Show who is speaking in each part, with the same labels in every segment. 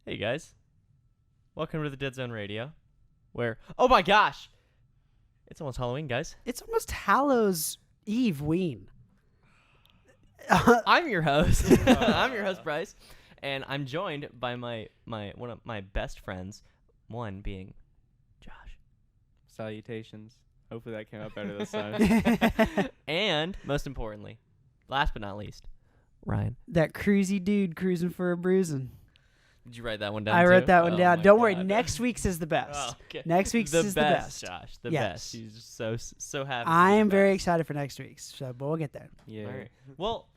Speaker 1: Hey guys, welcome to the Dead Zone Radio, where, oh my gosh, it's almost Halloween, guys.
Speaker 2: It's almost Hallows Eve Ween.
Speaker 1: I'm your host. I'm your host, Bryce, and I'm joined by my one of my best friends, one being Josh.
Speaker 3: Salutations. Hopefully that came out better this time.
Speaker 1: And, most importantly, last but not least, Ryan.
Speaker 2: That cruisy dude cruising for a bruising.
Speaker 1: Did you write that one down
Speaker 2: I
Speaker 1: too?
Speaker 2: wrote that one
Speaker 1: Oh
Speaker 2: down.
Speaker 1: my
Speaker 2: Don't worry,
Speaker 1: God.
Speaker 2: next week's is the best.
Speaker 1: Oh, okay.
Speaker 2: Next week's is the best.
Speaker 1: Josh. The
Speaker 2: Yes.
Speaker 1: best. He's just so happy.
Speaker 2: I
Speaker 1: to be
Speaker 2: am
Speaker 1: the
Speaker 2: very
Speaker 1: best.
Speaker 2: excited for next week's, but we'll get there.
Speaker 3: Yeah.
Speaker 1: All right. Well,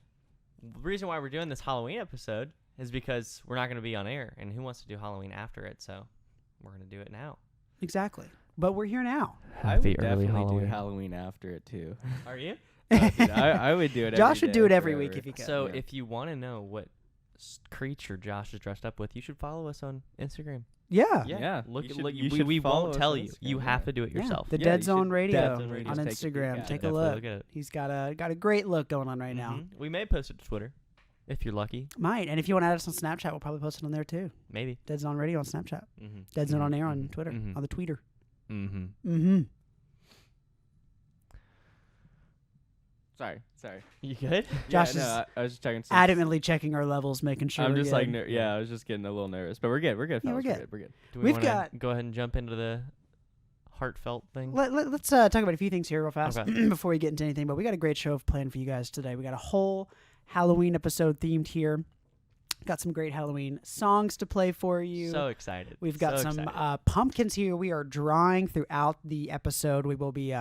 Speaker 1: the reason why we're doing this Halloween episode is because we're not going to be on air, and who wants to do Halloween after it? So we're going to do it now.
Speaker 2: Exactly. But we're here now.
Speaker 3: I would definitely do Halloween after it too.
Speaker 1: Are you?
Speaker 3: Dude, I would do it.
Speaker 2: Josh
Speaker 3: every
Speaker 2: would
Speaker 3: day
Speaker 2: do it every
Speaker 3: forever.
Speaker 2: week if he could.
Speaker 1: So
Speaker 3: Yeah.
Speaker 1: if you want to know what creature Josh is dressed up with, you should follow us on Instagram.
Speaker 2: Yeah.
Speaker 3: Yeah.
Speaker 1: Look,
Speaker 3: You should-
Speaker 1: look.
Speaker 3: you
Speaker 1: we
Speaker 3: should
Speaker 1: we
Speaker 3: follow
Speaker 1: won't
Speaker 3: us
Speaker 1: tell
Speaker 3: on
Speaker 1: you.
Speaker 3: Instagram,
Speaker 1: You
Speaker 3: yeah.
Speaker 1: have to do it
Speaker 2: Yeah,
Speaker 1: yourself.
Speaker 2: the
Speaker 3: Yeah,
Speaker 2: Dead
Speaker 3: you
Speaker 2: Zone
Speaker 3: should
Speaker 2: Radio
Speaker 3: definitely
Speaker 2: on
Speaker 3: just take a peek
Speaker 2: Instagram.
Speaker 3: at it.
Speaker 2: Take a
Speaker 1: Definitely
Speaker 2: look.
Speaker 1: look at it.
Speaker 2: He's got a great look going on right now.
Speaker 1: Mhm. We may post it to Twitter if you're lucky.
Speaker 2: Might. And if you want to add us on Snapchat, we'll probably post it on there too.
Speaker 1: Maybe.
Speaker 2: Dead Zone Radio on Snapchat.
Speaker 1: Mm-hmm.
Speaker 2: Dead Zone on Air on Twitter.
Speaker 1: Mhm.
Speaker 2: On the tweeter.
Speaker 1: Mm-hmm.
Speaker 2: Mm-hmm.
Speaker 3: Sorry.
Speaker 1: You good?
Speaker 2: Josh
Speaker 3: yeah,
Speaker 2: is
Speaker 3: no, I was just checking.
Speaker 2: Adamantly checking our levels, making sure
Speaker 3: I'm
Speaker 2: we're
Speaker 3: just
Speaker 2: good.
Speaker 3: like, I was just getting a little nervous, but we're good. We're good.
Speaker 2: Yeah, we're
Speaker 3: fellas,
Speaker 2: good.
Speaker 3: We're good.
Speaker 1: Do we
Speaker 2: We've
Speaker 1: wanna
Speaker 2: got-
Speaker 1: go ahead and jump into the heartfelt thing?
Speaker 2: Let's talk about a few things here real fast
Speaker 1: Okay.
Speaker 2: before we get into anything. But we got a great show planned for you guys today. We got a whole Halloween episode themed here. Got some great Halloween songs to play for you.
Speaker 1: So excited.
Speaker 2: We've got
Speaker 1: So
Speaker 2: some
Speaker 1: excited.
Speaker 2: pumpkins here. We are drawing throughout the episode. We will be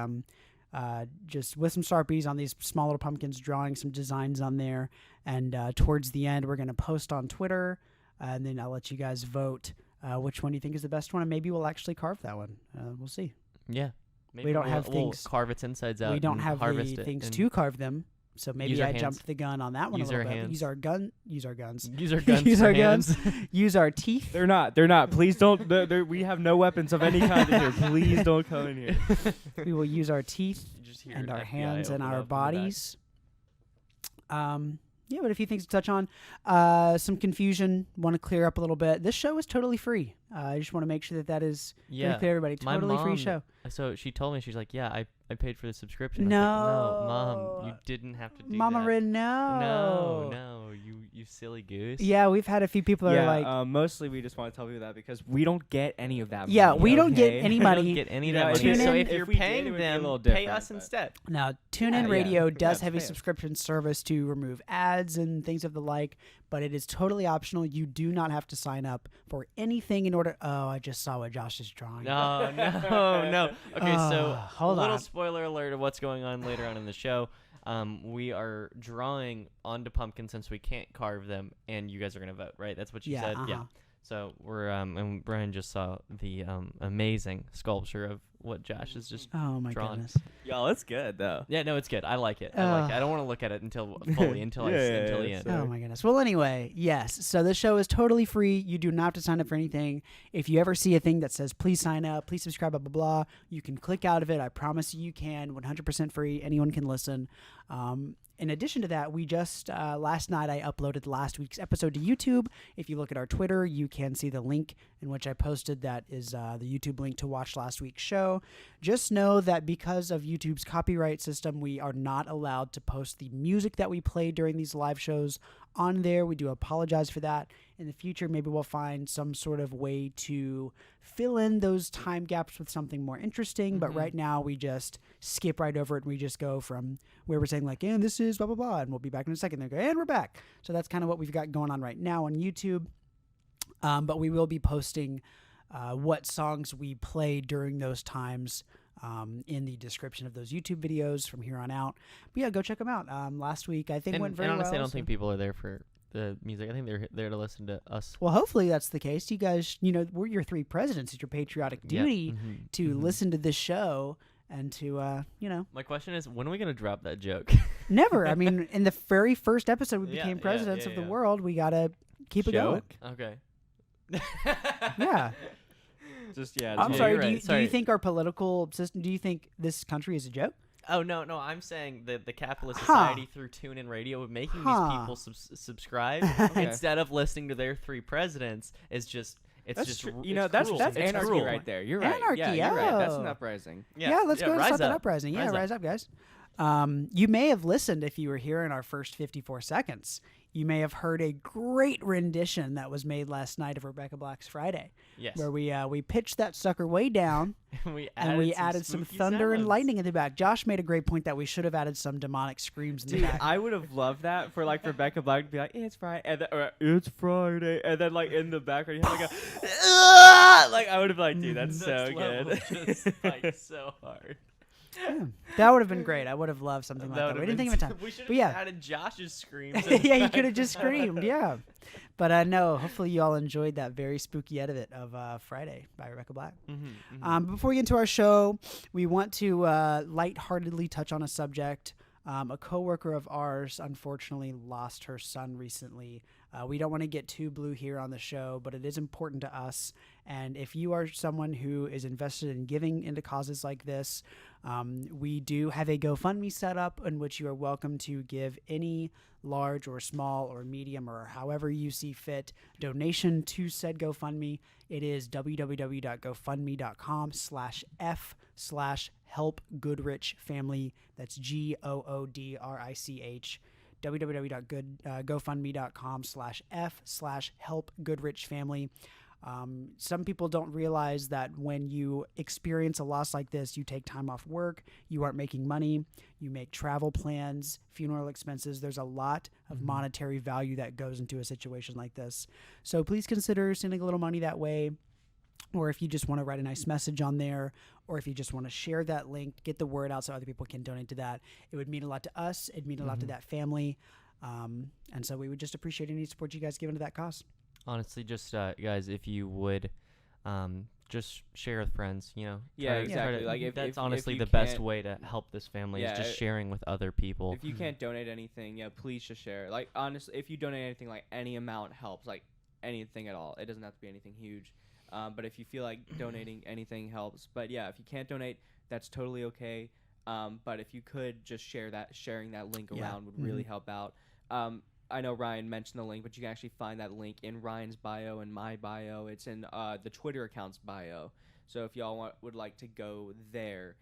Speaker 2: just with some Sharpies on these small little pumpkins, drawing some designs on there. And towards the end, we're going to post on Twitter, and then I'll let you guys vote which one you think is the best one, and maybe we'll actually carve that one. We'll see.
Speaker 1: Yeah. Maybe
Speaker 2: we don't
Speaker 1: we'll,
Speaker 2: have
Speaker 1: we'll
Speaker 2: things-
Speaker 1: carve its insides out.
Speaker 2: We don't
Speaker 1: and
Speaker 2: have
Speaker 1: harvest
Speaker 2: the
Speaker 1: it
Speaker 2: things
Speaker 1: and
Speaker 2: to carve them, so maybe
Speaker 1: use our
Speaker 2: I
Speaker 1: hands.
Speaker 2: jumped the gun on that one
Speaker 1: Use
Speaker 2: a little
Speaker 1: our
Speaker 2: bit.
Speaker 1: hands.
Speaker 2: Use our guns.
Speaker 1: Use our guns.
Speaker 2: Use
Speaker 1: for
Speaker 2: our
Speaker 1: hands.
Speaker 2: guns. Use our teeth.
Speaker 3: They're not. Please don't. We have no weapons of any kind in here. Please don't come in here.
Speaker 2: We will use our teeth
Speaker 1: You just hear
Speaker 2: and our
Speaker 1: FBI
Speaker 2: hands and
Speaker 1: open
Speaker 2: our
Speaker 1: up in the back.
Speaker 2: bodies. Yeah, but a few things to touch on. Some confusion. Want to clear up a little bit. This show is totally free. I just want to make sure that is very
Speaker 1: Yeah.
Speaker 2: clear, everybody.
Speaker 1: My
Speaker 2: Totally free
Speaker 1: mom-
Speaker 2: show.
Speaker 1: So she told me, she's like, yeah, I paid for the subscription. I was
Speaker 2: No.
Speaker 1: like, no, Mom, you didn't have to do
Speaker 2: Mama
Speaker 1: that.
Speaker 2: Rin, no.
Speaker 1: No, you silly goose.
Speaker 2: Yeah, we've had a few people that are like,
Speaker 3: mostly we just want to tell people that because we don't get any of that.
Speaker 2: yeah,
Speaker 3: money,
Speaker 2: we don't get
Speaker 3: okay?
Speaker 2: any
Speaker 1: You
Speaker 2: money.
Speaker 1: don't get any of
Speaker 3: Yeah,
Speaker 1: that
Speaker 3: if
Speaker 1: money.
Speaker 2: you-
Speaker 1: So
Speaker 2: if
Speaker 1: if you're
Speaker 3: we did,
Speaker 1: paying
Speaker 3: it would be a
Speaker 1: them,
Speaker 3: little
Speaker 1: pay
Speaker 3: different,
Speaker 1: us
Speaker 3: but-
Speaker 1: instead.
Speaker 2: Now, TuneIn
Speaker 3: Yeah,
Speaker 2: Radio does
Speaker 3: that's
Speaker 2: have a
Speaker 3: fair.
Speaker 2: subscription service to remove ads and things of the like, but it is totally optional. You do not have to sign up for anything in order. Oh, I just saw what Josh is drawing.
Speaker 1: No. Okay, so
Speaker 2: hold
Speaker 1: a little
Speaker 2: on.
Speaker 1: spoiler alert of what's going on later on in the show. We are drawing onto pumpkins since we can't carve them, and you guys are gonna vote, right? That's what you said. Yeah.
Speaker 2: uh-huh.
Speaker 1: So we're and Brian just saw the amazing sculpture of what Josh is just.
Speaker 2: Oh my
Speaker 1: drawn.
Speaker 2: goodness.
Speaker 3: Y'all, it's good though.
Speaker 1: Yeah, no, it's good. I like it. I don't want to look at it until fully until
Speaker 3: Yeah,
Speaker 1: until the
Speaker 3: yeah,
Speaker 1: end.
Speaker 3: so-
Speaker 2: Oh my goodness. Well, anyway, yes. So this show is totally free. You do not have to sign up for anything. If you ever see a thing that says please sign up, please subscribe, blah blah blah, you can click out of it. I promise you can. 100% free. Anyone can listen. In addition to that, we just last night I uploaded last week's episode to YouTube. If you look at our Twitter, you can see the link in which I posted. That is the YouTube link to watch last week's show. Just know that because of YouTube's copyright system, we are not allowed to post the music that we play during these live shows on there. We do apologize for that. In the future, maybe we'll find some sort of way to fill in those time gaps with something more interesting. But right now, we just skip right over it, and we just go from where we're saying like, and this is blah, blah, blah, and we'll be back in a second. They go, and we're back. So that's kind of what we've got going on right now on YouTube. But we will be posting what songs we played during those times in the description of those YouTube videos from here on out. But yeah, go check them out. Last week, I think,
Speaker 1: And,
Speaker 2: went very
Speaker 1: and honestly,
Speaker 2: well.
Speaker 1: I don't think people are there for the music. I think they're there to listen to us.
Speaker 2: Well, hopefully that's the case. You guys, we're your three presidents. It's your patriotic
Speaker 1: Yeah.
Speaker 2: duty
Speaker 1: Mhm.
Speaker 2: to
Speaker 1: Mhm.
Speaker 2: listen to this show and to,
Speaker 1: My question is, when are we gonna drop that joke?
Speaker 2: never. I mean, in the very first episode we
Speaker 1: Yeah,
Speaker 2: became
Speaker 1: yeah,
Speaker 2: presidents
Speaker 1: yeah,
Speaker 2: of the
Speaker 1: yeah.
Speaker 2: world, we got to keep it going.
Speaker 3: Joke?
Speaker 1: Okay.
Speaker 2: Yeah.
Speaker 3: Just yeah.
Speaker 2: I'm
Speaker 1: Yeah,
Speaker 2: sorry.
Speaker 1: you're
Speaker 2: Do
Speaker 1: right.
Speaker 2: you
Speaker 1: Sorry.
Speaker 2: think our political system? Do you think this country is a joke?
Speaker 1: Oh no, I'm saying the capitalist
Speaker 2: Huh.
Speaker 1: society through TuneIn Radio making
Speaker 2: Huh.
Speaker 1: these people subscribe
Speaker 3: Okay.
Speaker 1: instead of listening to their 3 presidents is just
Speaker 3: That's true.
Speaker 1: r-
Speaker 3: You know,
Speaker 1: it's
Speaker 3: that's
Speaker 1: cruel.
Speaker 3: that's
Speaker 1: It's
Speaker 3: anarchy
Speaker 1: cruel.
Speaker 3: right there. You're right.
Speaker 2: Anarchy,
Speaker 3: Yeah, you're right. That's an
Speaker 2: oh.
Speaker 3: uprising.
Speaker 2: Yeah, let's go and
Speaker 1: rise
Speaker 2: start that
Speaker 1: up.
Speaker 2: uprising. Yeah,
Speaker 1: Rise
Speaker 2: rise up, guys. You may have listened if you were here in our first 54 seconds. You may have heard a great rendition that was made last night of Rebecca Black's Friday,
Speaker 1: Yes.
Speaker 2: where we pitched that sucker way down
Speaker 1: we
Speaker 2: added some
Speaker 1: spooky
Speaker 2: thunder and
Speaker 1: sounds.
Speaker 2: lightning in the back. Josh made a great point that we should have added some demonic screams in the
Speaker 3: Dude,
Speaker 2: back.
Speaker 3: I would have loved that for like Rebecca Black to be like, "It's Friday," and then, it's Friday, and then like in the background you have like a, like I would have been like, dude, that's so
Speaker 1: Next level,
Speaker 3: good.
Speaker 1: just like so hard.
Speaker 2: Yeah. That would have been great. I would have loved something like that. We didn't think of a time.
Speaker 1: We should
Speaker 2: But
Speaker 1: have
Speaker 2: yeah.
Speaker 1: added Josh's screams. in the
Speaker 2: Yeah, you could have just
Speaker 1: background.
Speaker 2: screamed. Yeah. But no, hopefully you all enjoyed that very spooky edit of Friday by Rebecca Black. Before we get into our show, we want to lightheartedly touch on a subject. A coworker of ours unfortunately lost her son recently. We don't want to get too blue here on the show, but it is important to us. And if you are someone who is invested in giving into causes like this, we do have a GoFundMe set up in which you are welcome to give any large or small or medium or however you see fit donation to said GoFundMe. It is www.gofundme.com/f/help Goodrich family. That's GOODRICH. www.gofundme.com/f/help Goodrich family. Some people don't realize that when you experience a loss like this, you take time off work, you aren't making money, you make travel plans, funeral expenses. There's a lot of monetary value that goes into a situation like this. So please consider sending a little money that way. Or if you just want to write a nice message on there, or if you just want to share that link, get the word out so other people can donate to that. It would mean a lot to us. It'd mean a lot to that family. And so we would just appreciate any support you guys give into that cause.
Speaker 1: Honestly, just guys, if you would, just share with friends. You know.
Speaker 3: Yeah,
Speaker 1: try to-
Speaker 3: exactly.
Speaker 1: try to-
Speaker 3: Like, if
Speaker 1: that's
Speaker 3: you
Speaker 1: honestly the best
Speaker 3: can't-
Speaker 1: way to help this family
Speaker 3: Yeah,
Speaker 1: is just sharing with other people.
Speaker 3: If you can't donate anything, yeah, please just share. Like honestly, if you donate anything, like any amount helps. Like anything at all. It doesn't have to be anything huge. But if you feel like donating anything helps. But yeah, if you can't donate, that's totally okay. But if you could just sharing that link around would really help out. I know Ryan mentioned the link, but you can actually find that link in Ryan's bio and my bio. It's in the Twitter account's bio. So if y'all would like to go there,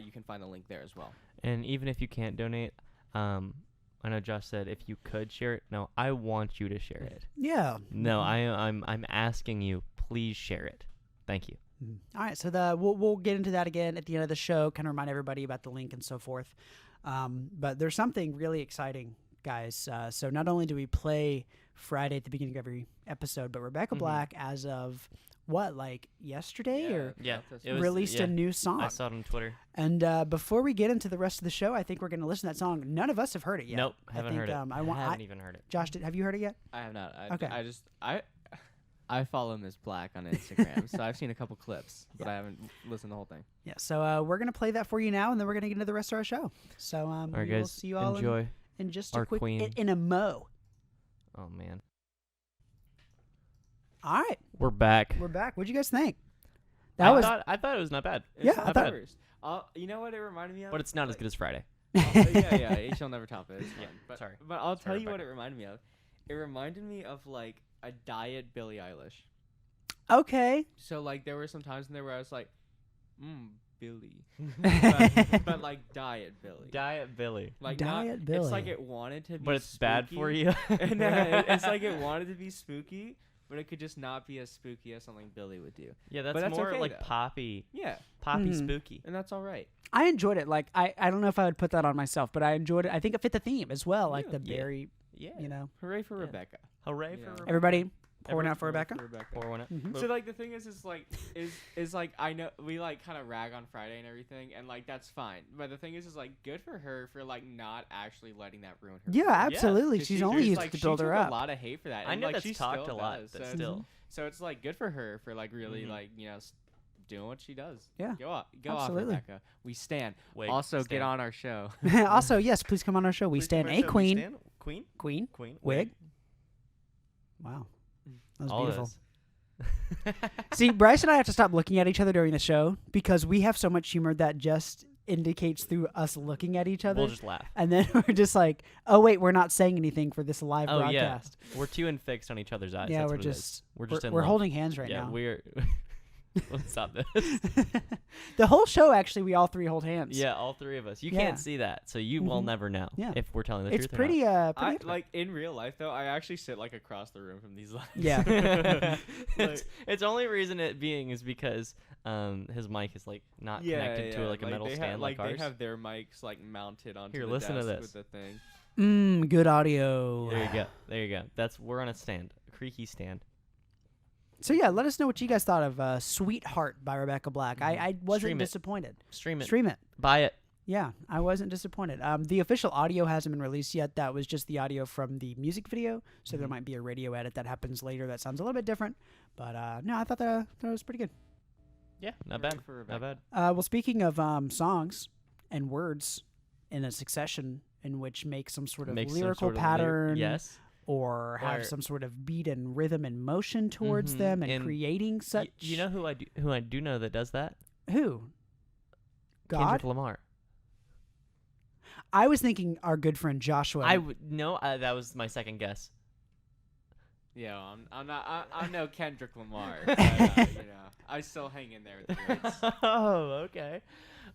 Speaker 3: you can find the link there as well.
Speaker 1: And even if you can't donate, I know Josh said if you could share it. No, I want you to share it.
Speaker 2: Yeah.
Speaker 1: No, I'm asking you, please share it. Thank you.
Speaker 2: All right, so we'll get into that again at the end of the show, kind of remind everybody about the link and so forth. But there's something really exciting, guys. So not only do we play Friday at the beginning of every episode, but Rebecca Black, as of like yesterday, or
Speaker 1: Yeah,
Speaker 3: that's
Speaker 1: it was-
Speaker 2: released a new song.
Speaker 1: I saw it on Twitter.
Speaker 2: And before we get into the rest of the show, I think we're going to listen to that song. None of us have heard it yet.
Speaker 1: Nope,
Speaker 2: I
Speaker 1: haven't
Speaker 2: think,
Speaker 1: heard it.
Speaker 2: I
Speaker 1: haven't even heard it.
Speaker 2: Josh, have you heard it yet?
Speaker 3: I have not.
Speaker 2: Okay.
Speaker 3: I follow Miss Black on Instagram, so I've seen a couple clips, but I haven't listened to the whole thing.
Speaker 2: Yeah. So we're going to play that for you now, and then we're going to get into the rest of our show. So
Speaker 1: All right,
Speaker 2: we will
Speaker 1: guys,
Speaker 2: see you all
Speaker 1: enjoy.
Speaker 2: in just
Speaker 1: our
Speaker 2: a quick
Speaker 1: queen.
Speaker 2: in a mo.
Speaker 1: Oh man,
Speaker 2: All right,
Speaker 1: we're back.
Speaker 2: we're back. What'd you guys think?
Speaker 1: I thought it was not bad.
Speaker 2: Yeah,
Speaker 3: It's
Speaker 2: I
Speaker 3: not
Speaker 2: thought-
Speaker 3: first. You know what it reminded me of?
Speaker 1: But it's not as good as Friday.
Speaker 3: Yeah, it shall never top it. It's
Speaker 1: Yeah,
Speaker 3: fine. But,
Speaker 1: sorry.
Speaker 3: But I'll
Speaker 1: Sorry,
Speaker 3: tell you what it
Speaker 1: Rebecca.
Speaker 3: reminded me of. It reminded me of like a diet Billie Eilish.
Speaker 2: Okay.
Speaker 3: So like there were some times in there where I was like, Billie. but like diet Billie.
Speaker 1: Diet Billy.
Speaker 3: Like
Speaker 2: Diet
Speaker 3: not, It's like
Speaker 2: Billie.
Speaker 3: it wanted to be
Speaker 1: But it's bad for
Speaker 3: spooky.
Speaker 1: you.
Speaker 3: And, it's like it wanted to be spooky, but it could just not be as spooky as something Billie would do.
Speaker 1: Yeah, that's,
Speaker 3: But that's
Speaker 1: more
Speaker 3: okay,
Speaker 1: like
Speaker 3: though.
Speaker 1: poppy
Speaker 3: Yeah,
Speaker 1: Poppy
Speaker 2: Mhm.
Speaker 1: spooky.
Speaker 3: and that's all right.
Speaker 2: I enjoyed it. Like I don't know if I would put that on myself, but I enjoyed it. I think it fit the theme as well. Like the
Speaker 1: Yeah.
Speaker 2: very,
Speaker 1: Yeah.
Speaker 2: you know,
Speaker 3: Hooray for
Speaker 1: Yeah.
Speaker 3: Rebecca.
Speaker 1: Hooray
Speaker 3: You
Speaker 1: for
Speaker 3: know.
Speaker 1: Rebecca.
Speaker 2: everybody pouring
Speaker 1: Every-
Speaker 2: out for
Speaker 3: Hooray
Speaker 2: Rebecca.
Speaker 1: Pour one up.
Speaker 2: Mhm.
Speaker 3: So like the thing is like is like I know we like kind of rag on Friday and everything, and like that's fine. But the thing is like good for her for like not actually letting that ruin her.
Speaker 2: Yeah,
Speaker 3: career.
Speaker 2: absolutely.
Speaker 3: 'Cause
Speaker 2: She's
Speaker 3: she
Speaker 2: only
Speaker 3: just,
Speaker 2: used
Speaker 3: like,
Speaker 2: to
Speaker 3: she
Speaker 2: build her
Speaker 3: took
Speaker 2: up.
Speaker 3: a lot of hate for that.
Speaker 1: I
Speaker 3: and,
Speaker 1: know
Speaker 3: like, she
Speaker 1: that's talked
Speaker 3: still
Speaker 1: a lot,
Speaker 3: does,
Speaker 1: but
Speaker 3: so
Speaker 1: still.
Speaker 3: So it's like good for her for like really
Speaker 1: Mhm.
Speaker 3: like doing what she does.
Speaker 2: Yeah,
Speaker 3: Go off,
Speaker 2: absolutely.
Speaker 3: Rebecca. We stand.
Speaker 1: Wig,
Speaker 3: Also
Speaker 1: stand.
Speaker 3: get on our show.
Speaker 2: Also, yes, please come on our show. We
Speaker 1: Please
Speaker 2: stand
Speaker 1: come
Speaker 2: a
Speaker 1: on our show. We
Speaker 2: queen.
Speaker 1: stand- Queen.
Speaker 2: Queen.
Speaker 1: Queen.
Speaker 2: Wig. Wow. That was
Speaker 1: All
Speaker 2: beautiful.
Speaker 1: those.
Speaker 2: See, Bryce and I have to stop looking at each other during the show because we have so much humor that just indicates through us looking at each other.
Speaker 1: We'll just laugh.
Speaker 2: And then we're just like, oh wait, we're not saying anything for this live
Speaker 1: Oh
Speaker 2: broadcast.
Speaker 1: yeah, we're too fixed on each other's eyes.
Speaker 2: Yeah,
Speaker 1: That's
Speaker 2: we're
Speaker 1: what it is.
Speaker 2: just
Speaker 1: We're just in
Speaker 2: we're
Speaker 1: love.
Speaker 2: holding hands right
Speaker 1: yeah,
Speaker 2: now.
Speaker 1: we're. Let's stop this.
Speaker 2: The whole show, actually, we all three hold hands.
Speaker 1: Yeah, all three of us. You
Speaker 2: Yeah.
Speaker 1: can't see that, so you will
Speaker 2: Mhm.
Speaker 1: never know
Speaker 2: Yeah.
Speaker 1: if we're telling the
Speaker 2: It's
Speaker 1: truth.
Speaker 2: pretty.
Speaker 3: I
Speaker 2: Pretty
Speaker 3: like in real life though. I actually sit like across the room from these lights.
Speaker 2: Yeah.
Speaker 1: It's only reason it being is because his mic is like not connected to like a metal stand like ours.
Speaker 3: They have their mics like mounted onto
Speaker 1: Here,
Speaker 3: the
Speaker 1: listen to
Speaker 3: desk
Speaker 1: this.
Speaker 3: with the thing.
Speaker 2: Good audio.
Speaker 1: There you go. There you go. We're on a stand, a creaky stand.
Speaker 2: So yeah, let us know what you guys thought of "Sweetheart" by Rebecca Black. I wasn't
Speaker 1: Stream it.
Speaker 2: disappointed.
Speaker 1: Stream it.
Speaker 2: Stream it.
Speaker 1: Buy it.
Speaker 2: Yeah, I wasn't disappointed. The official audio hasn't been released yet. That was just the audio from the music video. So there might be a radio edit that happens later that sounds a little bit different. But no, I thought that was pretty good.
Speaker 1: Yeah, not bad.
Speaker 3: For
Speaker 1: Not bad.
Speaker 2: Well, speaking of songs and words in a succession in which make some sort of
Speaker 1: Make some
Speaker 2: lyrical
Speaker 1: sort of
Speaker 2: pattern,
Speaker 1: yes.
Speaker 2: or have
Speaker 1: Or-
Speaker 2: some sort of beat and rhythm and motion towards
Speaker 1: Mhm.
Speaker 2: them, and
Speaker 1: And
Speaker 2: creating such.
Speaker 1: You know who I do know that does that?
Speaker 2: Who? God.
Speaker 1: Kendrick Lamar.
Speaker 2: I was thinking our good friend Joshua.
Speaker 1: I would no. That was my second guess.
Speaker 3: Yeah, I'm not. I'm no Kendrick Lamar. But, I still hang in there with the words.
Speaker 1: Oh, okay.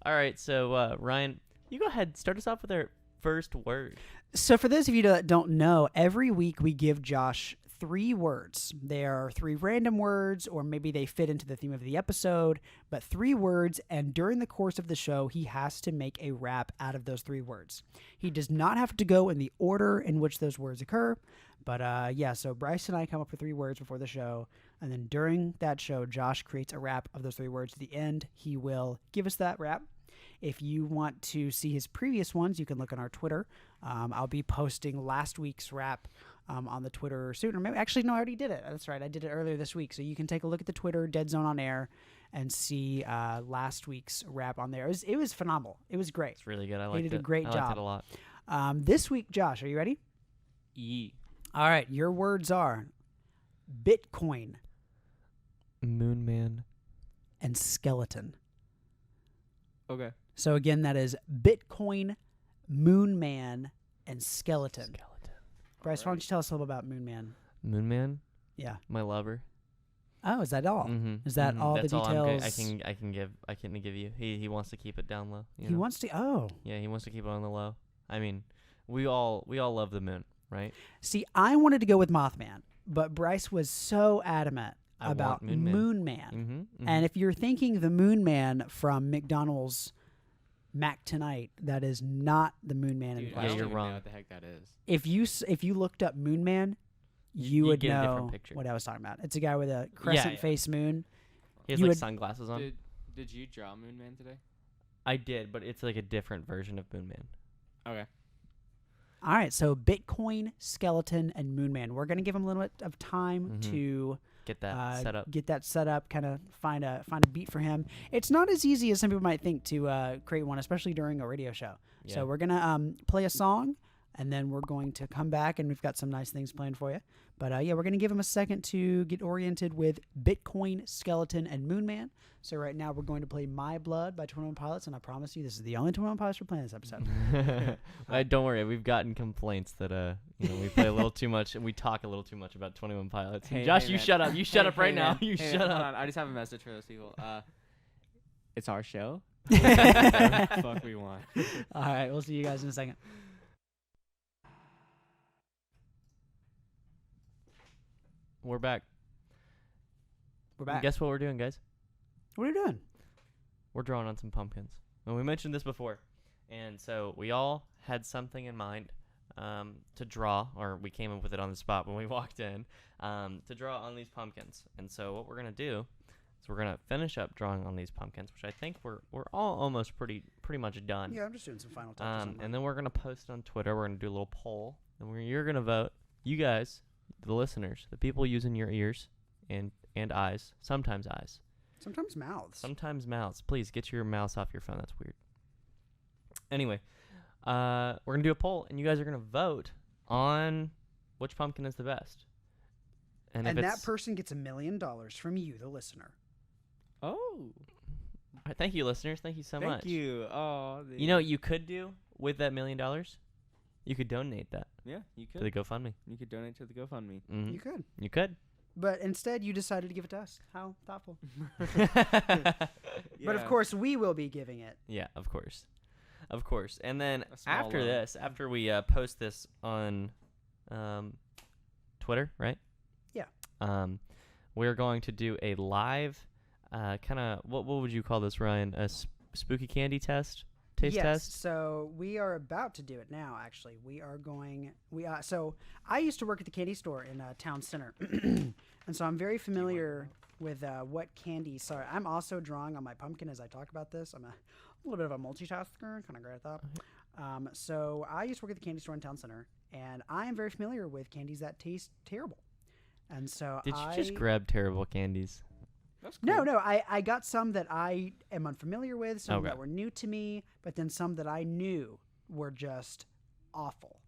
Speaker 1: All right. So Ryan, you go ahead. Start us off with our first word.
Speaker 2: So for those of you that don't know, every week we give Josh 3 words. They are 3 random words, or maybe they fit into the theme of the episode, but 3 words, and during the course of the show, he has to make a rap out of those 3 words. He does not have to go in the order in which those words occur, but yeah, so Bryce and I come up with 3 words before the show, and then during that show, Josh creates a rap of those 3 words. At the end, he will give us that rap. If you want to see his previous ones, you can look on our Twitter. I'll be posting last week's rap on the Twitter soon. Or maybe, actually, no, I already did it. That's right. I did it earlier this week. So you can take a look at the Twitter, Dead Zone on Air, and see last week's rap on there. It was phenomenal. It was great.
Speaker 1: It's really good. I liked it.
Speaker 2: did a great
Speaker 1: I
Speaker 2: job.
Speaker 1: liked it a lot.
Speaker 2: This week, Josh, are you ready? All right. Your words are Bitcoin
Speaker 1: Moon Man.
Speaker 2: and skeleton.
Speaker 3: Okay.
Speaker 2: So again, that is Bitcoin, Moon Man, and skeleton. Bryce, why don't you tell us a little about Moon Man?
Speaker 1: Moon Man.
Speaker 2: Yeah.
Speaker 1: My lover.
Speaker 2: Oh, is that all?
Speaker 1: Mm-hmm.
Speaker 2: Is that all
Speaker 1: That's
Speaker 2: the details?
Speaker 1: I can give you. He wants to keep it down low. You
Speaker 2: He
Speaker 1: know?
Speaker 2: wants to. Oh,
Speaker 1: Yeah, he wants to keep it on the low. I mean, we all love the moon, right?
Speaker 2: see, I wanted to go with Mothman, but Bryce was so adamant
Speaker 1: I
Speaker 2: about
Speaker 1: want Moon Man.
Speaker 2: Moon Man.
Speaker 1: Mm-hmm.
Speaker 2: And if you're thinking the Moon Man from McDonald's Mac Tonight, that is not the Moon Man in
Speaker 3: Dude, I
Speaker 2: question.
Speaker 3: don't
Speaker 1: you're
Speaker 3: even
Speaker 1: wrong.
Speaker 3: know what the heck that is.
Speaker 2: If you looked up Moon Man, you
Speaker 1: you'd
Speaker 2: would
Speaker 1: get a different
Speaker 2: know
Speaker 1: picture.
Speaker 2: what I was talking about. It's a guy with a crescent
Speaker 1: yeah.
Speaker 2: face moon.
Speaker 1: he has
Speaker 2: you
Speaker 1: like
Speaker 2: would-
Speaker 1: sunglasses on.
Speaker 3: Did you draw Moon Man today?
Speaker 1: I did, but it's like a different version of Moon Man.
Speaker 3: Okay.
Speaker 2: All right, so Bitcoin, skeleton, and Moon Man. We're gonna give him a little bit of time
Speaker 1: Mhm.
Speaker 2: to
Speaker 1: Get that set up.
Speaker 2: get that set up, kind of find a beat for him. It's not as easy as some people might think to create one, especially during a radio show.
Speaker 1: Yeah.
Speaker 2: So we're gonna play a song, and then we're going to come back, and we've got some nice things planned for you. But yeah, we're gonna give him a second to get oriented with Bitcoin, skeleton, and Moon Man. So right now we're going to play My Blood by 21 Pilots, and I promise you, this is the only 21 Pilots we're playing this episode.
Speaker 1: Don't worry, we've gotten complaints that we play a little too much and we talk a little too much about 21 Pilots. And
Speaker 3: Hey,
Speaker 1: Josh,
Speaker 3: hey,
Speaker 1: you
Speaker 3: man.
Speaker 1: shut up. You shut up right now.
Speaker 3: Man.
Speaker 1: You
Speaker 3: Hey,
Speaker 1: shut
Speaker 3: hold
Speaker 1: up.
Speaker 3: on. I just have a message for those people. It's our show. Fuck we want.
Speaker 2: All right, we'll see you guys in a second.
Speaker 1: We're back.
Speaker 2: We're back.
Speaker 1: Guess what we're doing, guys?
Speaker 2: What are you doing?
Speaker 1: We're drawing on some pumpkins. And we mentioned this before. And so we all had something in mind to draw, or we came up with it on the spot when we walked in, to draw on these pumpkins. And so what we're going to do is we're going to finish up drawing on these pumpkins, which I think we're all almost pretty much done.
Speaker 2: Yeah, I'm just doing some final touches. on
Speaker 1: And then we're going to post it on Twitter. We're going to do a little poll. And you're going to vote. You guys, the listeners, the people using your ears and eyes, sometimes
Speaker 2: sometimes mouths.
Speaker 1: sometimes mouths. Please get your mouse off your phone. That's weird. Anyway, we're going to do a poll, and you guys are going to vote on which pumpkin is the best. And if
Speaker 2: that
Speaker 1: it's,
Speaker 2: person gets $1 million from you, the listener.
Speaker 3: Oh.
Speaker 1: All right, thank you, listeners. Thank you so much.
Speaker 3: Thank you. Oh,
Speaker 1: You know what you could do with that $1 million? You could donate that
Speaker 3: yeah, you
Speaker 1: to the
Speaker 3: could.
Speaker 1: GoFundMe.
Speaker 3: You could donate to the GoFundMe.
Speaker 1: Mhm.
Speaker 2: You could.
Speaker 1: You could.
Speaker 2: But instead, you decided to give it to us. How thoughtful.
Speaker 3: Yeah.
Speaker 2: But of course, we will be giving it.
Speaker 1: Yeah, of course. Of course. And then
Speaker 3: A small
Speaker 1: after
Speaker 3: loan.
Speaker 1: this, after we post this on Twitter, right?
Speaker 2: Yeah.
Speaker 1: We're going to do a live kind of, what would you call this, Ryan? A spooky candy test? Taste
Speaker 2: yes.
Speaker 1: test?
Speaker 2: So we are about to do it now. Actually, we are going. So I used to work at the candy store in town center, and so I'm very familiar with what candy. Sorry, I'm also drawing on my pumpkin as I talk about this. I'm a little bit of a multitasker, kind of great at that. So I used to work at the candy store in town center, and I am very familiar with candies that taste terrible. And so
Speaker 1: Did you just grab terrible candies?
Speaker 3: That's cool.
Speaker 2: No. I got some that I am unfamiliar with, some
Speaker 1: Okay.
Speaker 2: that were new to me, but then some that I knew were just awful.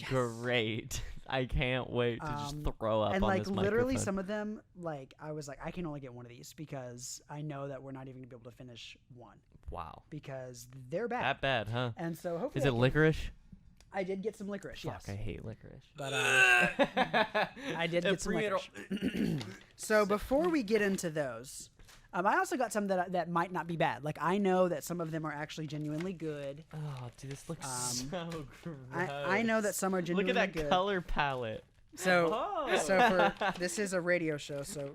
Speaker 1: Great. I can't wait to just throw up
Speaker 2: And
Speaker 1: on
Speaker 2: like
Speaker 1: this
Speaker 2: literally
Speaker 1: microphone.
Speaker 2: some of them, like I was like, I can only get one of these because I know that we're not even gonna be able to finish one
Speaker 1: Wow.
Speaker 2: because they're bad.
Speaker 1: That bad, huh?
Speaker 2: And so hopefully
Speaker 1: Is it licorice?
Speaker 2: I did get some licorice,
Speaker 1: Fuck,
Speaker 2: yes.
Speaker 1: I hate licorice.
Speaker 2: But I did get some licorice. So before we get into those, I also got some that might not be bad. Like I know that some of them are actually genuinely good.
Speaker 1: Oh, dude, this looks so gross.
Speaker 2: I know that some are
Speaker 1: Look
Speaker 2: genuinely
Speaker 1: at that
Speaker 2: good.
Speaker 1: color palette.
Speaker 2: So
Speaker 1: Oh.
Speaker 2: so for this is a radio show, so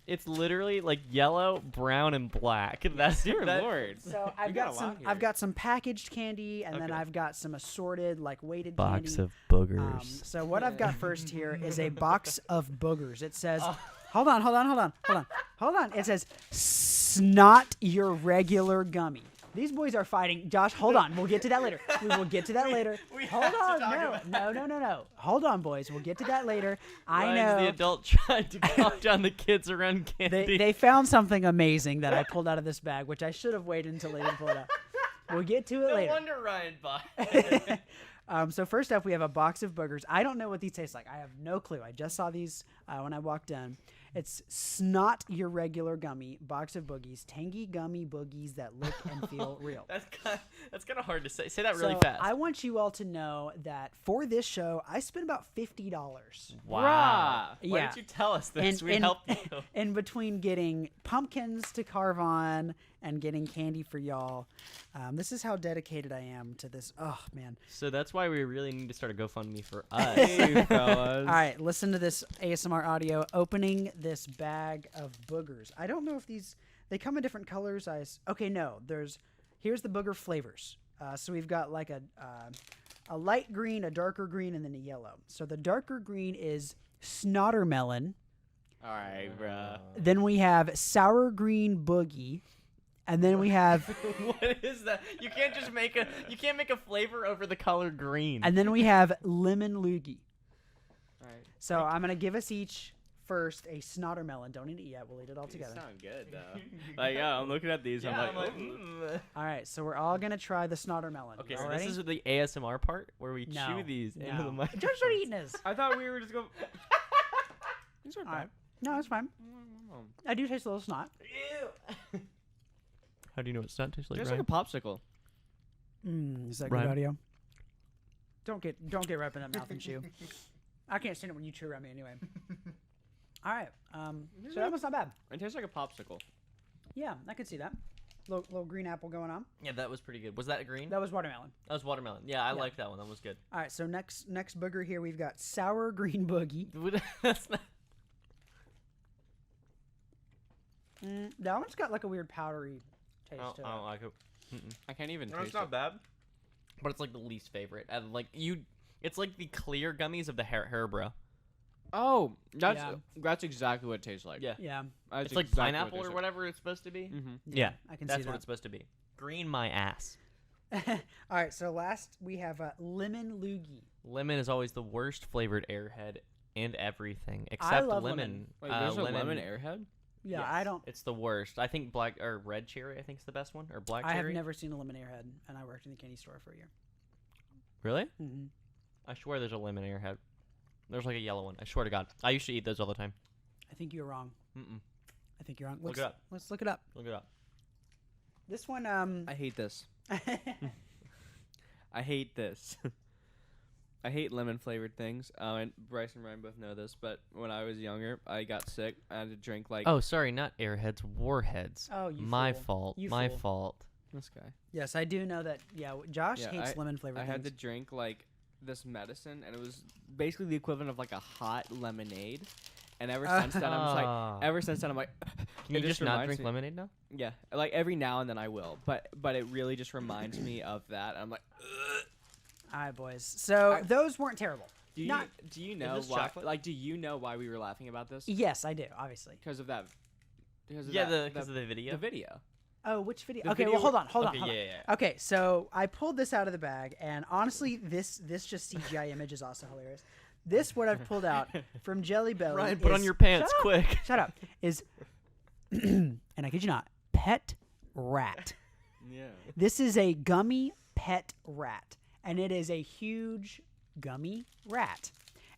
Speaker 1: It's literally like yellow, brown, and black. That's
Speaker 3: Dear
Speaker 1: that-
Speaker 3: Lord.
Speaker 2: So
Speaker 3: You got a lot
Speaker 2: I've
Speaker 3: here.
Speaker 2: got some packaged candy, and then
Speaker 1: Okay.
Speaker 2: I've got some assorted like weighted
Speaker 1: Box
Speaker 2: candy.
Speaker 1: of boogers.
Speaker 2: So what I've got first here is a box of boogers. It says,
Speaker 1: Oh.
Speaker 2: hold on. It says, snot your regular gummy. These boys are fighting. Josh, hold on. We'll get to that later. We will get to that later.
Speaker 1: we
Speaker 2: Hold
Speaker 1: have to
Speaker 2: on.
Speaker 1: talk
Speaker 2: No. Hold on, boys. We'll get to that later. I
Speaker 1: Ryan's
Speaker 2: know.
Speaker 1: the adult trying to calm down the kids around candy.
Speaker 2: They found something amazing that I pulled out of this bag, which I should have waited until later to pull it out. We'll get to it
Speaker 1: no
Speaker 2: later.
Speaker 1: wonder Ryan bought.
Speaker 2: So first up, we have a box of boogers. I don't know what these taste like. I have no clue. I just saw these when I walked in. It's snot your regular gummy box of boogies, tangy gummy boogies that look and feel real.
Speaker 1: That's kind of hard to say. Say that really
Speaker 2: So
Speaker 1: fast.
Speaker 2: I want you all to know that for this show, I spent about $50.
Speaker 1: Wow. Why
Speaker 2: Yeah.
Speaker 1: didn't you tell us this? We
Speaker 2: And-
Speaker 1: helped you.
Speaker 2: In between getting pumpkins to carve on and getting candy for y'all, this is how dedicated I am to this. Oh man!
Speaker 1: So that's why we really need to start a GoFundMe for us.
Speaker 3: Hey, fellas.
Speaker 2: All right, listen to this ASMR audio opening this bag of boogers. I don't know if they come in different colors. Okay, no. Here's the booger flavors. So we've got like a light green, a darker green, and then a yellow. So the darker green is snottermelon.
Speaker 3: All right, bruh.
Speaker 2: Then we have sour green boogie. And then we have
Speaker 1: What is that? You can't just make a flavor over the color green.
Speaker 2: and then we have lemon loogie.
Speaker 3: All right.
Speaker 2: So I'm gonna give us each first a snottermelon. Don't eat it yet. We'll eat it all
Speaker 3: These
Speaker 2: together.
Speaker 3: sound good though. Like, yeah, I'm looking at these.
Speaker 1: Yeah,
Speaker 3: I'm like,
Speaker 2: All right, so we're all gonna try the snottermelon.
Speaker 1: Okay,
Speaker 2: You
Speaker 1: so
Speaker 2: all
Speaker 1: this
Speaker 2: ready?
Speaker 1: is the ASMR part where we
Speaker 2: No,
Speaker 1: chew these into the
Speaker 2: no.
Speaker 1: microphone.
Speaker 2: Don't start eating this.
Speaker 3: I thought we were just going. These aren't
Speaker 2: All right.
Speaker 3: bad.
Speaker 2: No, it's fine. I do taste a little snot.
Speaker 1: Ew. How do you know what snot tastes like,
Speaker 3: Tastes
Speaker 1: Ryan?
Speaker 3: like a popsicle.
Speaker 2: Is that
Speaker 1: Ryan?
Speaker 2: good audio? Don't get right up in that mouth and chew. I can't stand it when you chew around me anyway. All right. So that was not bad.
Speaker 3: It tastes like a popsicle.
Speaker 2: Yeah, I could see that. Little green apple going on.
Speaker 1: Yeah, that was pretty good. Was that green?
Speaker 2: That was watermelon.
Speaker 1: That was watermelon. Yeah, I
Speaker 2: Yeah.
Speaker 1: liked that one. That was good.
Speaker 2: All right, so next booger here we've got sour green boogie.
Speaker 1: That's not.
Speaker 2: That one's got like a weird powdery taste
Speaker 1: I
Speaker 2: to it.
Speaker 1: don't like it.
Speaker 3: I can't even
Speaker 1: No,
Speaker 3: taste
Speaker 1: it's not
Speaker 3: it.
Speaker 1: bad. But it's like the least favorite. And it's like the clear gummies of the Haribo.
Speaker 3: Oh,
Speaker 2: Yeah.
Speaker 3: that's exactly what it tastes like.
Speaker 1: Yeah.
Speaker 2: Yeah,
Speaker 3: That's
Speaker 1: It's like
Speaker 3: exactly
Speaker 1: pineapple
Speaker 3: what
Speaker 1: or
Speaker 3: it
Speaker 1: whatever it's supposed to be.
Speaker 3: tastes like. Mhm.
Speaker 1: Yeah,
Speaker 2: I can
Speaker 1: that's
Speaker 2: see
Speaker 1: what
Speaker 2: that.
Speaker 1: it's supposed to be. Green my ass.
Speaker 2: All right, so last we have lemon loogie.
Speaker 1: Lemon is always the worst flavored airhead and everything except
Speaker 2: love
Speaker 1: lemon.
Speaker 2: lemon.
Speaker 3: Wait, there's a lemon airhead?
Speaker 2: Yeah,
Speaker 1: Yes,
Speaker 2: I don't.
Speaker 1: It's the worst. I think black or red cherry. I think is the best one, or black
Speaker 2: I have
Speaker 1: cherry.
Speaker 2: never seen a lemon airhead, and I worked in the candy store for a year.
Speaker 1: Really?
Speaker 2: Mm-hmm.
Speaker 1: I swear there's a lemon airhead. There's like a yellow one. I swear to God. I used to eat those all the time.
Speaker 2: I think you're wrong.
Speaker 1: Mm-mm.
Speaker 2: I think you're wrong.
Speaker 1: Look
Speaker 2: Let's,
Speaker 1: it up.
Speaker 2: Let's look it up.
Speaker 1: Look it up.
Speaker 2: This one,
Speaker 3: I hate this. I hate this. I hate lemon flavored things. And Bryce and Ryan both know this, but when I was younger, I got sick. I had to drink like
Speaker 1: Oh, sorry, not Airheads, Warheads.
Speaker 2: Oh, you
Speaker 1: My
Speaker 2: fool.
Speaker 1: fault.
Speaker 2: You
Speaker 1: My
Speaker 2: fool.
Speaker 1: fault.
Speaker 3: this guy.
Speaker 2: Yes, I do know that. Yeah, Josh
Speaker 3: Yeah,
Speaker 2: hates lemon flavored
Speaker 3: I
Speaker 2: things.
Speaker 3: had to drink like this medicine, and it was basically the equivalent of like a hot lemonade. And ever since then, I'm just like, ever since then, I'm like,
Speaker 1: Can
Speaker 3: it
Speaker 1: you just not
Speaker 3: reminds
Speaker 1: drink
Speaker 3: me-
Speaker 1: lemonade now?
Speaker 3: Yeah, like every now and then I will, but it really just reminds me of that. I'm like, ugh.
Speaker 2: All right, boys. So those weren't terrible.
Speaker 3: Do
Speaker 2: Not-
Speaker 3: you know
Speaker 1: this
Speaker 3: why?
Speaker 1: chocolate?
Speaker 3: Like, do you know why we were laughing about this?
Speaker 2: Yes, I do. Obviously.
Speaker 3: Because of that. Because of
Speaker 1: Yeah,
Speaker 3: that,
Speaker 1: because of the video.
Speaker 3: the video.
Speaker 2: Oh, which video?
Speaker 3: The
Speaker 2: Okay,
Speaker 3: video
Speaker 2: well, hold on.
Speaker 1: Okay, yeah.
Speaker 2: Okay, so I pulled this out of the bag, and honestly, this just CGI image is also hilarious. This what I've pulled out from Jelly Belly.
Speaker 1: Ryan, put on
Speaker 2: is-
Speaker 1: your pants,
Speaker 2: Shut up,
Speaker 1: quick.
Speaker 2: Shut up. Is and I kid you not, pet rat.
Speaker 3: Yeah.
Speaker 2: This is a gummy pet rat, and it is a huge gummy rat.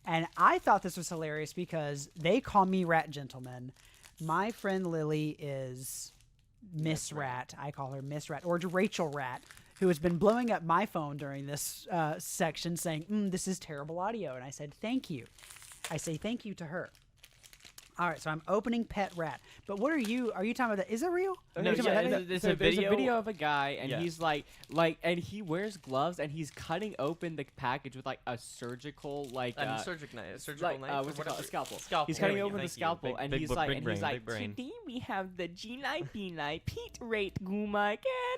Speaker 2: And I thought this was hilarious because they call me Rat Gentleman. My friend Lily is Miss Rat. I call her Miss Rat, or Rachel Rat, who has been blowing up my phone during this section saying, this is terrible audio. And I said, thank you. I say thank you to her. All right, so I'm opening Pet Rat. But what are you talking about that? Is it real?
Speaker 1: No,
Speaker 2: Are you talking
Speaker 1: yeah,
Speaker 2: about that?
Speaker 1: it's
Speaker 3: So
Speaker 1: a
Speaker 3: there's
Speaker 1: video.
Speaker 3: a video of a guy, and
Speaker 1: Yeah.
Speaker 3: he's like, and he wears gloves, and he's cutting open the package with like a surgical,
Speaker 1: Surgical knife.
Speaker 3: what's it called? A scalpel.
Speaker 1: Scalpel.
Speaker 3: He's cutting
Speaker 1: There we
Speaker 3: open
Speaker 1: go.
Speaker 3: the
Speaker 1: Thank you.
Speaker 3: scalpel, and
Speaker 1: Big-
Speaker 3: he's
Speaker 1: big-
Speaker 3: like,
Speaker 1: big
Speaker 3: and
Speaker 1: brain,
Speaker 3: he's like,
Speaker 1: big brain.
Speaker 3: today we have the Pete rate Gumai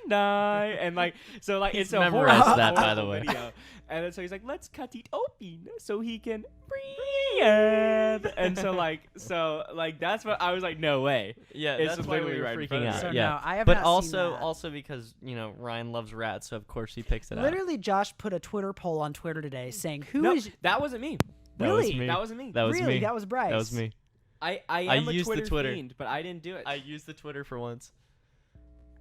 Speaker 3: Gandai, and like, so like,
Speaker 1: He's
Speaker 3: it's a
Speaker 1: memorized
Speaker 3: horrible,
Speaker 1: that, by the
Speaker 3: horrible
Speaker 1: way.
Speaker 3: video. And then so he's like, let's cut it open so he can breathe. And so like that's what I was like, no way.
Speaker 1: Yeah,
Speaker 3: It's
Speaker 1: that's why we
Speaker 3: literally
Speaker 1: were
Speaker 3: right in front
Speaker 1: freaking
Speaker 3: of
Speaker 1: out.
Speaker 3: me.
Speaker 2: So
Speaker 1: yeah,
Speaker 2: no, I have
Speaker 1: but
Speaker 2: not
Speaker 1: also
Speaker 2: seen that.
Speaker 1: because Ryan loves rats, so of course he picks it up.
Speaker 2: Literally, Josh put a Twitter poll on Twitter today saying, "Who
Speaker 3: No,
Speaker 2: is
Speaker 3: that wasn't me.
Speaker 1: That was
Speaker 2: really?
Speaker 1: me.
Speaker 3: That wasn't me.
Speaker 1: That was
Speaker 2: really?
Speaker 1: me.
Speaker 2: That was Bryce.
Speaker 1: That was me.
Speaker 3: I am a
Speaker 1: used the
Speaker 3: Twitter,
Speaker 1: Twitter.
Speaker 3: fiend, but I didn't do it.
Speaker 1: I used the Twitter for once.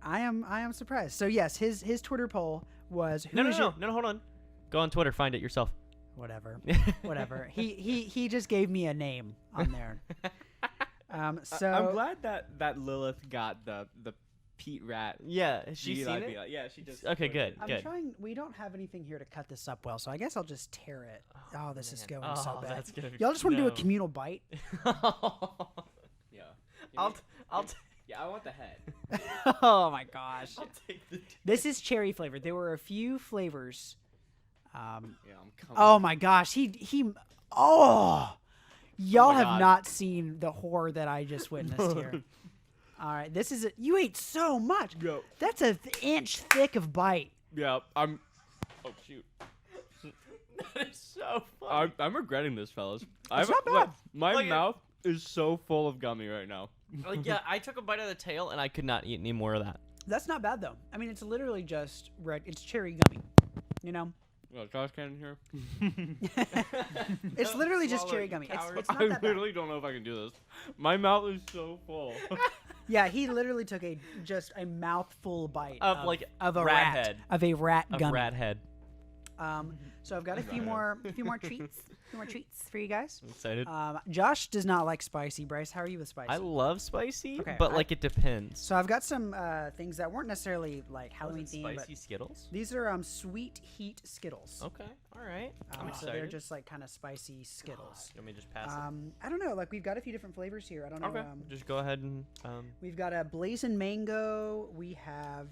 Speaker 2: I am surprised. So yes, his Twitter poll was who
Speaker 1: No,
Speaker 2: is your
Speaker 1: hold on. Go on Twitter, find it yourself.
Speaker 2: whatever. He just gave me a name on there. So
Speaker 3: I'm glad that Lilith got the Pete Rat.
Speaker 1: Yeah, has she seen
Speaker 3: Be
Speaker 1: it?
Speaker 3: like, yeah, she just.
Speaker 1: Okay, good.
Speaker 2: I'm trying. We don't have anything here to cut this up well, so I guess I'll just tear it. Oh, this is
Speaker 1: man.
Speaker 2: going so
Speaker 1: Oh,
Speaker 2: bad.
Speaker 1: that's gonna be-
Speaker 2: Y'all just want to do a
Speaker 1: no.
Speaker 2: communal bite?
Speaker 3: Yeah.
Speaker 1: I'll
Speaker 3: Yeah, I want the head.
Speaker 2: Oh my gosh.
Speaker 1: take the.
Speaker 2: This is cherry flavored. There were a few flavors.
Speaker 3: Yeah, I'm coming.
Speaker 2: Oh my gosh, y'all
Speaker 3: my
Speaker 2: have
Speaker 3: God.
Speaker 2: not seen the horror that I just witnessed here. All right, you ate so much.
Speaker 3: Yo.
Speaker 2: That's an inch thick of bite.
Speaker 3: Yeah, I'm. Oh shoot.
Speaker 1: That is so funny.
Speaker 3: I'm regretting this, fellas.
Speaker 2: It's not bad.
Speaker 3: My
Speaker 1: Look at-
Speaker 3: mouth is so full of gummy right now.
Speaker 1: Like, yeah, I took a bite of the tail and I could not eat any more of that.
Speaker 2: That's not bad though. I mean, it's literally just it's cherry gummy. You know,
Speaker 3: Josh can here.
Speaker 2: it's literally just
Speaker 1: swallow,
Speaker 2: cherry
Speaker 1: you
Speaker 2: gummy.
Speaker 1: coward.
Speaker 2: It's not
Speaker 3: I
Speaker 2: that bad.
Speaker 3: literally don't know if I can do this. My mouth is so full.
Speaker 2: Yeah, he literally took just a mouthful bite
Speaker 1: Of, like,
Speaker 2: of a
Speaker 1: rat
Speaker 2: rat
Speaker 1: head.
Speaker 2: of a rat
Speaker 1: Of
Speaker 2: gummy.
Speaker 1: rat head.
Speaker 2: So I've got a few more treats for you guys.
Speaker 1: I'm excited.
Speaker 2: Josh does not like spicy. Bryce, how are you with spicy?
Speaker 1: I love spicy,
Speaker 2: Okay,
Speaker 1: but like it depends.
Speaker 2: So I've got some things that weren't necessarily like Halloween themed,
Speaker 1: Spicy
Speaker 2: but
Speaker 1: Skittles.
Speaker 2: these are sweet heat Skittles.
Speaker 1: Okay, all right. I'm
Speaker 2: So
Speaker 1: excited.
Speaker 2: they're just like kind of spicy Skittles.
Speaker 1: You want me to just pass it?
Speaker 2: I don't know. Like we've got a few different flavors here. I don't know.
Speaker 1: Okay. Just go ahead and.
Speaker 2: We've got a blazing mango. We have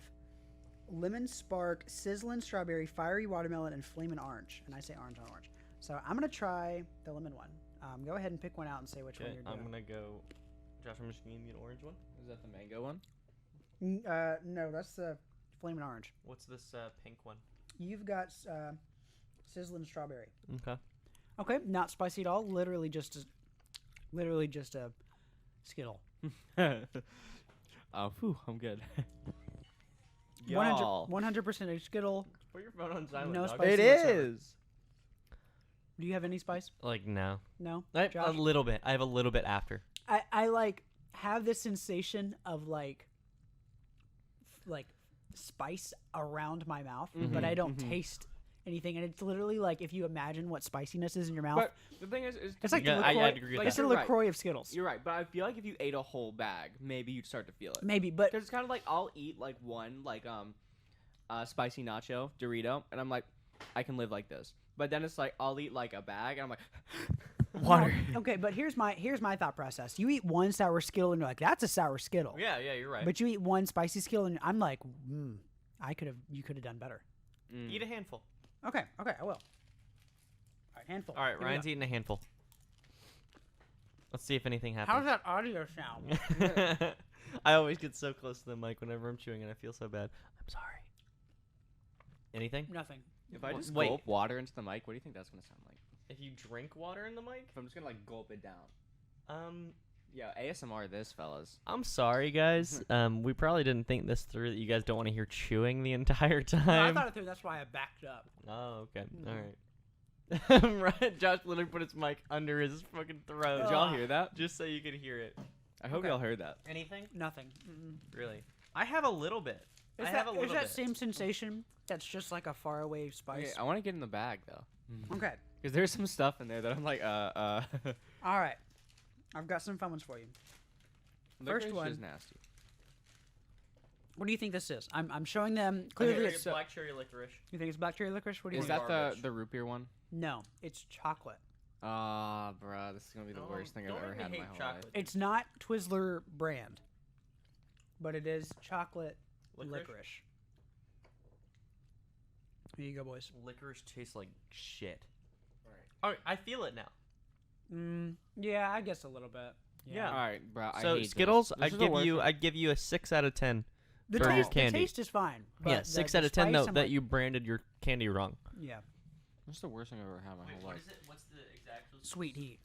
Speaker 2: lemon spark, sizzling strawberry, fiery watermelon, and flaming orange. And I say orange on orange. So I'm gonna try the lemon one. Go ahead and pick one out and say which one
Speaker 1: Okay,
Speaker 2: you're doing.
Speaker 1: I'm gonna go. Josh, I'm just gonna give you an orange one.
Speaker 3: Is that the mango one?
Speaker 2: No, that's the flaming orange.
Speaker 1: What's this pink one?
Speaker 2: You've got sizzling strawberry.
Speaker 1: Okay.
Speaker 2: Okay, not spicy at all. Literally just a Skittle.
Speaker 3: Phew, I'm good.
Speaker 2: 100% a Skittle.
Speaker 1: Put your phone on silent.
Speaker 2: No
Speaker 1: dog.
Speaker 2: spice.
Speaker 3: It
Speaker 2: whatsoever.
Speaker 3: is.
Speaker 2: Do you have any spice?
Speaker 1: Like no.
Speaker 2: No.
Speaker 1: A
Speaker 2: Josh?
Speaker 1: little bit. I have a little bit after.
Speaker 2: I like have this sensation of like spice around my mouth, but I don't taste anything, and it's literally like if you imagine what spiciness is in your mouth.
Speaker 3: But the thing is
Speaker 2: It's like
Speaker 1: Yeah,
Speaker 2: the
Speaker 1: I'd
Speaker 2: LaCroix.
Speaker 1: agree with
Speaker 3: like,
Speaker 2: It's
Speaker 1: that.
Speaker 2: the
Speaker 3: you're right.
Speaker 2: LaCroix of Skittles.
Speaker 3: You're right, but I feel like if you ate a whole bag, maybe you'd start to feel it.
Speaker 2: Maybe, but
Speaker 3: Because it's kind of like I'll eat like one spicy nacho Dorito, and I'm like, I can live like this. But then it's like I'll eat like a bag, and I'm like, water.
Speaker 2: No, okay, but here's my thought process. You eat one sour Skittle, and you're like, that's a sour Skittle.
Speaker 1: Yeah, you're right.
Speaker 2: But you eat one spicy Skittle, and I'm like, you could have done better.
Speaker 1: Eat a handful.
Speaker 2: Okay, I will. All right, handful.
Speaker 1: All right,
Speaker 2: Here we
Speaker 1: Ryan's
Speaker 2: go.
Speaker 1: eating a handful. Let's see if anything happens.
Speaker 2: How's that audio sound?
Speaker 1: I always get so close to the mic whenever I'm chewing, and I feel so bad. I'm sorry. Anything?
Speaker 2: Nothing.
Speaker 3: If I just
Speaker 1: Wait.
Speaker 3: gulp water into the mic, what do you think that's gonna sound like?
Speaker 1: If you drink water in the mic?
Speaker 3: If I'm just gonna like gulp it down. Yeah, ASMR this, fellas.
Speaker 1: I'm sorry, guys. We probably didn't think this through, that you guys don't want to hear chewing the entire time.
Speaker 2: No, I thought it through. That's why I backed up.
Speaker 1: Oh, okay.
Speaker 2: Mhm.
Speaker 1: All right. Right, Josh literally put his mic under his fucking throat.
Speaker 3: Did y'all hear that?
Speaker 1: Just so you could hear it.
Speaker 3: I hope
Speaker 2: Okay.
Speaker 3: y'all heard that.
Speaker 1: Anything?
Speaker 2: Nothing. Mm-mm.
Speaker 1: Really? I have a little bit.
Speaker 2: Is
Speaker 1: I
Speaker 2: that,
Speaker 1: have a little
Speaker 2: is that
Speaker 1: bit.
Speaker 2: same sensation that's just like a faraway spice?
Speaker 3: Okay, I want to get in the bag though,
Speaker 2: Okay.
Speaker 3: because there's some stuff in there that I'm like,
Speaker 2: All right. I've got some fun ones for you. First
Speaker 3: licorice
Speaker 2: one.
Speaker 3: is nasty.
Speaker 2: What do you think this is? I'm showing them clearly.
Speaker 1: Okay,
Speaker 2: It's,
Speaker 1: black cherry licorice.
Speaker 2: you think it's black cherry licorice? What do you
Speaker 3: Is
Speaker 2: think?
Speaker 3: that
Speaker 1: Garbage.
Speaker 3: the root beer one?
Speaker 2: No, it's chocolate.
Speaker 3: Ah, bruh, this is gonna be the worst thing I've
Speaker 1: don't
Speaker 3: ever
Speaker 1: make me
Speaker 3: had in my
Speaker 1: hate
Speaker 3: whole
Speaker 1: chocolate.
Speaker 3: life.
Speaker 2: It's not Twizzler brand, but it is chocolate
Speaker 1: Licorice?
Speaker 2: licorice. Here you go, boys.
Speaker 1: Licorice tastes like shit. All right, I feel it now.
Speaker 2: Yeah, I guess a little bit.
Speaker 1: Yeah.
Speaker 3: All right, bro. I
Speaker 1: So
Speaker 3: hate
Speaker 1: Skittles,
Speaker 3: This.
Speaker 1: I'd give you a 6 out of 10.
Speaker 2: The
Speaker 1: For your
Speaker 2: taste, the
Speaker 1: candy.
Speaker 2: taste is fine. But
Speaker 1: Yeah,
Speaker 2: the-
Speaker 1: 6
Speaker 2: the
Speaker 1: out of 10
Speaker 2: spice,
Speaker 1: though
Speaker 2: I'm
Speaker 1: that
Speaker 2: like-
Speaker 1: you branded your candy wrong.
Speaker 2: Yeah,
Speaker 3: This is the worst thing I've ever had in my whole life.
Speaker 1: it? What's the exact?
Speaker 2: sweet heat.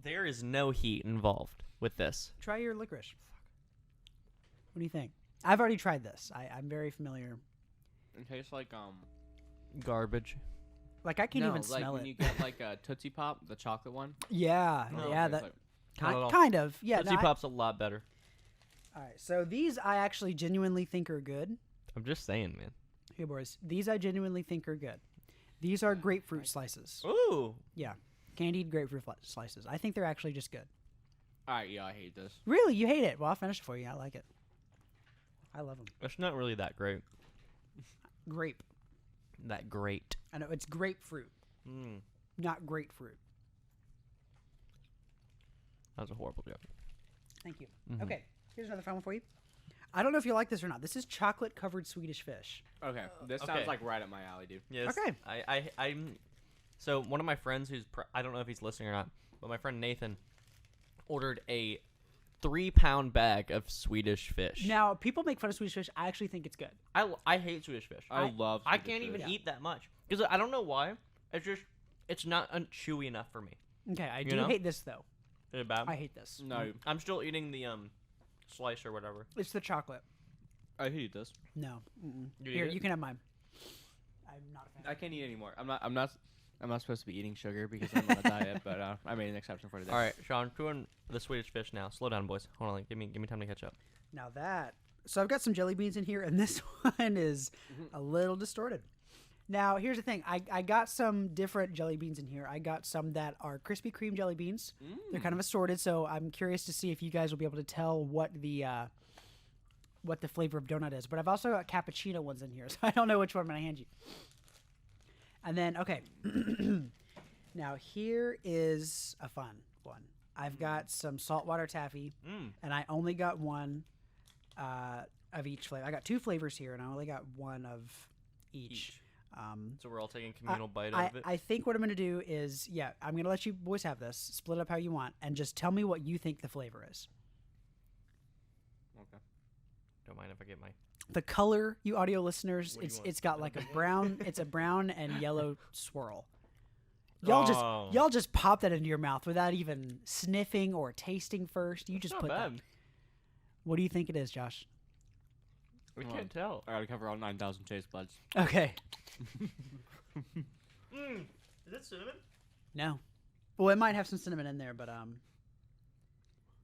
Speaker 1: There is no heat involved with this.
Speaker 2: Try your licorice. What do you think? I've already tried this. I'm very familiar.
Speaker 3: It tastes like
Speaker 1: Garbage.
Speaker 2: Like I can
Speaker 3: no,
Speaker 2: even
Speaker 3: like
Speaker 2: smell
Speaker 3: when
Speaker 2: it.
Speaker 3: you get like a Tootsie Pop, the chocolate one.
Speaker 2: Yeah,
Speaker 1: No,
Speaker 2: yeah,
Speaker 3: It tastes
Speaker 2: that
Speaker 3: like-
Speaker 1: Not at all.
Speaker 2: kind of. Yeah,
Speaker 1: Tootsie
Speaker 2: no,
Speaker 1: Pop's a lot better.
Speaker 2: all right, so these I actually genuinely think are good.
Speaker 1: I'm just saying, man.
Speaker 2: Here, boys. These I genuinely think are good. These are grapefruit slices.
Speaker 1: Ooh.
Speaker 2: Candied grapefruit slices. I think they're actually just good.
Speaker 3: All right, yeah, I hate this.
Speaker 2: Really? You hate it? Well, I'll finish it for you. I like it. I love them.
Speaker 1: It's not really that great.
Speaker 2: Grape.
Speaker 1: That great.
Speaker 2: I know it's grapefruit,
Speaker 1: Mm.
Speaker 2: not grapefruit.
Speaker 1: That was a horrible joke.
Speaker 2: Thank you.
Speaker 1: Mhm.
Speaker 2: Okay, here's another fun one for you. I don't know if you like this or not. This is chocolate covered Swedish fish.
Speaker 3: Okay, this
Speaker 1: Okay.
Speaker 3: sounds like right up my alley, dude.
Speaker 1: Yes.
Speaker 2: Okay.
Speaker 1: I'm. So one of my friends who's I don't know if he's listening or not, but my friend Nathan ordered a 3-pound bag of Swedish fish.
Speaker 2: Now, people make fun of Swedish fish. I actually think it's good.
Speaker 1: I hate Swedish fish.
Speaker 3: I love.
Speaker 1: I
Speaker 3: Swedish
Speaker 1: can't even
Speaker 3: fish.
Speaker 1: eat that much because I don't know why. It's not chewy enough for me.
Speaker 2: Okay, I
Speaker 1: You
Speaker 2: do
Speaker 1: know?
Speaker 2: hate this though.
Speaker 1: Is it bad?
Speaker 2: I hate this.
Speaker 3: No,
Speaker 1: I'm still eating the slice or whatever.
Speaker 2: It's the chocolate.
Speaker 3: I hate this.
Speaker 2: No.
Speaker 1: You
Speaker 2: Here,
Speaker 1: eat it?
Speaker 2: you can have mine. I'm not a fan.
Speaker 3: I can't eat anymore. I'm not supposed to be eating sugar because I'm on a diet, but I made an exception for today.
Speaker 1: All right, Sean, chewing the Swedish fish now. Slow down, boys. Hold on, like, give me time to catch up.
Speaker 2: Now that. So I've got some jelly beans in here, and this one is a little distorted. Now, here's the thing. I got some different jelly beans in here. I got some that are Krispy Kreme jelly beans. They're kind of assorted, so I'm curious to see if you guys will be able to tell what the flavor of donut is. But I've also got cappuccino ones in here, so I don't know which one I'm going to hand you. And then, okay. Now, here is a fun one. I've got some saltwater taffy, and I only got one of each flavor. I got 2 flavors here, and I only got one of each.
Speaker 1: So we're all taking a communal bite out of it.
Speaker 2: I think what I'm going to do is, I'm going to let you boys have this. Split it up how you want, and just tell me what you think the flavor is.
Speaker 3: Okay.
Speaker 1: Don't mind if I get my.
Speaker 2: The color, you audio listeners,
Speaker 1: What do you want?
Speaker 2: it's got like a brown. It's a brown and yellow swirl.
Speaker 1: Oh.
Speaker 2: Y'all just pop that into your mouth without even sniffing or tasting first. You just
Speaker 1: Not
Speaker 2: put
Speaker 1: bad.
Speaker 2: that. What do you think it is, Josh?
Speaker 1: We
Speaker 3: Hold
Speaker 1: can't tell.
Speaker 3: I gotta cover all 9,000 taste buds.
Speaker 2: Okay.
Speaker 1: Is it cinnamon?
Speaker 2: No. Well, it might have some cinnamon in there, but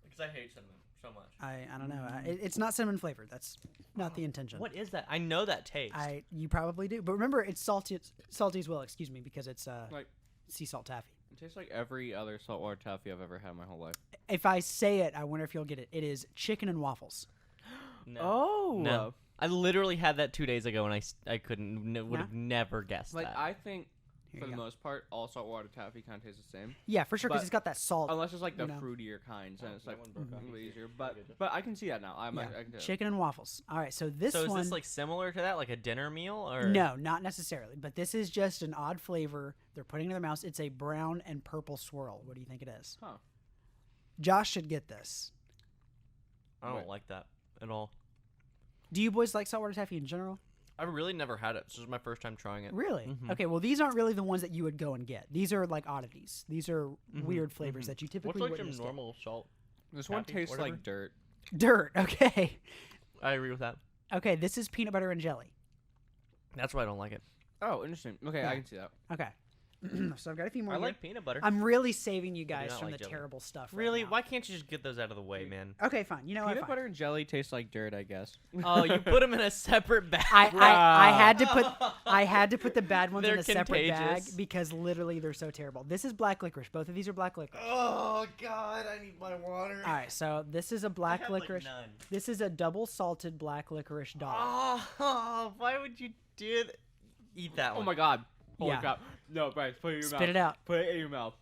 Speaker 1: Because I hate cinnamon. so much.
Speaker 2: I don't know. It's not cinnamon flavored. That's not the intention.
Speaker 1: What is that? I know that taste.
Speaker 2: You probably do, but remember it's salty as well. Excuse me, because it's
Speaker 3: Like-
Speaker 2: sea salt taffy.
Speaker 3: It tastes like every other saltwater taffy I've ever had in my whole life.
Speaker 2: If I say it, I wonder if you'll get it. It is chicken and waffles.
Speaker 1: No.
Speaker 3: Oh.
Speaker 1: No. I literally had that 2 days ago, and I couldn't would have never guessed
Speaker 3: Like
Speaker 1: that.
Speaker 3: I think
Speaker 2: Here
Speaker 3: for
Speaker 2: you
Speaker 3: the
Speaker 2: go.
Speaker 3: most part, all saltwater taffy kind of tastes the same.
Speaker 2: Yeah, for sure, because
Speaker 3: But-
Speaker 2: it's got that salt.
Speaker 3: Unless it's like the
Speaker 2: You know.
Speaker 3: fruitier kinds, and it's
Speaker 1: that
Speaker 3: like
Speaker 1: one broke
Speaker 3: a
Speaker 1: off.
Speaker 3: little
Speaker 1: You
Speaker 3: easier.
Speaker 1: see it?
Speaker 3: But I can see that now. I
Speaker 2: Yeah,
Speaker 3: can do it.
Speaker 2: chicken and waffles. All right, so this
Speaker 1: so is
Speaker 2: one.
Speaker 1: this like similar to that, like a dinner meal, or
Speaker 2: No, not necessarily. But this is just an odd flavor they're putting in their mouths. It's a brown and purple swirl. What do you think it is?
Speaker 3: Huh.
Speaker 2: Josh should get this.
Speaker 1: I don't
Speaker 3: Wait.
Speaker 1: like that at all.
Speaker 2: Do you boys like saltwater taffy in general?
Speaker 1: I've really never had it. This is my first time trying it.
Speaker 2: Really?
Speaker 1: Mhm.
Speaker 2: Okay, well, these aren't really the ones that you would go and get. These are like oddities. These are weird flavors
Speaker 1: mhm.
Speaker 2: that you
Speaker 1: What's
Speaker 2: typically
Speaker 1: like
Speaker 2: wouldn't
Speaker 1: some
Speaker 2: just get.
Speaker 1: normal salt?
Speaker 3: This one
Speaker 1: Taffy,
Speaker 3: tastes
Speaker 1: whatever?
Speaker 3: like dirt.
Speaker 2: Dirt. Okay.
Speaker 1: I agree with that.
Speaker 2: Okay, this is peanut butter and jelly.
Speaker 1: That's why I don't like it.
Speaker 3: Oh, interesting. Okay,
Speaker 2: Yeah.
Speaker 3: I can see that.
Speaker 2: Okay. So I've got a few more.
Speaker 1: I
Speaker 2: here.
Speaker 1: like peanut butter.
Speaker 2: I'm really saving you guys
Speaker 1: not
Speaker 2: from
Speaker 1: like
Speaker 2: the
Speaker 1: jelly.
Speaker 2: terrible stuff. right
Speaker 1: Really?
Speaker 2: now.
Speaker 1: Why can't you just get those out of the way, man?
Speaker 2: Okay, fine. You know what?
Speaker 3: Peanut
Speaker 2: Fine.
Speaker 3: butter and jelly tastes like dirt, I guess.
Speaker 1: Oh, you put them in a separate bag.
Speaker 2: I had to put the bad ones in
Speaker 1: They're
Speaker 2: a separate bag
Speaker 1: contagious.
Speaker 2: because literally they're so terrible. This is black licorice. Both of these are black licorice.
Speaker 1: Oh God, I need my water.
Speaker 2: All right, so this is a black licorice. This is a double salted black licorice dollar.
Speaker 1: Oh, why would you do that? Eat that one.
Speaker 3: Oh my god. Holy
Speaker 2: Yeah.
Speaker 3: crap. No, Bryce, put it in your mouth.
Speaker 2: Spit it out.
Speaker 3: Put it in your mouth.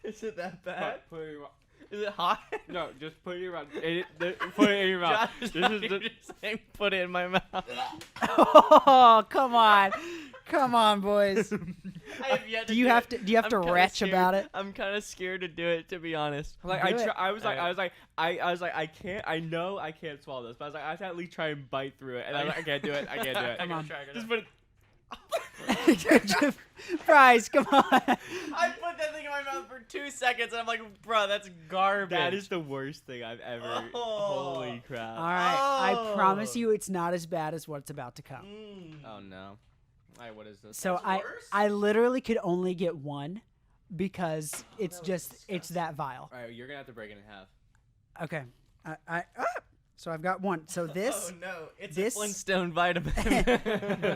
Speaker 1: Is it that bad?
Speaker 3: Put it in your mouth.
Speaker 1: Is it hot?
Speaker 3: No, just put it in your mouth. Put it in your mouth.
Speaker 1: Josh,
Speaker 3: This is the...
Speaker 1: just saying put it in my mouth.
Speaker 2: Oh, come on. Come on, boys.
Speaker 1: I have yet to
Speaker 2: Do you have to
Speaker 1: I'm kinda
Speaker 2: retch
Speaker 1: scared.
Speaker 2: about it?
Speaker 1: I'm kind of scared to do it, to be honest.
Speaker 3: Like
Speaker 2: Do it.
Speaker 3: I was like I can't. I know I can't swallow this, but I was like I have to at least try and bite through it, and I was like I can't do it. I can't do it.
Speaker 2: Come on.
Speaker 3: Just put it.
Speaker 2: Bryce, come on.
Speaker 1: I put that thing in my mouth for 2 seconds, and I'm like, bro, that's garbage.
Speaker 3: That is the worst thing I've ever.
Speaker 1: Oh.
Speaker 3: Holy crap.
Speaker 2: All right, I promise
Speaker 1: Oh.
Speaker 2: you it's not as bad as what's about to come.
Speaker 1: Mm.
Speaker 3: Oh no. Alright, what is this?
Speaker 2: So
Speaker 1: That's worse?
Speaker 2: I literally could only get one because it's
Speaker 1: that was
Speaker 2: just it's
Speaker 1: disgusting.
Speaker 2: that vile.
Speaker 3: Alright, you're gonna have to break it in half.
Speaker 2: Okay, so I've got one. So this
Speaker 1: Oh no, it's
Speaker 2: this-
Speaker 1: a Flintstone vitamin.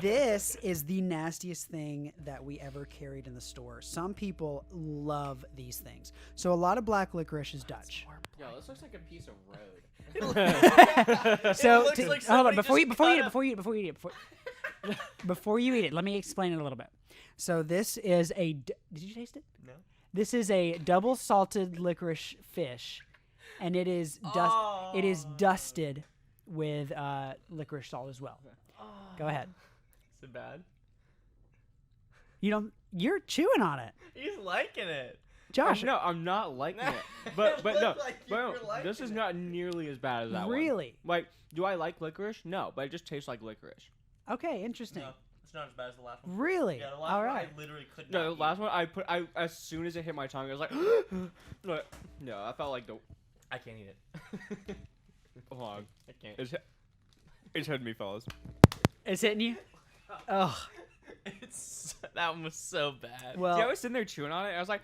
Speaker 2: this is the nastiest thing that we ever carried in the store. Some people love these things. So a lot of black licorice is Dutch.
Speaker 3: Yo, this looks like a piece of road.
Speaker 2: So
Speaker 1: looks
Speaker 2: to-
Speaker 1: like
Speaker 2: hold on
Speaker 1: somebody
Speaker 2: before you
Speaker 1: just
Speaker 2: before you eat
Speaker 1: cut
Speaker 2: it before you eat it before you eat it. Let me explain it a little bit. So this is did you taste it?
Speaker 1: No.
Speaker 2: This is a double salted licorice fish, and it is it is dusted with licorice salt as well. Go ahead.
Speaker 1: Is it bad?
Speaker 2: You're chewing on it,
Speaker 1: He's liking it.
Speaker 2: Josh.
Speaker 3: No, I'm not liking it.
Speaker 1: It
Speaker 3: But no,
Speaker 1: looked like you
Speaker 3: but
Speaker 1: were
Speaker 3: no,
Speaker 1: liking
Speaker 3: this is
Speaker 1: it.
Speaker 3: not nearly as bad as that one.
Speaker 2: Really?
Speaker 3: Like, do I like licorice? No, but it just tastes like licorice.
Speaker 2: Okay, interesting.
Speaker 1: No, it's not as bad as the last one.
Speaker 2: Really?
Speaker 1: Yeah, the last
Speaker 2: All
Speaker 1: one
Speaker 2: right.
Speaker 1: I literally could not.
Speaker 3: No, the
Speaker 1: eat.
Speaker 3: last one I as soon as it hit my tongue, I was like, no, I felt like the.
Speaker 1: I can't eat it.
Speaker 3: Hold on,
Speaker 1: I can't.
Speaker 3: it's hitting me, fellas.
Speaker 2: It's hitting you. Oh,
Speaker 1: That one was so bad.
Speaker 2: well.
Speaker 3: See, I was sitting there chewing on it. I was like,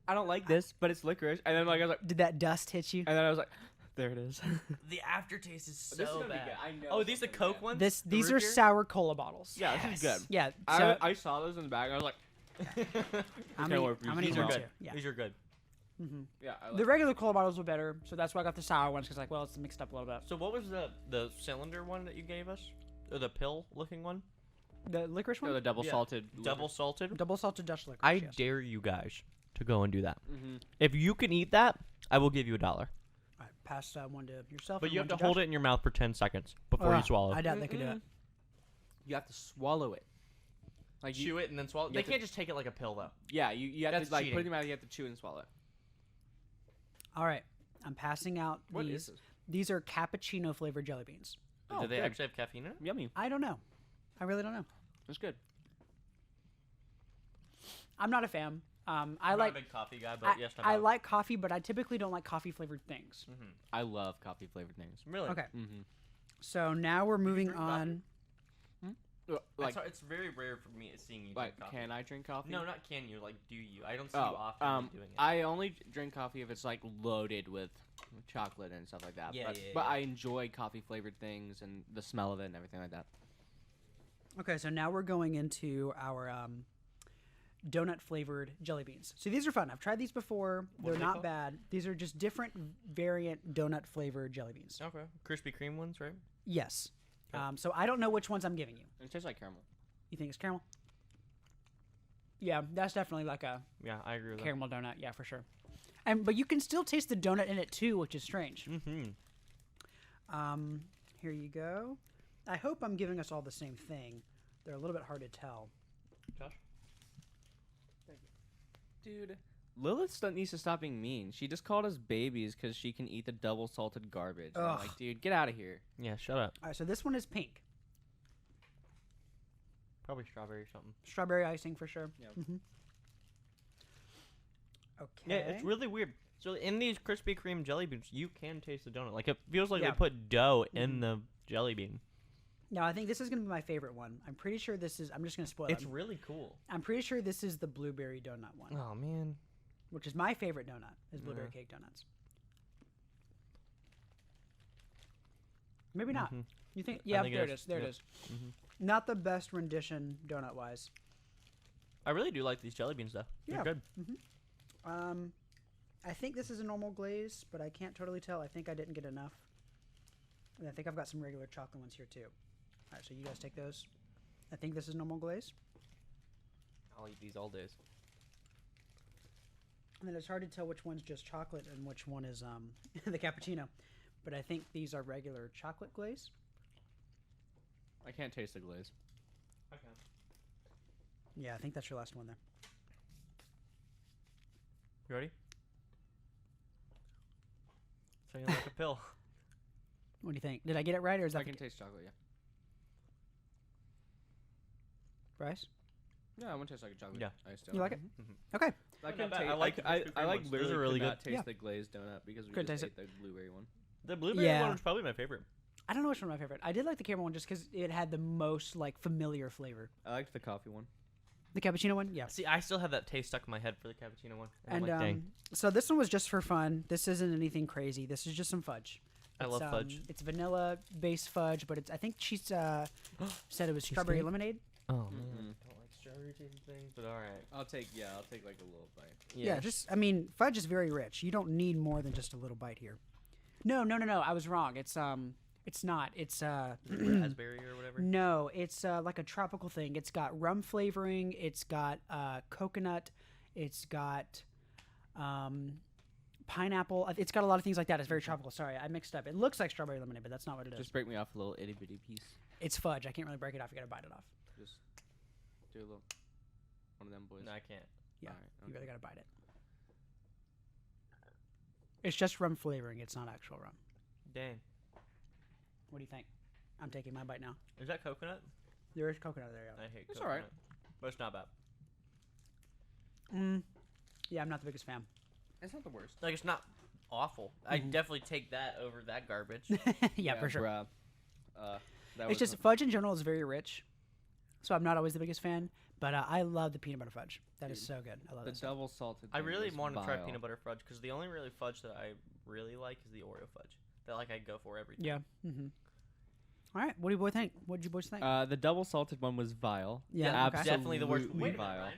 Speaker 3: I don't like this, but it's licorice. And then like I was like,
Speaker 2: Did that dust hit you?
Speaker 3: and then I was like, there it is.
Speaker 1: The aftertaste is so
Speaker 3: This is gonna be
Speaker 1: bad.
Speaker 3: good. I know
Speaker 1: Oh,
Speaker 3: it's
Speaker 1: these the
Speaker 3: gonna be
Speaker 1: Coke
Speaker 3: good.
Speaker 1: ones?
Speaker 2: These
Speaker 1: The
Speaker 2: are
Speaker 1: root beer?
Speaker 2: sour cola bottles.
Speaker 3: Yeah, this is good.
Speaker 2: Yeah. So
Speaker 3: I saw those in the bag. I was like,
Speaker 2: I'm
Speaker 3: can't
Speaker 2: gonna,
Speaker 3: wait for you
Speaker 2: I'm
Speaker 3: to
Speaker 2: gonna
Speaker 1: These
Speaker 2: eat
Speaker 1: are
Speaker 2: one
Speaker 1: good.
Speaker 2: too. Yeah.
Speaker 1: These are good.
Speaker 3: yeah, I like
Speaker 2: The regular cola bottles were better, so that's why I got the sour ones. Cause like, well, it's mixed up a little bit.
Speaker 1: So what was the cylinder one that you gave us? Or the pill looking one?
Speaker 2: The licorice one,
Speaker 3: the double
Speaker 1: Yeah.
Speaker 3: salted.
Speaker 1: Double salted?
Speaker 2: double salted Dutch licorice.
Speaker 1: I
Speaker 2: yes.
Speaker 1: dare you guys to go and do that.
Speaker 3: Mm-hmm.
Speaker 1: If you can eat that, I will give you $1.
Speaker 2: All right, pass one to yourself.
Speaker 1: But
Speaker 2: and
Speaker 1: you have
Speaker 2: one
Speaker 1: to hold
Speaker 2: Josh.
Speaker 1: it in your mouth for 10 seconds before you swallow.
Speaker 2: I doubt they could do it.
Speaker 3: You have to swallow it. Like
Speaker 1: Chew it and then swallow.
Speaker 3: you
Speaker 1: They
Speaker 3: have to-
Speaker 1: can't just take it like a pill though.
Speaker 3: Yeah, you have
Speaker 1: That's
Speaker 3: to like put
Speaker 1: cheating.
Speaker 3: it in your mouth. You have to chew and swallow it.
Speaker 2: All right, I'm passing out
Speaker 3: What
Speaker 2: these.
Speaker 3: is this?
Speaker 2: These are cappuccino flavored jelly beans.
Speaker 3: Oh,
Speaker 1: Do they
Speaker 3: good.
Speaker 1: actually have caffeine in it?
Speaker 3: Yummy.
Speaker 2: I don't know. I really don't know.
Speaker 3: That's good.
Speaker 2: I'm not a fan. I
Speaker 1: I'm not
Speaker 2: like
Speaker 1: a big coffee guy, but yes,
Speaker 2: I like coffee, but I typically don't like coffee flavored things.
Speaker 1: Mm-hmm.
Speaker 3: I love coffee flavored things.
Speaker 1: Really?
Speaker 2: Okay,
Speaker 3: Mm-hmm.
Speaker 2: so now we're moving
Speaker 1: drink coffee?
Speaker 2: on.
Speaker 3: Like,
Speaker 1: it's very rare for me seeing you
Speaker 3: like
Speaker 1: drink coffee.
Speaker 3: can I drink coffee?
Speaker 1: No, not can you. Like, do you? I don't see you often doing it.
Speaker 3: I only drink coffee if it's like loaded with chocolate and stuff like that.
Speaker 1: Yeah,
Speaker 3: but
Speaker 1: yeah.
Speaker 3: I enjoy coffee flavored things and the smell of it and everything like that.
Speaker 2: Okay, so now we're going into our donut flavored jelly beans. So these are fun. I've tried these before.
Speaker 1: What
Speaker 2: They're
Speaker 1: are they
Speaker 2: not
Speaker 1: called?
Speaker 2: bad. These are just different variant donut flavored jelly beans.
Speaker 1: Okay. Krispy Kreme ones, right?
Speaker 2: Yes.
Speaker 1: Okay.
Speaker 2: So I don't know which ones I'm giving you.
Speaker 3: It tastes like caramel.
Speaker 2: You think it's caramel? Yeah, that's definitely like a
Speaker 1: Yeah, I agree with
Speaker 2: caramel donut. Yeah, for sure. But you can still taste the donut in it too, which is strange.
Speaker 1: that. Mm-hmm.
Speaker 2: Here you go. I hope I'm giving us all the same thing. They're a little bit hard to tell.
Speaker 1: Josh?
Speaker 3: Dude, Lilith needs to stop being mean. She just called us babies because she can eat the double salted garbage. And I'm
Speaker 2: Ugh.
Speaker 3: like, dude, get out of here.
Speaker 1: Yeah, shut up.
Speaker 2: All right, so this one is pink.
Speaker 1: Probably strawberry or something.
Speaker 2: Strawberry icing for sure.
Speaker 3: Yep.
Speaker 2: Mm-hmm. Okay.
Speaker 1: Yeah, it's really weird. So in these Krispy Kreme jelly beans, you can taste the donut. Like, it feels like
Speaker 2: Yeah.
Speaker 1: they put dough in the jelly bean.
Speaker 2: Now, I think this is going to be my favorite one. I'm pretty sure this is... I'm just going to spoil it.
Speaker 1: It's really cool.
Speaker 2: I'm pretty sure this is the blueberry donut one,
Speaker 1: Oh, man.
Speaker 2: which is my favorite donut, is blueberry
Speaker 1: Yeah.
Speaker 2: cake donuts. Maybe not.
Speaker 1: Mhm.
Speaker 2: You think? Yeah,
Speaker 1: think it
Speaker 2: there it
Speaker 1: is.
Speaker 2: is. There
Speaker 1: Yep.
Speaker 2: it is.
Speaker 1: Mhm.
Speaker 2: Not the best rendition donut-wise.
Speaker 1: I really do like these jelly beans, though.
Speaker 2: Yeah.
Speaker 1: They're good.
Speaker 2: I think this is a normal glaze, but I can't totally tell. I think I didn't get enough. And I think I've got some regular chocolate ones here, too. All right, so you guys take those. I think this is normal glaze.
Speaker 1: I'll eat these all days.
Speaker 2: And then it's hard to tell which one's just chocolate and which one is the cappuccino. But I think these are regular chocolate glaze.
Speaker 3: I can't taste the glaze.
Speaker 1: Okay.
Speaker 2: Yeah, I think that's your last one there.
Speaker 1: You ready? Taking like a pill.
Speaker 2: What do you think? Did I get it right, or is that
Speaker 3: I can taste chocolate, yeah.
Speaker 2: Bryce?
Speaker 3: Yeah, I want to taste like a chocolate.
Speaker 1: Yeah.
Speaker 3: I still
Speaker 2: You like it?
Speaker 1: Mhm.
Speaker 2: Okay.
Speaker 3: I
Speaker 1: Not
Speaker 3: can
Speaker 1: bad.
Speaker 3: taste.
Speaker 1: I like the Krispy
Speaker 3: I
Speaker 1: Kreme
Speaker 3: like
Speaker 1: ones. Those
Speaker 3: literally
Speaker 1: are really
Speaker 3: could not
Speaker 1: good.
Speaker 3: taste
Speaker 2: Yeah.
Speaker 3: the glazed donut because we
Speaker 2: Couldn't
Speaker 3: just
Speaker 2: taste
Speaker 3: ate the blueberry one.
Speaker 1: The blueberry
Speaker 2: Yeah.
Speaker 1: one is probably my favorite.
Speaker 2: I don't know which one my favorite. I did like the caramel one just because it had the most like familiar flavor.
Speaker 3: I liked the coffee one.
Speaker 2: The cappuccino one, yeah.
Speaker 1: See, I still have that taste stuck in my head for the cappuccino one.
Speaker 2: And
Speaker 1: I'm like, dang.
Speaker 2: so this one was just for fun. This isn't anything crazy. This is just some fudge.
Speaker 1: I
Speaker 2: It's,
Speaker 1: love fudge.
Speaker 2: It's vanilla-based fudge, but it's. I think she's said it was strawberry
Speaker 1: Cheesecake?
Speaker 2: lemonade.
Speaker 1: Oh, man.
Speaker 3: Mm-mm.
Speaker 1: I don't like strawberry tasting things, but alright.
Speaker 3: I'll take like a little bite.
Speaker 2: Yeah. Just I mean, fudge is very rich. You don't need more than just a little bite here. No. I was wrong. It's not. It's
Speaker 1: raspberry or whatever.
Speaker 2: No, it's like a tropical thing. It's got rum flavoring. It's got coconut. It's got pineapple. It's got a lot of things like that. It's very tropical. Sorry, I mixed up. It looks like strawberry lemonade, but that's not what it is.
Speaker 3: Just break me off a little itty bitty piece.
Speaker 2: It's fudge. I can't really break it off. You gotta bite it off.
Speaker 3: Just do a little one of them boys.
Speaker 1: No, I can't.
Speaker 2: Yeah,
Speaker 3: Alright,
Speaker 2: you
Speaker 3: okay.
Speaker 2: really gotta bite it. It's just rum flavoring. It's not actual rum.
Speaker 1: Dang.
Speaker 2: What do you think? I'm taking my bite now.
Speaker 1: Is that coconut?
Speaker 2: There is coconut there.
Speaker 1: I hate
Speaker 3: It's
Speaker 1: coconut.
Speaker 3: alright.
Speaker 1: But it's not bad.
Speaker 2: Yeah, I'm not the biggest fan.
Speaker 3: It's not the worst.
Speaker 1: Like, it's not awful. I definitely take that over that garbage.
Speaker 2: yeah, for sure.
Speaker 3: Bruh. That
Speaker 2: It's just fudge in general is very rich, so I'm not always the biggest fan. But I love the peanut butter fudge. That is
Speaker 3: Dude,
Speaker 2: so good. I love
Speaker 3: the
Speaker 2: that stuff.
Speaker 3: double salted.
Speaker 1: I
Speaker 3: thing
Speaker 1: really
Speaker 3: was
Speaker 1: want to try
Speaker 3: vile.
Speaker 1: peanut butter fudge because the only really fudge that I really like is the Oreo fudge. That like I go for every time.
Speaker 2: Yeah. Mm-hmm. All right. What do you boys think? What did you boys think?
Speaker 3: The double salted one was vile.
Speaker 2: Yeah, okay.
Speaker 1: Definitely the worst.
Speaker 3: Absolutely
Speaker 1: Wait a minute,
Speaker 3: vile.
Speaker 1: Ryan.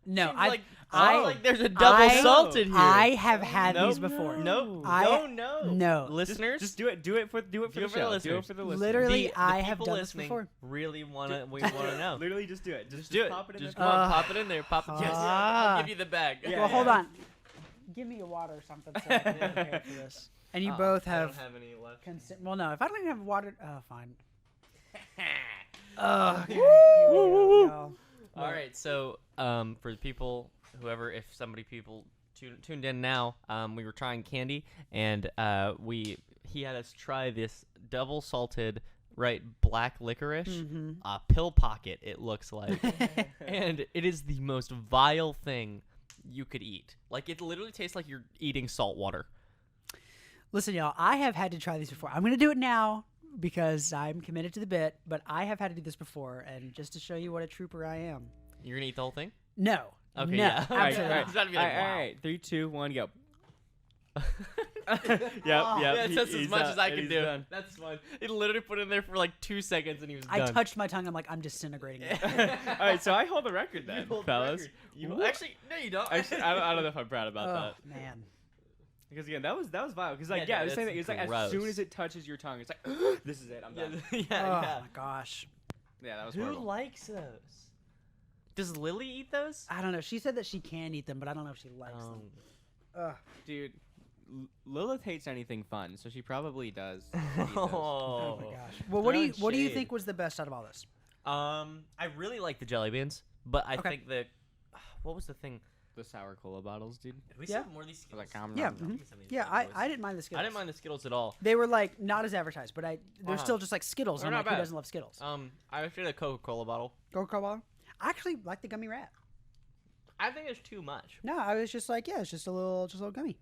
Speaker 2: no,
Speaker 1: Seems
Speaker 2: I
Speaker 1: like,
Speaker 2: I-
Speaker 1: like there's a double salted here.
Speaker 2: I have had
Speaker 1: Nope.
Speaker 2: these before.
Speaker 1: Nope.
Speaker 2: I-
Speaker 1: no.
Speaker 2: No.
Speaker 1: Listeners,
Speaker 3: Just do it. Do it for the
Speaker 1: Do it for the
Speaker 3: show. Do it
Speaker 1: listeners.
Speaker 3: for the listeners.
Speaker 2: Literally,
Speaker 1: the
Speaker 2: I have
Speaker 1: people
Speaker 2: done this
Speaker 1: listening
Speaker 2: before.
Speaker 1: really wanna we wanna know.
Speaker 3: Literally, just do it.
Speaker 1: Just do it.
Speaker 3: Pop it in
Speaker 1: Just
Speaker 3: the
Speaker 1: come on,
Speaker 2: Uh,
Speaker 1: pop it in there. Pop it. Yes,
Speaker 2: ah.
Speaker 1: I'll give you the bag.
Speaker 3: Yeah,
Speaker 2: Well, hold
Speaker 3: yeah.
Speaker 2: on. Give me a water or something so I can be prepared for this. And you both
Speaker 1: I
Speaker 2: have.
Speaker 1: don't have any left.
Speaker 2: Well, no. If I don't even have water, fine. Okay.
Speaker 1: All right, so for the people, whoever, if somebody people tuned in now, we were trying candy, and he had us try this double salted, right, black licorice, pill pocket. It looks like, and it is the most vile thing you could eat. Like it literally tastes like you're eating salt water.
Speaker 2: Listen, y'all. I have had to try these before. I'm gonna do it now because I'm committed to the bit, but I have had to do this before, and just to show you what a trooper I am.
Speaker 1: You're gonna eat the whole thing?
Speaker 2: No.
Speaker 1: Okay,
Speaker 2: no,
Speaker 1: yeah.
Speaker 2: absolutely
Speaker 1: All
Speaker 2: not.
Speaker 1: right.
Speaker 3: All right, 3, 2, 1, go.
Speaker 2: Oh.
Speaker 1: Yeah, that's as
Speaker 3: he's
Speaker 1: much
Speaker 3: out,
Speaker 1: as I
Speaker 3: and
Speaker 1: can
Speaker 3: he's
Speaker 1: do.
Speaker 3: done.
Speaker 1: That's fine. He literally put it in there for like 2 seconds and he was
Speaker 2: I
Speaker 1: done.
Speaker 2: touched my tongue. I'm like, I'm disintegrating it.
Speaker 3: All right, so I hold the record
Speaker 1: You
Speaker 3: then,
Speaker 1: hold the
Speaker 3: fellas.
Speaker 1: record. You
Speaker 3: Woo.
Speaker 1: actually, no, you don't.
Speaker 3: Actually, I don't know if I'm proud about
Speaker 2: Oh,
Speaker 3: that.
Speaker 2: man.
Speaker 3: Because again, that was vile. Because like,
Speaker 1: Yeah,
Speaker 3: yeah,
Speaker 1: no,
Speaker 3: it's like,
Speaker 1: that's
Speaker 3: it's like as
Speaker 1: gross.
Speaker 3: soon as it touches your tongue, it's like, this is it. I'm
Speaker 1: yeah,
Speaker 3: done.
Speaker 1: yeah,
Speaker 2: Oh,
Speaker 1: yeah.
Speaker 2: my gosh.
Speaker 3: Yeah, that was
Speaker 1: Who
Speaker 3: horrible.
Speaker 1: likes those? Does Lily eat those?
Speaker 2: I don't know. She said that she can eat them, but I don't know if she likes them. Ugh.
Speaker 3: Dude, Lilith hates anything fun, so she probably does. eat those.
Speaker 2: Oh my
Speaker 1: Oh.
Speaker 2: gosh. Well, what do you
Speaker 1: Throwing shade.
Speaker 2: think was the best out of all this?
Speaker 1: I really like the jelly beans, but I
Speaker 2: Okay.
Speaker 1: think that what was the thing?
Speaker 3: The sour cola bottles, dude.
Speaker 1: Did we
Speaker 2: Yeah.
Speaker 1: have more of these Skittles?
Speaker 3: Like,
Speaker 2: Yeah,
Speaker 1: Give me some of these
Speaker 2: Yeah,
Speaker 1: bad boys.
Speaker 2: I didn't mind the Skittles.
Speaker 1: I didn't mind the Skittles at all.
Speaker 2: They were like not as advertised, but they're
Speaker 1: Uh-huh.
Speaker 2: still just like Skittles.
Speaker 1: They're
Speaker 2: I'm
Speaker 1: not
Speaker 2: like, who
Speaker 1: bad.
Speaker 2: doesn't love Skittles?
Speaker 1: I actually had a Coca-Cola bottle.
Speaker 2: Coca-Cola. I actually like the gummy rat.
Speaker 1: I think it's too much.
Speaker 2: No, I was just like, yeah, it's just a little gummy.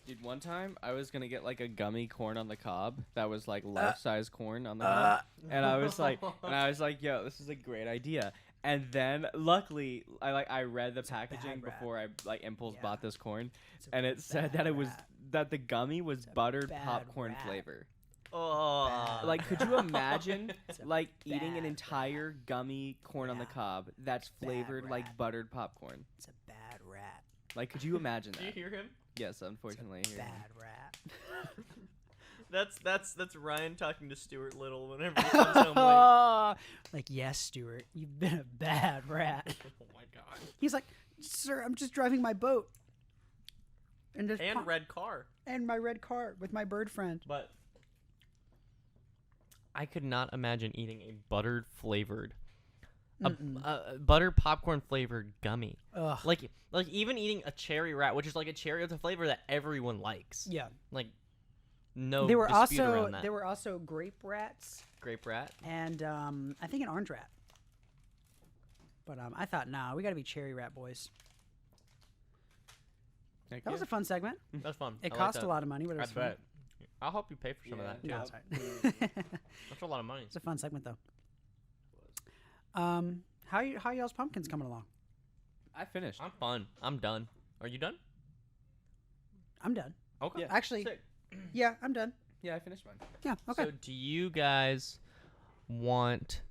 Speaker 3: Dude, one time I was gonna get like a gummy corn on the cob that was like life-size corn on the cob, and I was like, yo, this is a great idea. And then luckily, I read the
Speaker 2: It's a bad
Speaker 3: packaging
Speaker 2: rat.
Speaker 3: before I like impulse
Speaker 2: Yeah.
Speaker 3: bought this corn,
Speaker 2: It's a
Speaker 3: and it said
Speaker 2: bad
Speaker 3: that it was
Speaker 2: rat.
Speaker 3: that the gummy was
Speaker 2: It's a
Speaker 3: buttered
Speaker 2: bad
Speaker 3: popcorn
Speaker 2: rat.
Speaker 3: flavor.
Speaker 1: Oh,
Speaker 3: Like, could you imagine
Speaker 2: It's a
Speaker 3: like eating an
Speaker 2: bad
Speaker 3: entire gummy corn on the
Speaker 2: Yeah.
Speaker 3: cob that's
Speaker 2: Bad
Speaker 3: flavored like
Speaker 2: rat.
Speaker 3: buttered popcorn?
Speaker 2: It's a bad rat.
Speaker 3: Like, could you imagine
Speaker 1: Do you
Speaker 3: that?
Speaker 1: hear him?
Speaker 3: Yes, unfortunately. I hear you.
Speaker 2: Bad rat.
Speaker 1: That's Ryan talking to Stuart Little whenever he comes home late.
Speaker 2: Like, yes, Stuart, you've been a bad rat.
Speaker 1: Oh my god.
Speaker 2: He's like, sir, I'm just driving my boat. And just
Speaker 1: And red car.
Speaker 2: and my red car with my bird friend.
Speaker 1: But I could not imagine eating a buttered flavored, a butter popcorn flavored gummy.
Speaker 2: Ugh.
Speaker 1: Like even eating a cherry rat, which is like a cherry, it's a flavor that everyone likes.
Speaker 2: Yeah.
Speaker 1: Like no
Speaker 2: There were
Speaker 1: dispute
Speaker 2: also
Speaker 1: around that.
Speaker 2: there were also grape rats
Speaker 1: Grape rat.
Speaker 2: and I think an orange rat. But I thought, nah, we got to be cherry rat boys.
Speaker 3: Heck
Speaker 2: That was
Speaker 3: yeah.
Speaker 2: a fun segment.
Speaker 1: That's fun.
Speaker 2: It
Speaker 1: I like
Speaker 2: cost
Speaker 1: that.
Speaker 2: a lot of money, but it
Speaker 1: I
Speaker 2: was fun.
Speaker 1: bet. I'll help you pay for some of that too.
Speaker 2: No, it's fine.
Speaker 1: That's a lot of money.
Speaker 2: It's a fun segment though. How y'all's pumpkins coming along?
Speaker 3: I finished.
Speaker 1: I'm fun. I'm done. Are you done?
Speaker 2: I'm done.
Speaker 1: Okay.
Speaker 3: Yeah.
Speaker 2: Actually,
Speaker 1: Sick.
Speaker 2: yeah, I'm done.
Speaker 3: Yeah, I finished mine.
Speaker 2: Yeah, okay.
Speaker 1: So do you guys want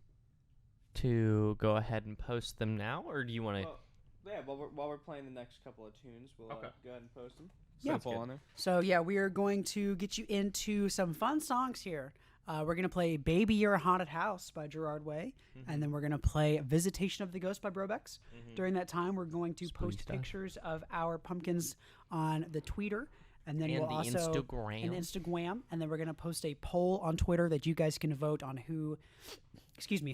Speaker 1: to go ahead and post them now, or do you want to?
Speaker 3: Well, yeah, while we're playing the next couple of tunes, we'll
Speaker 1: Okay.
Speaker 3: go ahead and post them.
Speaker 2: Yeah.
Speaker 3: Simple on there.
Speaker 2: So yeah, we are going to get you into some fun songs here. We're gonna play "Baby You're a Haunted House" by Gerard Way, and then we're gonna play "Visitation of the Ghost" by Brobex. During that time, we're going to
Speaker 1: Spooky
Speaker 2: post
Speaker 1: stuff.
Speaker 2: pictures of our pumpkins on the Tweeter, and then
Speaker 1: And
Speaker 2: we'll
Speaker 1: the
Speaker 2: also
Speaker 1: Instagram.
Speaker 2: and Instagram, and then we're gonna post a poll on Twitter that you guys can vote on who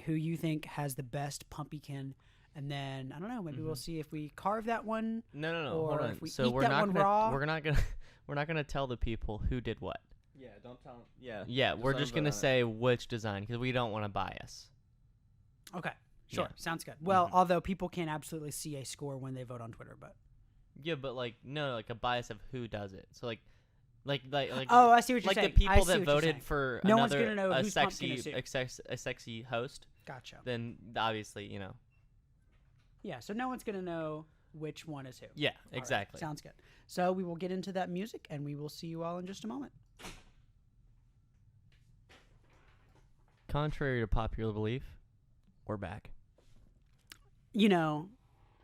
Speaker 2: you think has the best pumpkin. And then I don't know, maybe we'll see if we carve that one.
Speaker 1: No.
Speaker 2: Or
Speaker 1: Hold on.
Speaker 2: if we
Speaker 1: So
Speaker 2: eat
Speaker 1: we're
Speaker 2: that
Speaker 1: not
Speaker 2: one
Speaker 1: gonna.
Speaker 2: raw.
Speaker 1: We're not gonna. We're not gonna tell the people who did what.
Speaker 3: Yeah, don't tell them. Yeah.
Speaker 1: Yeah, we're
Speaker 3: let
Speaker 1: just
Speaker 3: 'em
Speaker 1: gonna
Speaker 3: vote on it.
Speaker 1: say which design because we don't want to bias.
Speaker 2: Okay, sure,
Speaker 1: Yeah.
Speaker 2: sounds good. Well, although people can't absolutely see a score when they vote on Twitter, but
Speaker 1: Yeah, but like no, like a bias of who does it. So like.
Speaker 2: oh, I see what you're
Speaker 1: like
Speaker 2: saying.
Speaker 1: the
Speaker 2: I
Speaker 1: people
Speaker 2: see
Speaker 1: that
Speaker 2: what you're
Speaker 1: voted
Speaker 2: saying.
Speaker 1: for
Speaker 2: No one's
Speaker 1: another
Speaker 2: gonna know
Speaker 1: a
Speaker 2: whose pumpkin is who.
Speaker 1: a sexy host,
Speaker 2: Gotcha.
Speaker 1: then obviously
Speaker 2: Yeah, so no one's gonna know which one is who.
Speaker 1: Yeah,
Speaker 2: All right,
Speaker 1: exactly.
Speaker 2: sounds good. So we will get into that music, and we will see you all in just a moment.
Speaker 1: Contrary to popular belief, we're back.
Speaker 2: You know,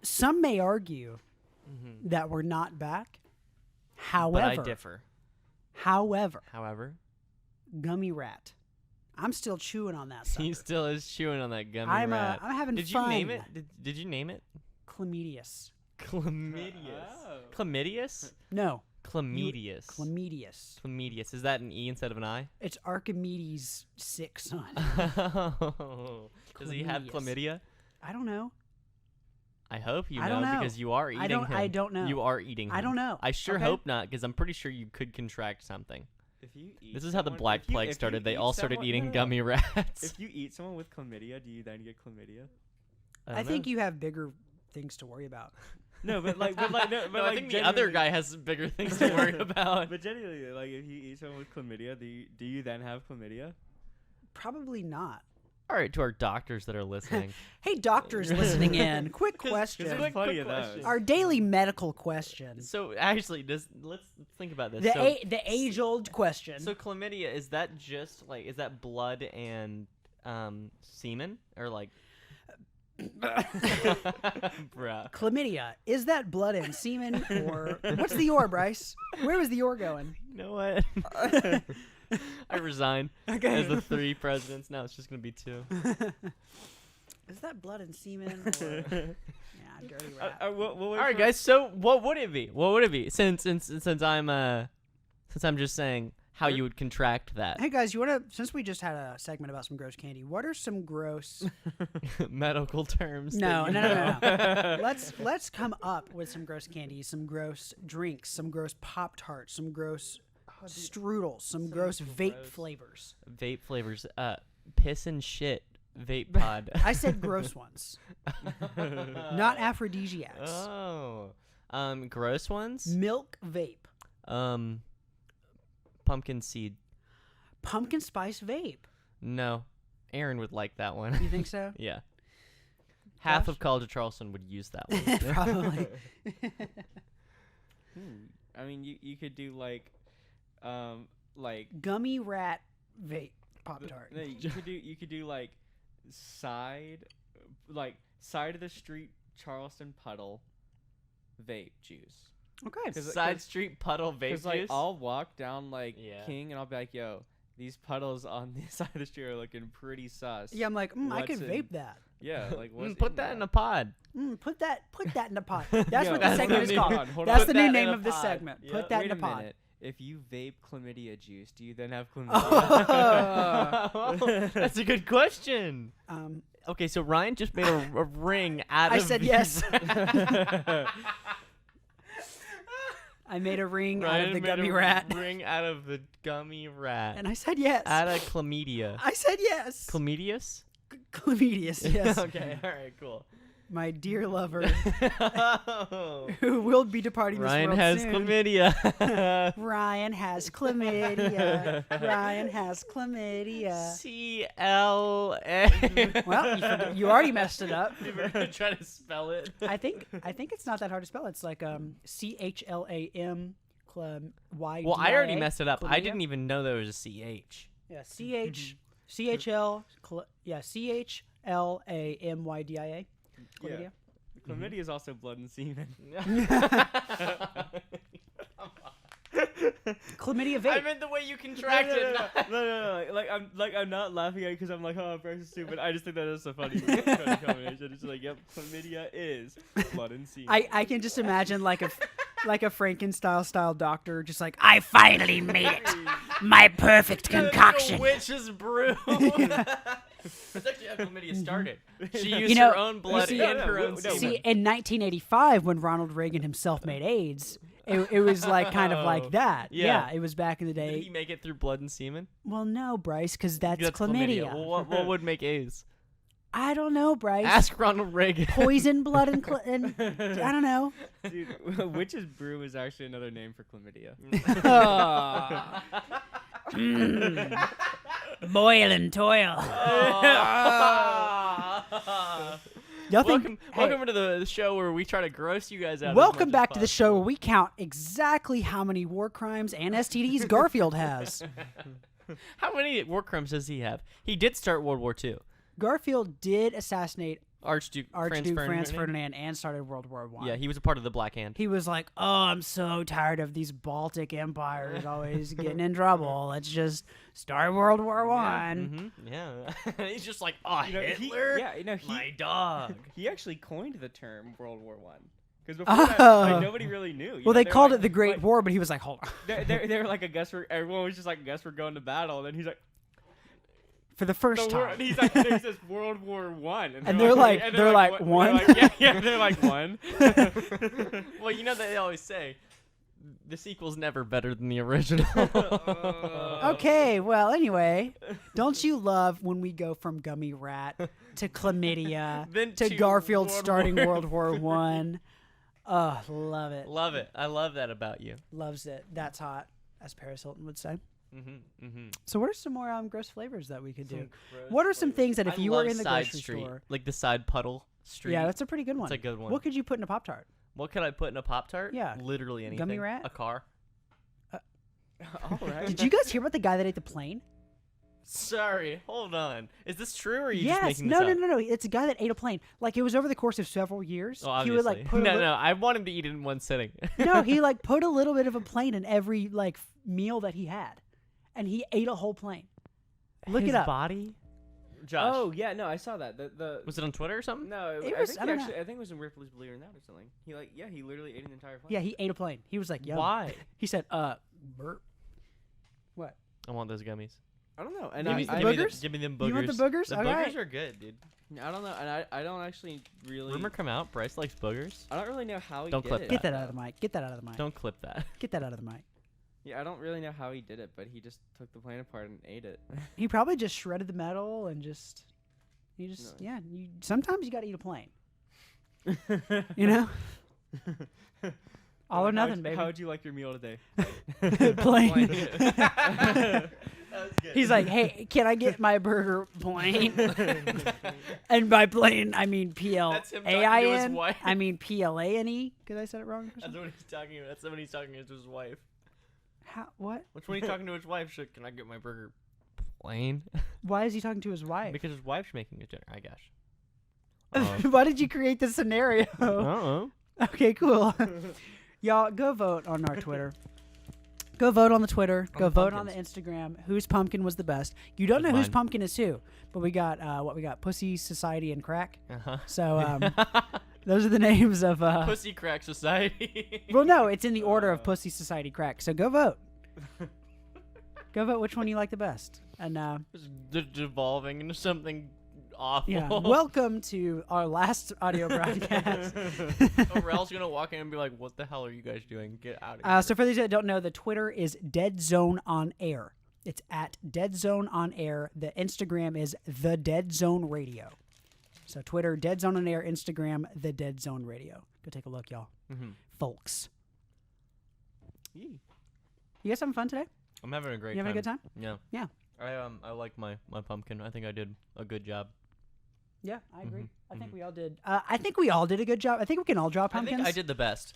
Speaker 2: some may argue
Speaker 1: Mm-hmm.
Speaker 2: that we're not back.
Speaker 1: But
Speaker 2: However,
Speaker 1: I differ.
Speaker 2: However, Gummy Rat. I'm still chewing on that sucker.
Speaker 1: He still is chewing on that gummy
Speaker 2: I'm
Speaker 1: rat.
Speaker 2: I'm having
Speaker 1: Did
Speaker 2: fun.
Speaker 1: you name it? Did you name it?
Speaker 2: Chlamydius.
Speaker 1: Chlamydius.
Speaker 3: Oh.
Speaker 1: Chlamydius?
Speaker 2: No,
Speaker 1: Chlamydius.
Speaker 2: Chlamydius.
Speaker 1: Chlamydius. Is that an E instead of an I?
Speaker 2: It's Archimedes' sick son.
Speaker 1: Does he have
Speaker 2: Chlamydius.
Speaker 1: chlamydia?
Speaker 2: I don't know.
Speaker 1: I hope you
Speaker 2: I
Speaker 1: know,
Speaker 2: don't know.
Speaker 1: because you are eating him.
Speaker 2: I don't know.
Speaker 1: You are eating him.
Speaker 2: I don't know.
Speaker 1: I sure
Speaker 2: Okay.
Speaker 1: hope not, because I'm pretty sure you could contract something.
Speaker 3: If you eat
Speaker 1: This is how the
Speaker 3: someone-
Speaker 1: Black
Speaker 3: if you-
Speaker 1: Plague
Speaker 3: if you
Speaker 1: started. They
Speaker 3: eat
Speaker 1: all started
Speaker 3: someone-
Speaker 1: eating
Speaker 3: no, no, no.
Speaker 1: gummy rats.
Speaker 3: If you eat someone with chlamydia, do you then get chlamydia?
Speaker 2: I think you have bigger things to worry about.
Speaker 3: No, but no,
Speaker 1: No, I think the other guy has bigger things to worry about.
Speaker 3: But genuinely, like if you eat someone with chlamydia, do you then have chlamydia?
Speaker 2: Probably not.
Speaker 1: All right, to our doctors that are listening.
Speaker 2: Hey, doctors listening in, quick
Speaker 3: 'Cause
Speaker 2: question.
Speaker 3: there's plenty of those.
Speaker 2: Our daily medical question.
Speaker 1: So actually, let's think about this.
Speaker 2: The age-old question.
Speaker 1: So chlamydia, is that just like, is that blood and semen, or like? Bruh.
Speaker 2: Chlamydia, is that blood and semen, or what's the ore, Bryce? Where was the ore going?
Speaker 1: You know what? I resign
Speaker 2: Okay.
Speaker 1: as the 3 presidents. Now it's just gonna be 2.
Speaker 2: Is that blood and semen? Or... yeah, dirty rat.
Speaker 1: All right, guys. So what would it be? What would it be? Since I'm just saying how you would contract that.
Speaker 2: Hey guys, you wanna? Since we just had a segment about some gross candy, what are some gross?
Speaker 1: Medical terms.
Speaker 2: No.
Speaker 1: that you
Speaker 2: Let's come up with some gross candy, some gross drinks, some gross Pop-Tarts, some gross strudels, some gross vape flavors.
Speaker 1: Vape flavors. Piss and shit. Vape pod.
Speaker 2: I said gross ones, not aphrodisiacs.
Speaker 1: Oh. Gross ones.
Speaker 2: Milk vape,
Speaker 1: Pumpkin seed.
Speaker 2: pumpkin spice vape.
Speaker 1: No. Aaron would like that one.
Speaker 2: You think so?
Speaker 1: Yeah. Half
Speaker 2: Josh?
Speaker 1: of College of Charleston would use that one.
Speaker 2: Probably.
Speaker 3: I mean, you could do like
Speaker 2: Gummy rat vape Pop-Tart.
Speaker 3: no, you could do like side of the street Charleston puddle vape juice.
Speaker 2: Okay.
Speaker 1: Side street puddle vape
Speaker 3: Because
Speaker 1: juice.
Speaker 3: like I'll walk down like
Speaker 1: Yeah.
Speaker 3: King and I'll be like, yo, these puddles on this side of the street are looking pretty sus.
Speaker 2: Yeah, I'm like, I could
Speaker 3: What's in-
Speaker 2: vape that.
Speaker 3: Yeah, like what's
Speaker 1: Put that in a pod.
Speaker 2: Put that in the pot. That's
Speaker 3: Yo,
Speaker 2: what the
Speaker 1: that's
Speaker 2: segment
Speaker 1: the
Speaker 2: is
Speaker 1: new-
Speaker 2: called.
Speaker 3: hold
Speaker 2: That's
Speaker 3: on.
Speaker 2: the
Speaker 1: Put
Speaker 2: new
Speaker 1: that
Speaker 2: name
Speaker 1: in a
Speaker 2: of this
Speaker 1: pod.
Speaker 2: segment.
Speaker 1: Yep.
Speaker 2: Put that
Speaker 3: Wait
Speaker 2: in
Speaker 3: a
Speaker 2: the pot.
Speaker 3: minute. If you vape chlamydia juice, do you then have chlamydia?
Speaker 1: Oh, that's a good question. Okay, so Ryan just made a ring out
Speaker 2: I
Speaker 1: of.
Speaker 2: said yes. I made a ring out
Speaker 1: Ryan
Speaker 2: of the
Speaker 1: made
Speaker 2: gummy
Speaker 1: a
Speaker 2: rat,
Speaker 1: ring out of the gummy rat.
Speaker 2: and I said yes.
Speaker 1: Out of chlamydia.
Speaker 2: I said yes.
Speaker 1: Chlamydius?
Speaker 2: Chlamydius, yes.
Speaker 1: Okay, all right, cool.
Speaker 2: My dear lover,
Speaker 1: Oh.
Speaker 2: who will be departing
Speaker 1: Ryan
Speaker 2: this world
Speaker 1: has
Speaker 2: soon.
Speaker 1: chlamydia.
Speaker 2: Ryan has chlamydia. Ryan has chlamydia.
Speaker 1: CLA.
Speaker 2: Well, you already messed it up.
Speaker 1: You were gonna try to spell it.
Speaker 2: I think it's not that hard to spell. It's like CHLAM Y.
Speaker 1: Well, I already messed it up. I
Speaker 2: chlamydia?
Speaker 1: didn't even know there was a CH.
Speaker 2: Yeah, CHLAMYDIA. Chlamydia.
Speaker 3: Chlamydia is also blood and semen.
Speaker 2: Chlamydia
Speaker 1: I
Speaker 2: vape.
Speaker 1: meant the way you contract it.
Speaker 3: No. Like I'm not laughing at it because I'm like, oh, Bryce is stupid. I just think that is a funny combination. It's like, yep, chlamydia is blood and semen.
Speaker 2: I can just imagine like a Frankenstein style doctor just like, I finally made it. My perfect concoction.
Speaker 1: The witch's brew. That's actually how chlamydia started. She used
Speaker 2: You know,
Speaker 1: her own blood
Speaker 2: see-
Speaker 1: and her own
Speaker 3: no,
Speaker 1: semen.
Speaker 2: See, in 1985, when Ronald Reagan himself made AIDS, it was like kind of like that.
Speaker 1: Yeah.
Speaker 2: It was back in the
Speaker 1: Did he
Speaker 2: day.
Speaker 1: make it through blood and semen?
Speaker 2: Well, no, Bryce, because that's
Speaker 1: That's
Speaker 2: chlamydia.
Speaker 1: Well, what would make AIDS?
Speaker 2: I don't know, Bryce.
Speaker 1: Ask Ronald Reagan.
Speaker 2: Poison blood and I don't know.
Speaker 3: Dude, witch's brew is actually another name for chlamydia.
Speaker 2: Boil and toil.
Speaker 1: Welcome to the show where we try to gross you guys out. as
Speaker 2: Welcome
Speaker 1: much
Speaker 2: back
Speaker 1: as
Speaker 2: to the show where we count exactly how many war crimes and STDs Garfield has.
Speaker 1: possible. How many war crimes does he have? He did start World War II.
Speaker 2: Garfield did assassinate
Speaker 1: Archduke
Speaker 2: Franz Ferdinand and started World War I.
Speaker 1: Yeah, he was a part of the Black Hand.
Speaker 2: He was like, "Oh, I'm so tired of these Baltic empires always getting in trouble. Let's just start World War One."
Speaker 1: Yeah. He's just like, oh,
Speaker 3: You know,
Speaker 1: Hitler,
Speaker 3: he
Speaker 1: my dog.
Speaker 3: he actually coined the term World War One. Because before that,
Speaker 2: Oh.
Speaker 3: like, nobody really knew.
Speaker 2: Well, they called it the Great War, but he was like, "Hold on."
Speaker 3: They're like, I guess everyone was just like, I guess we're going to battle. And then he's like,
Speaker 2: For the first
Speaker 3: the war,
Speaker 2: time.
Speaker 3: and he's like, he says World War One.
Speaker 2: And they're like,
Speaker 3: what-
Speaker 2: one?
Speaker 3: They're like, yeah, they're like one.
Speaker 1: Well, you know they always say the sequel's never better than the original.
Speaker 2: Okay, well, anyway, don't you love when we go from gummy rat to chlamydia
Speaker 1: Then
Speaker 2: to
Speaker 1: to
Speaker 2: Garfield
Speaker 1: World
Speaker 2: starting
Speaker 1: War.
Speaker 2: World War One? Oh, love it.
Speaker 1: Love it. I love that about you.
Speaker 2: Loves it. That's hot, as Paris Hilton would say.
Speaker 1: Mm-hmm.
Speaker 2: So what are some more gross flavors that we could do? What are some things that if you were in the
Speaker 1: side
Speaker 2: grocery
Speaker 1: street,
Speaker 2: store?
Speaker 1: like the side puddle street.
Speaker 2: Yeah, that's a pretty good one.
Speaker 1: That's a good one.
Speaker 2: What could you put in a Pop-Tart?
Speaker 1: What could I put in a Pop-Tart?
Speaker 2: Yeah.
Speaker 1: Literally anything.
Speaker 2: Gummy rat?
Speaker 1: A car.
Speaker 3: All right.
Speaker 2: Did you guys hear about the guy that ate the plane?
Speaker 1: Sorry, hold on. Is this true or are you
Speaker 2: Yes.
Speaker 1: just making
Speaker 2: No,
Speaker 1: this
Speaker 2: no,
Speaker 1: up?
Speaker 2: no. It's a guy that ate a plane. Like, it was over the course of several years.
Speaker 1: Oh, obviously.
Speaker 2: He would, like, put
Speaker 1: no, I want him to eat it in one sitting.
Speaker 2: No, he, like, put a little bit of a plane in every, like, meal that he had. And he ate a whole plane. Look
Speaker 1: His
Speaker 2: it up.
Speaker 1: body? Josh.
Speaker 3: Oh yeah, no, I saw that. The
Speaker 1: Was it on Twitter or something?
Speaker 3: no,
Speaker 2: It
Speaker 3: I
Speaker 2: was-
Speaker 3: think
Speaker 2: I
Speaker 3: he
Speaker 2: don't know.
Speaker 3: actually, I think it was in Ripley's Believe It or Not or something. He literally ate an entire plane.
Speaker 2: Yeah, he ate a plane. He was like, yo.
Speaker 1: Why?
Speaker 2: He said, burp. What?
Speaker 1: I want those gummies.
Speaker 3: I don't know, and
Speaker 2: Give
Speaker 3: I,
Speaker 2: me the
Speaker 3: I,
Speaker 2: boogers?
Speaker 1: Give me them boogers.
Speaker 2: You want the boogers?
Speaker 1: The
Speaker 2: All
Speaker 1: boogers
Speaker 2: right.
Speaker 1: are good, dude.
Speaker 3: I don't know, and I don't actually really.
Speaker 1: Rumor come out. Bryce likes boogers.
Speaker 3: I don't really know how he
Speaker 1: Don't
Speaker 3: did
Speaker 1: clip
Speaker 3: it.
Speaker 2: Get that out of the mic. Get that out of the mic.
Speaker 1: Don't clip that.
Speaker 2: Get that out of the mic.
Speaker 3: Yeah, I don't really know how he did it, but he just took the plane apart and ate it.
Speaker 2: He probably just shredded the metal and just. You just.
Speaker 3: No.
Speaker 2: Yeah. Sometimes you got to eat a plane. You know? All or nothing, baby.
Speaker 3: How would you like your meal today?
Speaker 2: Plane.
Speaker 1: That was good.
Speaker 2: He's like, hey, can I get my burger plain? And by plain, I mean
Speaker 1: That's him talking to his
Speaker 2: Plain.
Speaker 1: wife.
Speaker 2: I mean Plane. Because I said it wrong.
Speaker 1: That's what he's talking about. That's when he's talking to his wife.
Speaker 2: How, what?
Speaker 1: Which when he's talking to his wife, should can I get my burger plain?
Speaker 2: Why is he talking to his wife?
Speaker 1: Because his wife's making a dinner. I guess.
Speaker 2: Why did you create this scenario?
Speaker 1: Uh-oh.
Speaker 2: Okay, cool. Y'all, go vote on our Twitter. Go vote on the Twitter.
Speaker 1: On
Speaker 2: Go
Speaker 1: the
Speaker 2: vote on the
Speaker 1: pumpkins.
Speaker 2: Instagram. Whose pumpkin was the best? You don't
Speaker 1: It was
Speaker 2: know whose
Speaker 1: mine.
Speaker 2: pumpkin is who, but we got what we got: Pussy, Society, and Crack.
Speaker 1: Uh-huh.
Speaker 2: So those are the names of.
Speaker 1: Pussy Crack Society.
Speaker 2: Well, no, it's in the order of Pussy, Society, Crack. So go vote. Go vote which one you like the best. And
Speaker 1: Just devolving into something awful.
Speaker 2: yeah, welcome to our last audio broadcast.
Speaker 1: Orel's gonna walk in and be like, "What the hell are you guys doing? Get out of here!"
Speaker 2: So for those that don't know, the Twitter is Dead Zone on Air. It's at Dead Zone on Air. The Instagram is The Dead Zone Radio. So Twitter, Dead Zone on Air. Instagram, The Dead Zone Radio. Go take a look, y'all.
Speaker 1: Mm-hmm.
Speaker 2: Folks. You guys having fun today?
Speaker 1: I'm having a great
Speaker 2: You
Speaker 1: time.
Speaker 2: having a good time?
Speaker 1: Yeah.
Speaker 2: Yeah.
Speaker 1: I like my pumpkin. I think I did a good job.
Speaker 2: Yeah, I agree.
Speaker 1: Mhm,
Speaker 2: I think we all did. I think we all did a good job. I think we can all draw
Speaker 1: I
Speaker 2: pumpkins.
Speaker 1: think I did the best.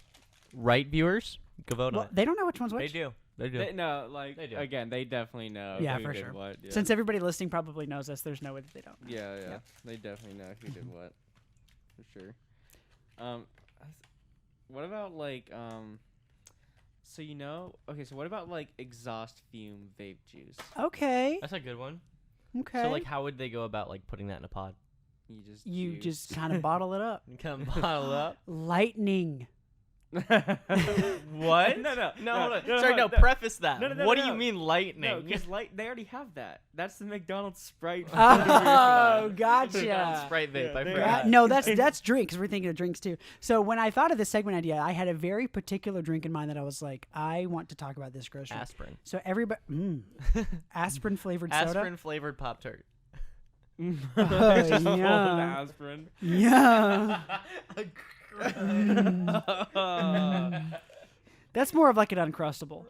Speaker 1: Right, viewers? Go vote
Speaker 2: Well,
Speaker 1: on it.
Speaker 2: they don't know which one's
Speaker 1: They
Speaker 2: which.
Speaker 1: do. They do.
Speaker 3: No, like
Speaker 1: They do.
Speaker 3: again, they definitely know.
Speaker 2: Yeah,
Speaker 3: who
Speaker 2: for
Speaker 3: did
Speaker 2: sure.
Speaker 3: What, yeah.
Speaker 2: Since everybody listening probably knows us, there's no way that they don't know.
Speaker 3: Yeah, yeah,
Speaker 2: Yeah.
Speaker 3: they definitely know who did what, for sure. What about like so okay, so what about like exhaust fume vape juice?
Speaker 2: Okay.
Speaker 1: That's a good one.
Speaker 2: Okay.
Speaker 1: So, like, how would they go about, like, putting that in a pod?
Speaker 3: You
Speaker 2: you
Speaker 3: juice.
Speaker 2: just kind of bottle it up.
Speaker 1: Come bottle up.
Speaker 2: Lightning.
Speaker 1: What?
Speaker 3: No,
Speaker 1: hold on.
Speaker 3: no,
Speaker 1: Sorry,
Speaker 3: no, no.
Speaker 1: preface that.
Speaker 3: No, no, no,
Speaker 1: what
Speaker 3: no,
Speaker 1: do you
Speaker 3: no.
Speaker 1: mean lightning?
Speaker 3: No, because they already have that. That's the McDonald's Sprite.
Speaker 2: Oh, gotcha.
Speaker 1: McDonald's Sprite vape.
Speaker 3: Yeah,
Speaker 1: I
Speaker 3: they
Speaker 1: forgot.
Speaker 2: No, that's drink because we're thinking of drinks too. So when I thought of this segment idea, I had a very particular drink in mind that I was like, I want to talk about this grocery.
Speaker 1: Aspirin.
Speaker 2: So everybody, aspirin flavored soda.
Speaker 1: Aspirin flavored Pop Tart.
Speaker 3: Just full of
Speaker 2: yeah.
Speaker 3: aspirin.
Speaker 2: Yeah. That's more of like an Uncrustable.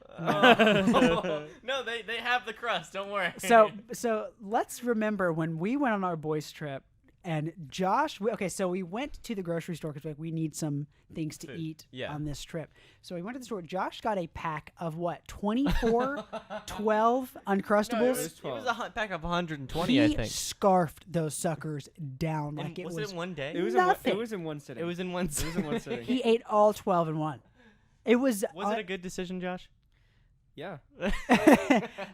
Speaker 1: No, they have the crust. Don't worry.
Speaker 2: So let's remember when we went on our boys trip and Josh, so we went to the grocery store because we need some things to
Speaker 1: Food.
Speaker 2: eat
Speaker 1: Yeah.
Speaker 2: on this trip. So we went to the store. Josh got a pack of what? 24, 12 Uncrustables.
Speaker 1: It was a pack of 120,
Speaker 2: he
Speaker 1: I think.
Speaker 2: scarfed those suckers down like
Speaker 1: And
Speaker 2: it
Speaker 1: was
Speaker 2: was.
Speaker 1: it in one day?
Speaker 3: It was
Speaker 2: Nothing.
Speaker 3: it was in one sitting.
Speaker 1: It was in one.
Speaker 3: It was in one sitting.
Speaker 2: He ate all 12 in one. It was.
Speaker 1: Was it a good decision, Josh?
Speaker 3: Yeah.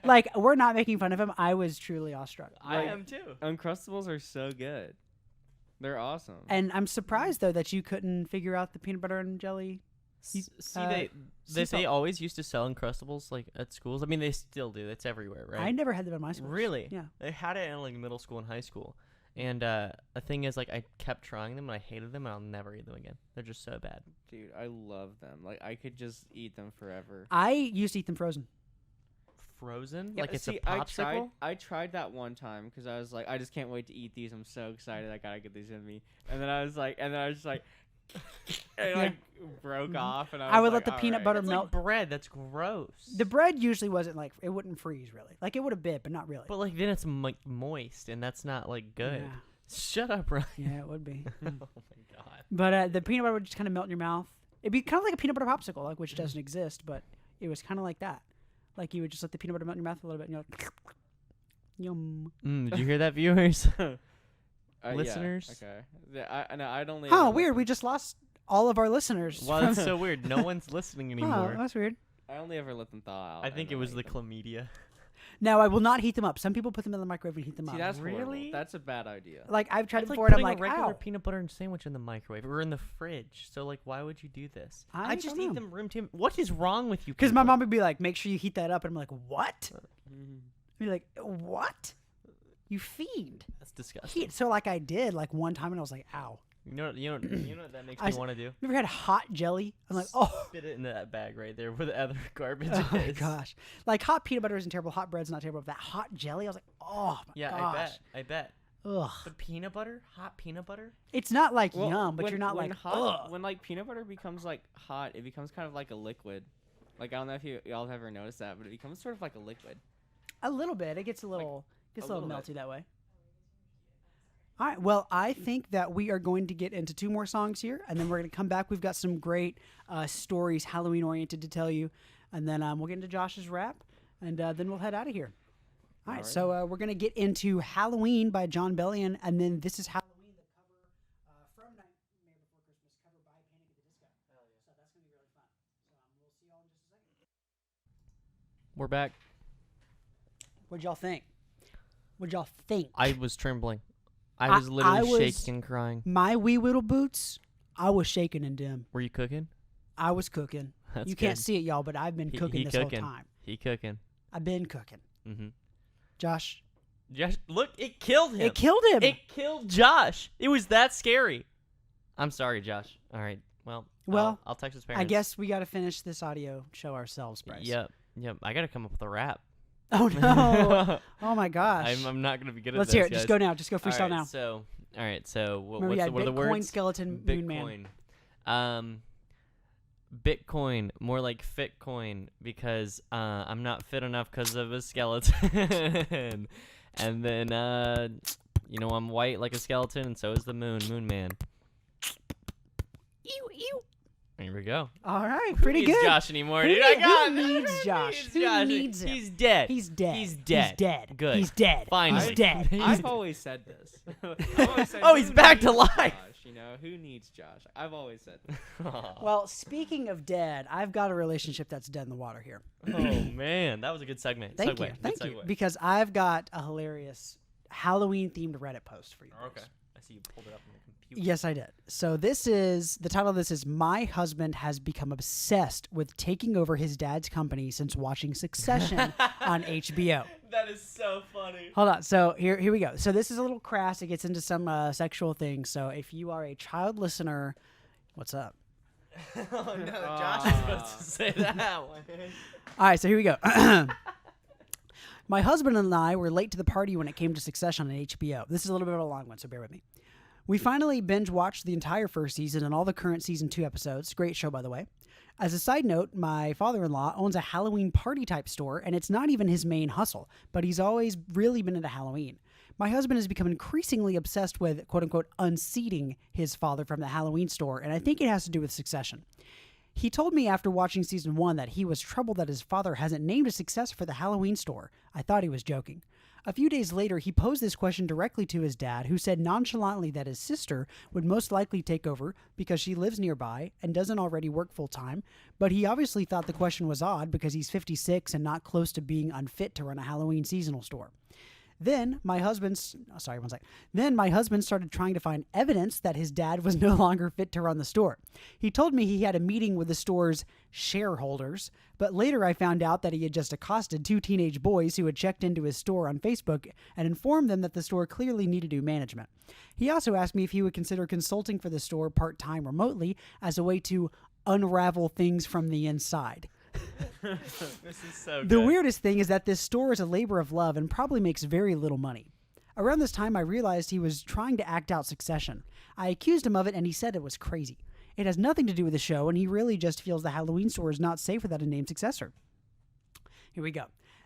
Speaker 2: Like, we're not making fun of him. I was truly awestruck.
Speaker 1: I
Speaker 3: Like-
Speaker 1: am too.
Speaker 3: Uncrustables are so good. They're awesome.
Speaker 2: And I'm surprised though that you couldn't figure out the peanut butter and jelly.
Speaker 1: See,
Speaker 2: uh,
Speaker 1: they
Speaker 2: sea salt.
Speaker 1: always used to sell Uncrustables like at schools. I mean, they still do. It's everywhere, right?
Speaker 2: I never had them in my school.
Speaker 1: Really?
Speaker 2: Yeah.
Speaker 1: They had it in like middle school and high school. And the thing is, like, I kept trying them and I hated them and I'll never eat them again. They're just so bad.
Speaker 3: Dude, I love them. Like I could just eat them forever.
Speaker 2: I used to eat them frozen.
Speaker 1: Frozen?
Speaker 3: Yeah,
Speaker 1: Like it's
Speaker 3: see,
Speaker 1: a popsicle?
Speaker 3: I tried that one time because I was like, I just can't wait to eat these. I'm so excited. I gotta get these in me. And then I was just like, It like broke off, and
Speaker 2: I would
Speaker 3: was
Speaker 2: let the
Speaker 3: like,
Speaker 2: peanut
Speaker 3: "All
Speaker 2: butter
Speaker 1: That's
Speaker 2: melt.
Speaker 1: like bread. That's gross.
Speaker 2: The bread usually wasn't like it wouldn't freeze really. Like it would have bit, but not really.
Speaker 1: But like then it's moist, and that's not like good.
Speaker 2: Yeah.
Speaker 1: Shut up, Ryan.
Speaker 2: Yeah, it would be.
Speaker 1: Oh my god.
Speaker 2: But the peanut butter would just kind of melt in your mouth. It'd be kind of like a peanut butter popsicle, like which doesn't exist, but it was kind of like that. Like you would just let the peanut butter melt in your mouth a little bit, and you're like, yum.
Speaker 1: Did you hear that, viewers?
Speaker 3: Yeah,
Speaker 1: Listeners?
Speaker 3: okay. Yeah, I'd only.
Speaker 2: Huh,
Speaker 3: ever
Speaker 2: weird.
Speaker 3: listened-
Speaker 2: We just lost all of our listeners.
Speaker 1: Well, that's so weird. No one's listening
Speaker 2: Oh,
Speaker 1: anymore.
Speaker 2: that's weird.
Speaker 3: I only ever let them thaw out.
Speaker 1: I think
Speaker 3: and
Speaker 1: it was
Speaker 3: then
Speaker 1: the
Speaker 3: eat them.
Speaker 1: chlamydia.
Speaker 2: Now I will not heat them up. Some people put them in the microwave and heat them
Speaker 3: See,
Speaker 2: up.
Speaker 3: that's horrible.
Speaker 1: Really?
Speaker 3: That's a bad idea.
Speaker 2: Like I've tried it
Speaker 1: That's like
Speaker 2: before, and I'm
Speaker 1: putting
Speaker 2: like,
Speaker 1: a regular
Speaker 2: ow.
Speaker 1: peanut butter and sandwich in the microwave or in the fridge. So like, why would you do this?
Speaker 2: I
Speaker 1: just
Speaker 2: don't
Speaker 1: eat
Speaker 2: know.
Speaker 1: them room temp. What is wrong with you?
Speaker 2: Because my
Speaker 1: people?
Speaker 2: mom would be like, make sure you heat that up, and I'm like, what?
Speaker 3: Mhm.
Speaker 2: I'd be like, what? You fiend.
Speaker 1: That's disgusting.
Speaker 2: Heat. So like I did like one time, and I was like, ow.
Speaker 1: You know what that makes
Speaker 2: I
Speaker 1: me
Speaker 2: s-
Speaker 1: want to do?
Speaker 2: You ever had hot jelly? I'm like, oh.
Speaker 1: Spit it into that bag right there where the other garbage
Speaker 2: Oh my
Speaker 1: is.
Speaker 2: gosh. Like hot peanut butter isn't terrible. Hot bread's not terrible. But that hot jelly, I was like, oh my
Speaker 1: Yeah,
Speaker 2: gosh.
Speaker 1: I bet.
Speaker 2: Ugh.
Speaker 1: But peanut butter, hot peanut butter.
Speaker 2: It's not like
Speaker 3: Well,
Speaker 2: yum, but
Speaker 3: when-
Speaker 2: you're not
Speaker 3: when
Speaker 2: like
Speaker 3: hot.
Speaker 2: ugh.
Speaker 3: When like peanut butter becomes like hot, it becomes kind of like a liquid. Like I don't know if y'all have ever noticed that, but it becomes sort of like a liquid.
Speaker 2: A little bit. It gets a little
Speaker 3: a
Speaker 2: melty
Speaker 3: little bit.
Speaker 2: that way. All right. Well, I think that we are going to get into 2 more songs here, and then we're going to come back. We've got some great stories, Halloween oriented, to tell you, and then we'll get into Josh's rap, and then we'll head out of here. All right.
Speaker 3: Alright.
Speaker 2: So we're going to get into Halloween by John Bellion, and then This Is Halloween, the cover from Nightmare Before Christmas, covered by Panic at the Disco. So that's going to be really fun. So we'll see y'all in just a second.
Speaker 1: We're back.
Speaker 2: What'd y'all think? What'd y'all think?
Speaker 1: I was trembling. I
Speaker 2: I-
Speaker 1: was literally
Speaker 2: I was-
Speaker 1: shaking and crying.
Speaker 2: My wee whittle boots, I was shaking in them.
Speaker 1: Were you cooking?
Speaker 2: I was cooking.
Speaker 1: That's
Speaker 2: You can't
Speaker 1: good.
Speaker 2: see it, y'all, but I've been cooking
Speaker 1: he
Speaker 2: this
Speaker 1: cooking.
Speaker 2: whole time.
Speaker 1: He cooking.
Speaker 2: I've been cooking.
Speaker 1: Mm-hmm.
Speaker 2: Josh,
Speaker 1: Josh, look, it killed him.
Speaker 2: it killed him.
Speaker 1: It killed Josh. It was that scary. I'm sorry, Josh. All right. Well, I'll text his parents.
Speaker 2: I guess we got to finish this audio show ourselves, Bryce.
Speaker 1: Yep. I got to come up with a rap.
Speaker 2: Oh no! Oh my gosh!
Speaker 1: I'm not gonna be good at
Speaker 2: Let's
Speaker 1: this.
Speaker 2: hear it.
Speaker 1: Guys.
Speaker 2: Just go now. Just go freestyle
Speaker 1: all right,
Speaker 2: now.
Speaker 1: So, all right. So,
Speaker 2: Remember,
Speaker 1: what are the
Speaker 2: Bitcoin,
Speaker 1: words?
Speaker 2: skeleton, moon man.
Speaker 1: Bitcoin. Bitcoin, more like Fitcoin, because I'm not fit enough because of a skeleton. And then, I'm white like a skeleton, and so is the moon man.
Speaker 2: Ew, ew.
Speaker 1: Here we go.
Speaker 2: All right, pretty
Speaker 1: Who needs
Speaker 2: good.
Speaker 1: Josh anymore,
Speaker 2: Who
Speaker 1: dude? I
Speaker 2: need-
Speaker 1: got
Speaker 2: who
Speaker 1: it.
Speaker 2: needs Josh?
Speaker 1: Needs
Speaker 2: Who
Speaker 1: Josh?
Speaker 2: needs him?
Speaker 1: He's dead.
Speaker 2: He's dead.
Speaker 1: He's dead.
Speaker 2: He's dead.
Speaker 1: Good.
Speaker 2: He's dead.
Speaker 1: Finally.
Speaker 2: He's dead.
Speaker 3: I've always said this. I've always said,
Speaker 1: Oh, he's
Speaker 3: who
Speaker 1: back to
Speaker 3: needs
Speaker 1: life.
Speaker 3: Josh? Who needs Josh? I've always said this.
Speaker 2: Well, speaking of dead, I've got a relationship that's dead in the water here.
Speaker 1: Oh man, that was a good segment.
Speaker 2: Thank
Speaker 1: Segue.
Speaker 2: you.
Speaker 1: Good
Speaker 2: Thank you.
Speaker 1: segue.
Speaker 2: Because I've got a hilarious Halloween-themed Reddit post for you.
Speaker 1: Okay.
Speaker 2: boys.
Speaker 1: I see you pulled it up on the computer.
Speaker 2: Yes, I did. So the title of this is My Husband Has Become Obsessed with Taking Over His Dad's Company Since Watching Succession on HBO.
Speaker 1: That is so funny.
Speaker 2: Hold on. So here we go. So this is a little crass. It gets into some sexual things. So if you are a child listener, what's up?
Speaker 1: Oh no, Josh is supposed to say that one.
Speaker 2: All right, so here we go. My husband and I were late to the party when it came to Succession on HBO. This is a little bit of a long one, so bear with me. We finally binge watched the entire first season and all the current season 2 episodes. Great show, by the way. As a side note, my father-in-law owns a Halloween party type store, and it's not even his main hustle, but he's always really been into Halloween. My husband has become increasingly obsessed with, quote-unquote, unseating his father from the Halloween store, and I think it has to do with Succession. He told me after watching season 1 that he was troubled that his father hasn't named a successor for the Halloween store. I thought he was joking. A few days later, he posed this question directly to his dad, who said nonchalantly that his sister would most likely take over because she lives nearby and doesn't already work full-time, but he obviously thought the question was odd because he's 56 and not close to being unfit to run a Halloween seasonal store. Then my husband started trying to find evidence that his dad was no longer fit to run the store. He told me he had a meeting with the store's shareholders, but later I found out that he had just accosted 2 teenage boys who had checked into his store on Facebook and informed them that the store clearly needed new management. He also asked me if he would consider consulting for the store part-time remotely as a way to unravel things from the inside.
Speaker 1: This is so good.
Speaker 2: The weirdest thing is that this store is a labor of love and probably makes very little money. Around this time, I realized he was trying to act out Succession. I accused him of it, and he said it was crazy. It has nothing to do with the show, and he really just feels the Halloween store is not safe without a named successor. Here we go.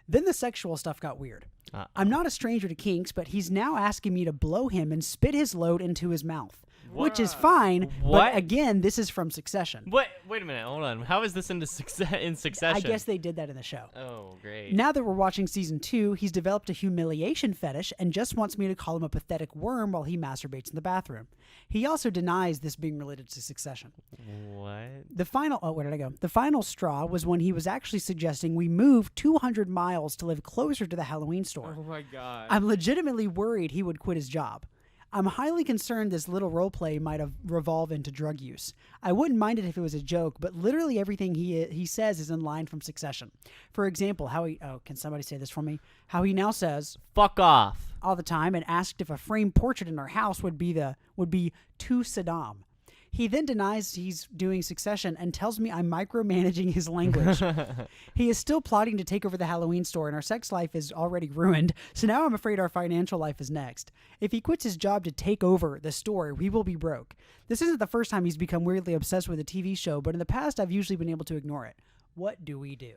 Speaker 2: Then the sexual stuff got weird. I'm not a stranger to kinks, but he's now asking me to blow him and spit his load into his mouth, which is fine.
Speaker 1: What?
Speaker 2: But again, this is from Succession.
Speaker 1: Wait a minute. Hold on. How is this in Succession?
Speaker 2: I guess they did that in the show.
Speaker 1: Oh, great.
Speaker 2: Now that we're watching season 2, he's developed a humiliation fetish and just wants me to call him a pathetic worm while he masturbates in the bathroom. He also denies this being related to Succession.
Speaker 1: What?
Speaker 2: Where did I go? The final straw was when he was actually suggesting we move 200 miles to live closer to the Halloween store.
Speaker 3: Oh my god.
Speaker 2: I'm legitimately worried he would quit his job. I'm highly concerned this little roleplay might have revolved into drug use. I wouldn't mind it if it was a joke, but literally everything he says is in line from Succession. For example, can somebody say this for me? How he now says,
Speaker 1: "Fuck off"
Speaker 2: all the time, and asked if a framed portrait in our house would be to Saddam. He then denies he's doing Succession and tells me I'm micromanaging his language. He is still plotting to take over the Halloween store, and our sex life is already ruined, so now I'm afraid our financial life is next. If he quits his job to take over the store, we will be broke. This isn't the first time he's become weirdly obsessed with a TV show, but in the past I've usually been able to ignore it. What do we do?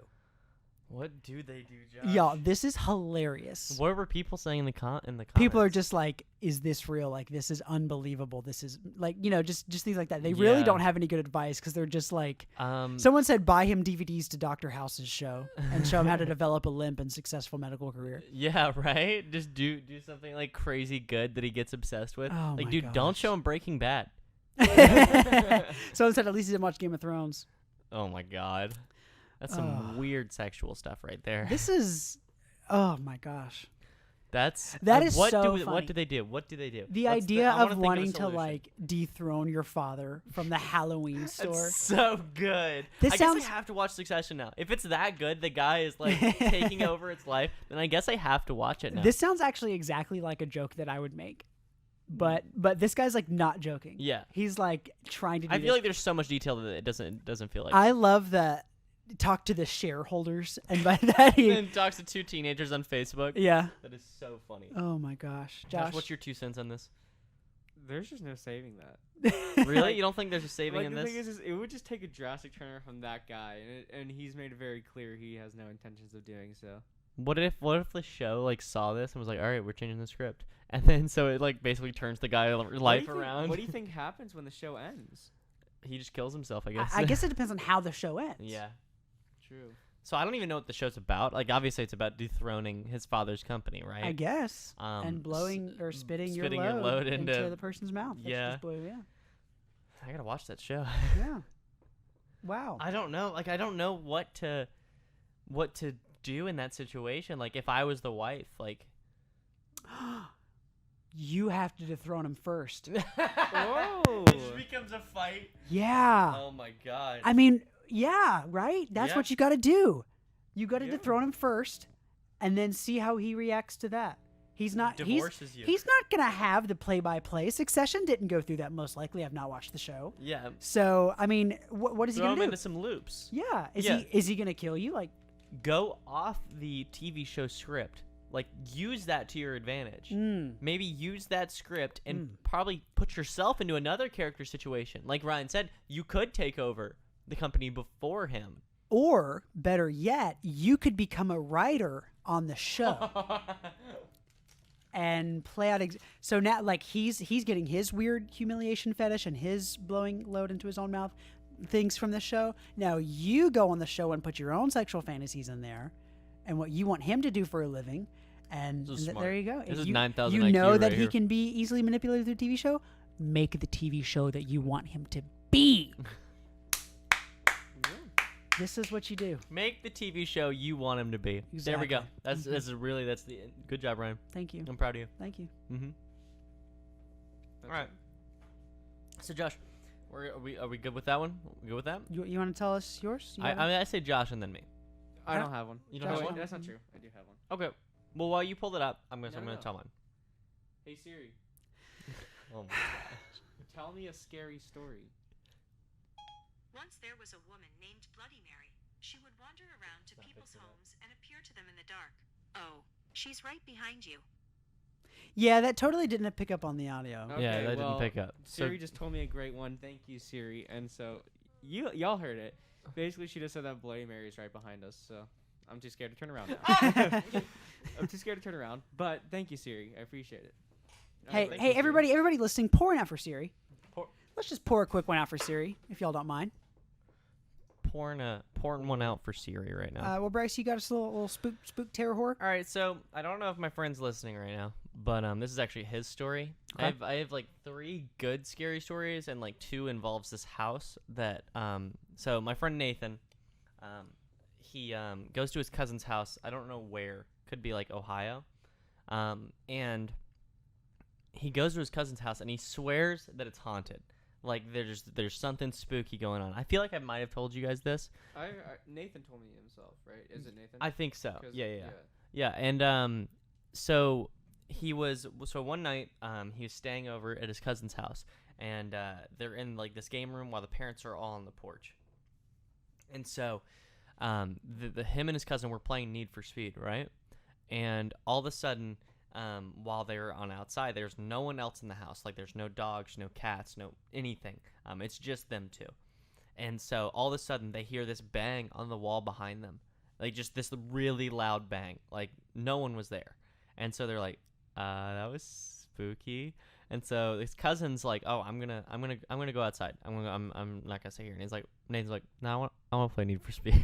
Speaker 1: What do they do, Josh?
Speaker 2: Y'all, this is hilarious.
Speaker 1: What were people saying in the comments?
Speaker 2: People are just like, is this real? Like, this is unbelievable. This is like, just things like that. They really don't have any good advice because they're just like, someone said buy him DVDs to Dr. House's show and show him how to develop a limp and successful medical career.
Speaker 1: Yeah, right? Just do something like crazy good that he gets obsessed with.
Speaker 2: Oh
Speaker 1: like,
Speaker 2: my
Speaker 1: dude, don't
Speaker 2: gosh.
Speaker 1: show him Breaking Bad.
Speaker 2: Someone said at least he didn't watch Game of Thrones.
Speaker 1: Oh my god. That's some weird sexual stuff right there.
Speaker 2: This is, oh my gosh.
Speaker 1: That
Speaker 2: is so funny.
Speaker 1: What do they do? What do they do?
Speaker 2: The idea of wanting to like dethrone your father from the Halloween store.
Speaker 1: That's so good. I guess I have to watch Succession now. If it's that good, the guy is like taking over its life, then I guess I have to watch it now.
Speaker 2: This sounds actually exactly like a joke that I would make. But this guy's like not joking.
Speaker 1: Yeah.
Speaker 2: He's like trying to do
Speaker 1: I feel like there's so much detail that it doesn't feel like.
Speaker 2: I love that. Talk to the shareholders, and by that he
Speaker 1: and talks to two teenagers on Facebook.
Speaker 2: Yeah,
Speaker 1: that is so funny.
Speaker 2: Oh my gosh,
Speaker 1: Josh, what's your 2 cents on this?
Speaker 3: There's just no saving that.
Speaker 1: Really? You don't think there's a saving in
Speaker 3: the
Speaker 1: this?
Speaker 3: thing is, it would just take a drastic turn from that guy, and he's made it very clear he has no intentions of doing so.
Speaker 1: What if the show like saw this and was like, all right, we're changing the script, and then so it like basically turns the guy's life around?
Speaker 3: What do you think happens when the show ends?
Speaker 1: He just kills himself, I guess.
Speaker 2: I guess it depends on how the show ends.
Speaker 1: Yeah.
Speaker 3: True.
Speaker 1: So I don't even know what the show's about. Like, obviously, it's about dethroning his father's company, right?
Speaker 2: I guess. And blowing or spitting your load into the person's mouth.
Speaker 1: Yeah.
Speaker 2: Yeah.
Speaker 1: I gotta watch that show.
Speaker 2: Yeah. Wow.
Speaker 1: I don't know. Like, I don't know what to do in that situation. Like, if I was the wife, like.
Speaker 2: You have to dethrone him first.
Speaker 3: Whoa.
Speaker 1: It just becomes a fight.
Speaker 2: Yeah.
Speaker 1: Oh my god.
Speaker 2: I mean. Yeah, right? That's what you got to do. You got to dethrone him first and then see how he reacts to that. He's not He's not going to have the play-by-play. Succession didn't go through that, most likely. I've not watched the show.
Speaker 1: Yeah.
Speaker 2: So, I mean, what is he going to do?
Speaker 1: Throw him into some loops.
Speaker 2: Yeah. Is he going to kill you? Like,
Speaker 1: go off the TV show script. Like, use that to your advantage. Maybe use that script and probably put yourself into another character situation. Like Ryan said, you could take over the company before him.
Speaker 2: Or, better yet, you could become a writer on the show. And play out. So now, like, he's getting his weird humiliation fetish and his blowing load into his own mouth things from the show. Now you go on the show and put your own sexual fantasies in there and what you want him to do for a living. And there you go.
Speaker 1: This
Speaker 2: if
Speaker 1: is
Speaker 2: you,
Speaker 1: 9,000
Speaker 2: you know
Speaker 1: IQ
Speaker 2: that
Speaker 1: right
Speaker 2: he
Speaker 1: here.
Speaker 2: can be easily manipulated through a TV show. Make the TV show that you want him to be. This is what you do.
Speaker 1: Make the TV show you want him to be.
Speaker 2: Exactly.
Speaker 1: There we go. That's the good job, Ryan.
Speaker 2: Thank you.
Speaker 1: I'm proud of you.
Speaker 2: Thank you.
Speaker 1: All right. So Josh, are we good with that one? We good with that?
Speaker 2: You want to tell us yours?
Speaker 1: I say Josh and then me.
Speaker 3: I don't have one.
Speaker 1: You don't have one?
Speaker 3: That's not true. I do have one.
Speaker 1: Okay. Well, while you pulled it up, I'm gonna tell mine.
Speaker 3: Hey Siri.
Speaker 1: Oh my gosh.
Speaker 3: Tell me a scary story.
Speaker 4: Once there was a woman named Bloody Mary. She would wander around to people's homes and appear to them in the dark. Oh, she's right behind you.
Speaker 2: Yeah, that totally didn't pick up on the audio.
Speaker 1: Yeah,
Speaker 3: Okay,
Speaker 1: that
Speaker 3: well,
Speaker 1: didn't pick up. So
Speaker 3: Siri just told me a great one. Thank you, Siri. And so y'all heard it. Basically, she just said that Bloody Mary's right behind us. So I'm too scared to turn around now. I'm too scared to turn around. But thank you, Siri. I appreciate it.
Speaker 2: Hey,
Speaker 3: Alright,
Speaker 2: hey, everybody listening, pour one out for Siri.
Speaker 1: Pour-
Speaker 2: Let's just pour a quick one out for Siri, if y'all don't mind.
Speaker 1: pouring one out for Siri right now.
Speaker 2: Well, Bryce, you got us a little spook terror horror.
Speaker 1: All right, so I don't know if my friend's listening right now, but this is actually his story.
Speaker 2: Okay.
Speaker 1: I have like 3 good scary stories, and like 2 involves this house that so my friend Nathan, he goes to his cousin's house. I don't know where, could be like Ohio, and he goes to his cousin's house and he swears that it's haunted. Like there's something spooky going on. I feel like I might have told you guys this.
Speaker 3: Nathan told me himself, right? Is it Nathan?
Speaker 1: I think so.
Speaker 3: 'Cause-
Speaker 1: Yeah, and so one night he was staying over at his cousin's house, and they're in like this game room while the parents are all on the porch. And so him and his cousin were playing Need for Speed, right? And all of a sudden, while they're on outside, there's no one else in the house. Like there's no dogs, no cats, no anything. It's just them 2. And so all of a sudden they hear this bang on the wall behind them. Like just this really loud bang. Like no one was there. And so they're like, that was spooky. And so his cousin's like, oh, I'm gonna go outside. I'm not gonna stay here. And he's like, Nathan's like, no, I want to play Need for Speed.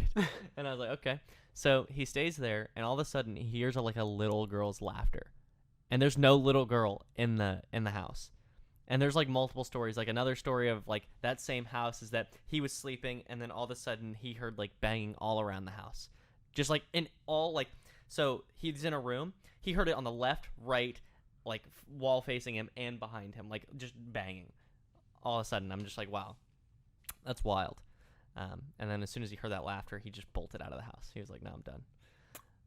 Speaker 1: And I was like, okay. So he stays there, and all of a sudden he hears a little girl's laughter, and there's no little girl in the house. And there's like multiple stories. Like another story of like that same house is that he was sleeping, and then all of a sudden he heard like banging all around the house, just like in all like. So he's in a room. He heard it on the left, right, like wall facing him, and behind him, like just banging. All of a sudden, I'm just like, wow, that's wild. And then as soon as he heard that laughter, he just bolted out of the house. He was like, no, I'm done.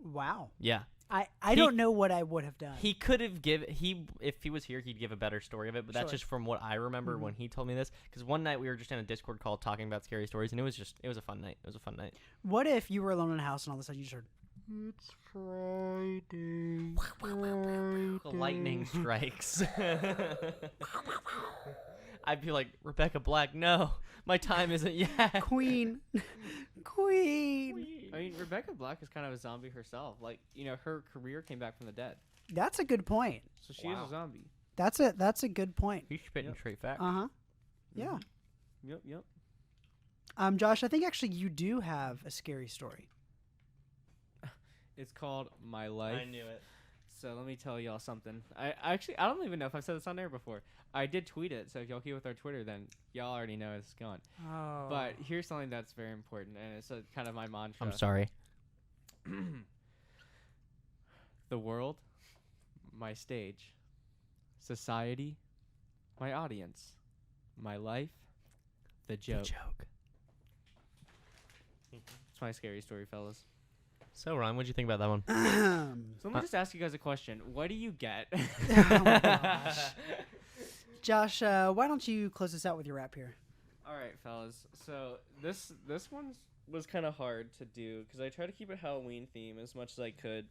Speaker 2: Wow.
Speaker 1: Yeah.
Speaker 2: I don't know what I would have done.
Speaker 1: He could have if he was here, he'd give a better story of it. But that's
Speaker 2: Sure.
Speaker 1: just from what I remember when he told me this. Because one night we were just in a Discord call talking about scary stories, and it was a fun night. It was a fun night.
Speaker 2: What if you were alone in a house and all of a sudden you just heard, it's Friday.
Speaker 1: Lightning strikes. I'd be like, Rebecca Black, no, my time isn't yet.
Speaker 2: Queen.
Speaker 3: I mean, Rebecca Black is kind of a zombie herself. Like, her career came back from the dead.
Speaker 2: That's a good point.
Speaker 3: So she is a zombie.
Speaker 2: That's a good point.
Speaker 1: He's spitting straight facts.
Speaker 2: Uh-huh. Yeah.
Speaker 3: Yep.
Speaker 2: Josh, I think actually you do have a scary story.
Speaker 3: It's called My Life.
Speaker 1: I knew it.
Speaker 3: So let me tell y'all something. I don't even know if I've said this on air before. I did tweet it, so if y'all keep with our Twitter, then y'all already know it's gone.
Speaker 2: Oh.
Speaker 3: But here's something that's very important, and it's kind of my mantra.
Speaker 1: I'm sorry.
Speaker 3: The world, my stage. Society, my audience. My life, the joke. It's my scary story, fellas.
Speaker 1: So, Ryan, what'd you think about that one?
Speaker 3: So let me just ask you guys a question. What do you get?
Speaker 2: Oh my gosh. Josh, why don't you close this out with your rap here?
Speaker 3: All right, fellas. So this one was kind of hard to do because I tried to keep it Halloween theme as much as I could,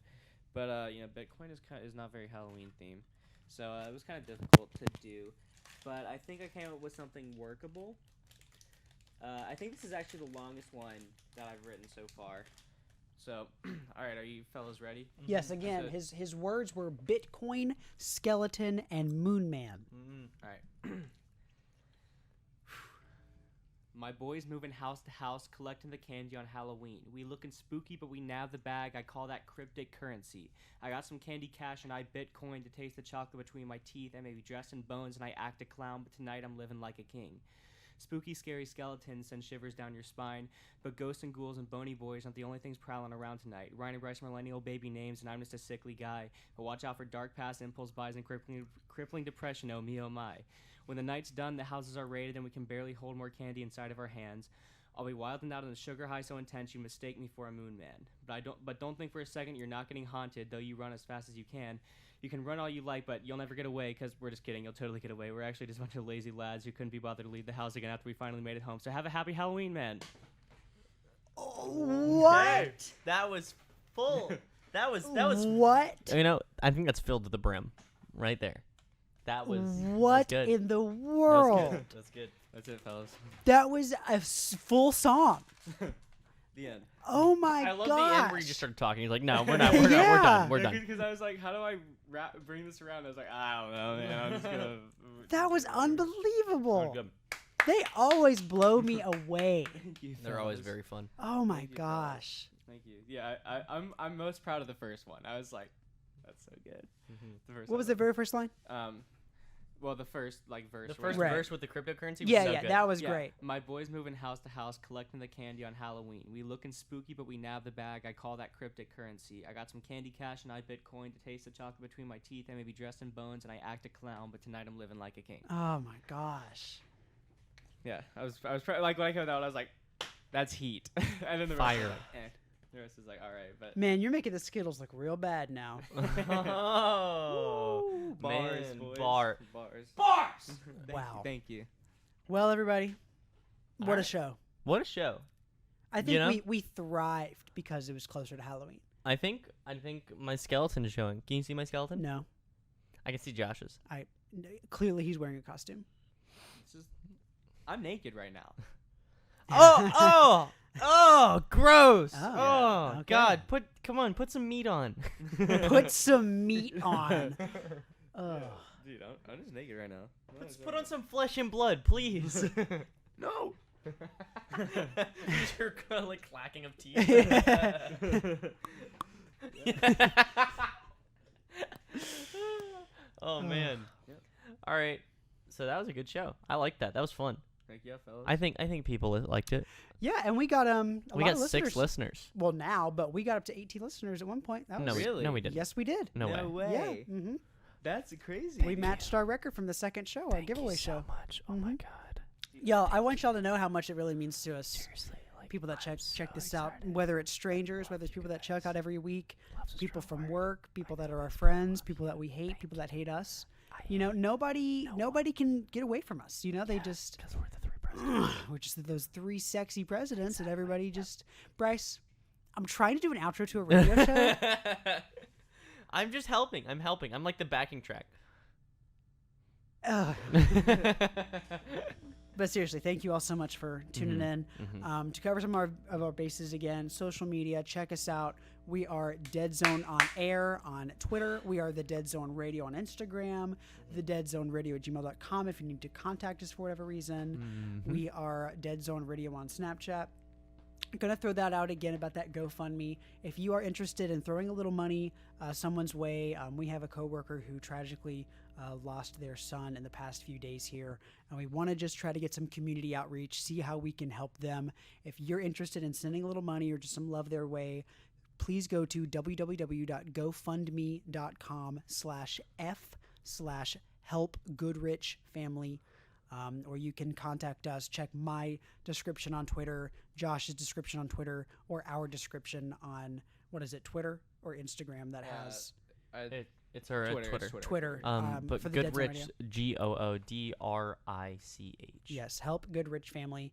Speaker 3: but Bitcoin is not very Halloween themed, so it was kind of difficult to do. But I think I came up with something workable. I think this is actually the longest one that I've written so far. So, all right, are you fellas ready?
Speaker 2: Yes, again, his words were Bitcoin, skeleton, and Moon Man.
Speaker 3: All right. My boys moving house to house, collecting the candy on Halloween. We looking spooky, but we nab the bag. I call that cryptic currency. I got some candy cash and I Bitcoin to taste the chocolate between my teeth. I may be dressed in bones and I act a clown, but tonight I'm living like a king. Spooky, scary skeletons send shivers down your spine, but ghosts and ghouls and bony boys aren't the only things prowling around tonight. Ryan and Bryce millennial baby names, and I'm just a sickly guy. But watch out for dark past, impulse buys, and crippling depression, oh me, oh my. When the night's done, the houses are raided, and we can barely hold more candy inside of our hands. I'll be wilding out on the sugar high so intense you mistake me for a moon man. But don't think for a second you're not getting haunted, though you run as fast as you can. You can run all you like, but you'll never get away, because we're just kidding. You'll totally get away. We're actually just a bunch of lazy lads who couldn't be bothered to leave the house again after we finally made it home. So have a happy Halloween, man.
Speaker 2: What?
Speaker 1: That was full. That was.
Speaker 2: What?
Speaker 1: I think that's filled to the brim. right there. That was
Speaker 2: What
Speaker 1: good.
Speaker 2: in the
Speaker 1: That was
Speaker 2: world?
Speaker 1: good. That's good.
Speaker 3: That's it, fellas.
Speaker 2: That was a full song.
Speaker 3: The end.
Speaker 2: Oh my
Speaker 1: I love
Speaker 2: gosh.
Speaker 1: the end where you just started talking. He's like, no, we're not. We're not. We're
Speaker 2: Yeah.
Speaker 1: done. We're done.
Speaker 3: Because I was like, how do I bring this around? I was like, I don't know, man. I'm just gonna.
Speaker 2: That was
Speaker 1: We're
Speaker 2: unbelievable.
Speaker 1: good.
Speaker 2: They always blow me away.
Speaker 3: Thank you,
Speaker 1: They're always
Speaker 3: fellas.
Speaker 1: very fun.
Speaker 2: Oh my
Speaker 3: Thank you,
Speaker 2: gosh.
Speaker 3: Thank you. Yeah, I'm most proud of the first one. I was like, that's so good. The first
Speaker 2: What was
Speaker 3: one.
Speaker 2: the very first line?
Speaker 3: Well, the first verse.
Speaker 1: The first
Speaker 2: Right.
Speaker 1: verse with the cryptocurrency. Was
Speaker 2: Yeah,
Speaker 1: so
Speaker 2: yeah,
Speaker 1: good.
Speaker 2: that was
Speaker 3: Yeah,
Speaker 2: great.
Speaker 3: My boys moving house to house, collecting the candy on Halloween. We looking spooky, but we nab the bag. I call that cryptic currency. I got some candy cash and I Bitcoin to taste the chocolate between my teeth. I may be dressed in bones and I act a clown, but tonight I'm living like a king.
Speaker 2: Oh my gosh.
Speaker 3: Yeah, I was like when I came out, I was like, that's heat. And then the
Speaker 1: Fire.
Speaker 3: rest is like, eh. The rest is like, all right, but
Speaker 2: Man, you're making the Skittles look real bad now.
Speaker 1: Oh,
Speaker 2: Woo.
Speaker 3: bars,
Speaker 1: man,
Speaker 3: boys,
Speaker 1: bar.
Speaker 3: bars. Thank
Speaker 2: Wow.
Speaker 3: You, thank you.
Speaker 2: Well, everybody, what a
Speaker 1: Alright.
Speaker 2: show.
Speaker 1: What a show.
Speaker 2: I think
Speaker 1: You know?
Speaker 2: we thrived because it was closer to Halloween.
Speaker 1: I think my skeleton is showing. Can you see my skeleton?
Speaker 2: No.
Speaker 1: I can see Josh's.
Speaker 2: Clearly he's wearing a costume.
Speaker 3: It's just, I'm naked right now.
Speaker 1: Oh, gross.
Speaker 2: Oh,
Speaker 1: Oh,
Speaker 2: okay.
Speaker 1: God, put some meat on.
Speaker 2: Put some meat on. Ugh.
Speaker 3: Dude, I'm just naked right now.
Speaker 1: Let's put on some flesh and blood, please.
Speaker 3: No.
Speaker 1: You're like clacking of teeth. Oh man.
Speaker 3: Yep.
Speaker 1: All right. So that was a good show. I liked that. That was fun.
Speaker 3: Thank you, fellas.
Speaker 1: I think people liked it.
Speaker 2: Yeah, and we got a
Speaker 1: We
Speaker 2: lot
Speaker 1: got
Speaker 2: of
Speaker 1: 6 listeners.
Speaker 2: Well, now, but we got up to 18 listeners at one point. That
Speaker 1: No,
Speaker 2: was
Speaker 3: Really?
Speaker 1: no, we didn't.
Speaker 2: Yes, we did.
Speaker 1: No way.
Speaker 2: Yeah. Mm-hmm.
Speaker 3: That's crazy.
Speaker 2: We matched our record from the second show, our giveaway show.
Speaker 1: Much. Oh my
Speaker 2: Mhm.
Speaker 1: God.
Speaker 2: Yo, I want y'all to know how much it really means to us.
Speaker 1: Seriously. Like,
Speaker 2: People that
Speaker 1: I'm
Speaker 2: check
Speaker 1: so
Speaker 2: this out,
Speaker 1: excited.
Speaker 2: whether it's strangers, whether it's people that check out every week,
Speaker 1: Love
Speaker 2: people
Speaker 1: subscribe.
Speaker 2: from work, people that are our friends, people that we hate, people that hate us. You know, nobody can get away from us. You know, they just
Speaker 1: Because we're the 3 presidents.
Speaker 2: we're just those 3 sexy presidents, and everybody just Bryce. I'm trying to do an outro to a radio show.
Speaker 1: I'm just helping. I'm helping. I'm like the backing track.
Speaker 2: Ugh. But seriously, thank you all so much for tuning in. To cover some of our bases again, social media, check us out. We are Dead Zone on Air on Twitter. We are the Dead Zone Radio on Instagram, the Dead Zone Radio at gmail.com if you need to contact us for whatever reason. We are Dead Zone Radio on Snapchat. I'm going to throw that out again about that GoFundMe. If you are interested in throwing a little money someone's way, we have a coworker who tragically lost their son in the past few days here, and we want to just try to get some community outreach, see how we can help them. If you're interested in sending a little money or just some love their way, please go to www.gofundme.com/F/helpgoodrichfamily. Or you can contact us, check my description on Twitter, Josh's description on Twitter, or our description on, what is it, Twitter or Instagram that has
Speaker 1: It's our Twitter.
Speaker 2: Twitter.
Speaker 1: But
Speaker 2: for the Dead Zone
Speaker 1: Goodrich,
Speaker 2: Radio.
Speaker 1: GOODRICH.
Speaker 2: Yes, help Goodrich family.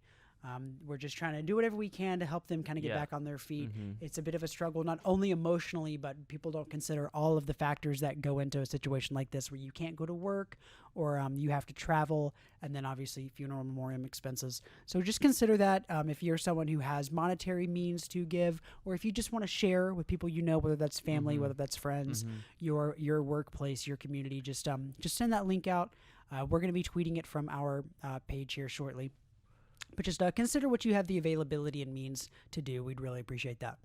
Speaker 2: We're just trying to do whatever we can to help them kind of get
Speaker 1: Yeah.
Speaker 2: back on their feet. It's a bit of a struggle, not only emotionally, but people don't consider all of the factors that go into a situation like this where you can't go to work or you have to travel, and then obviously funeral and memoriam expenses. So just consider that if you're someone who has monetary means to give, or if you just want to share with people you know, whether that's family, whether that's friends, your workplace, your community, just send that link out. We're going to be tweeting it from our page here shortly. But just consider what you have the availability and means to do. We'd really appreciate that.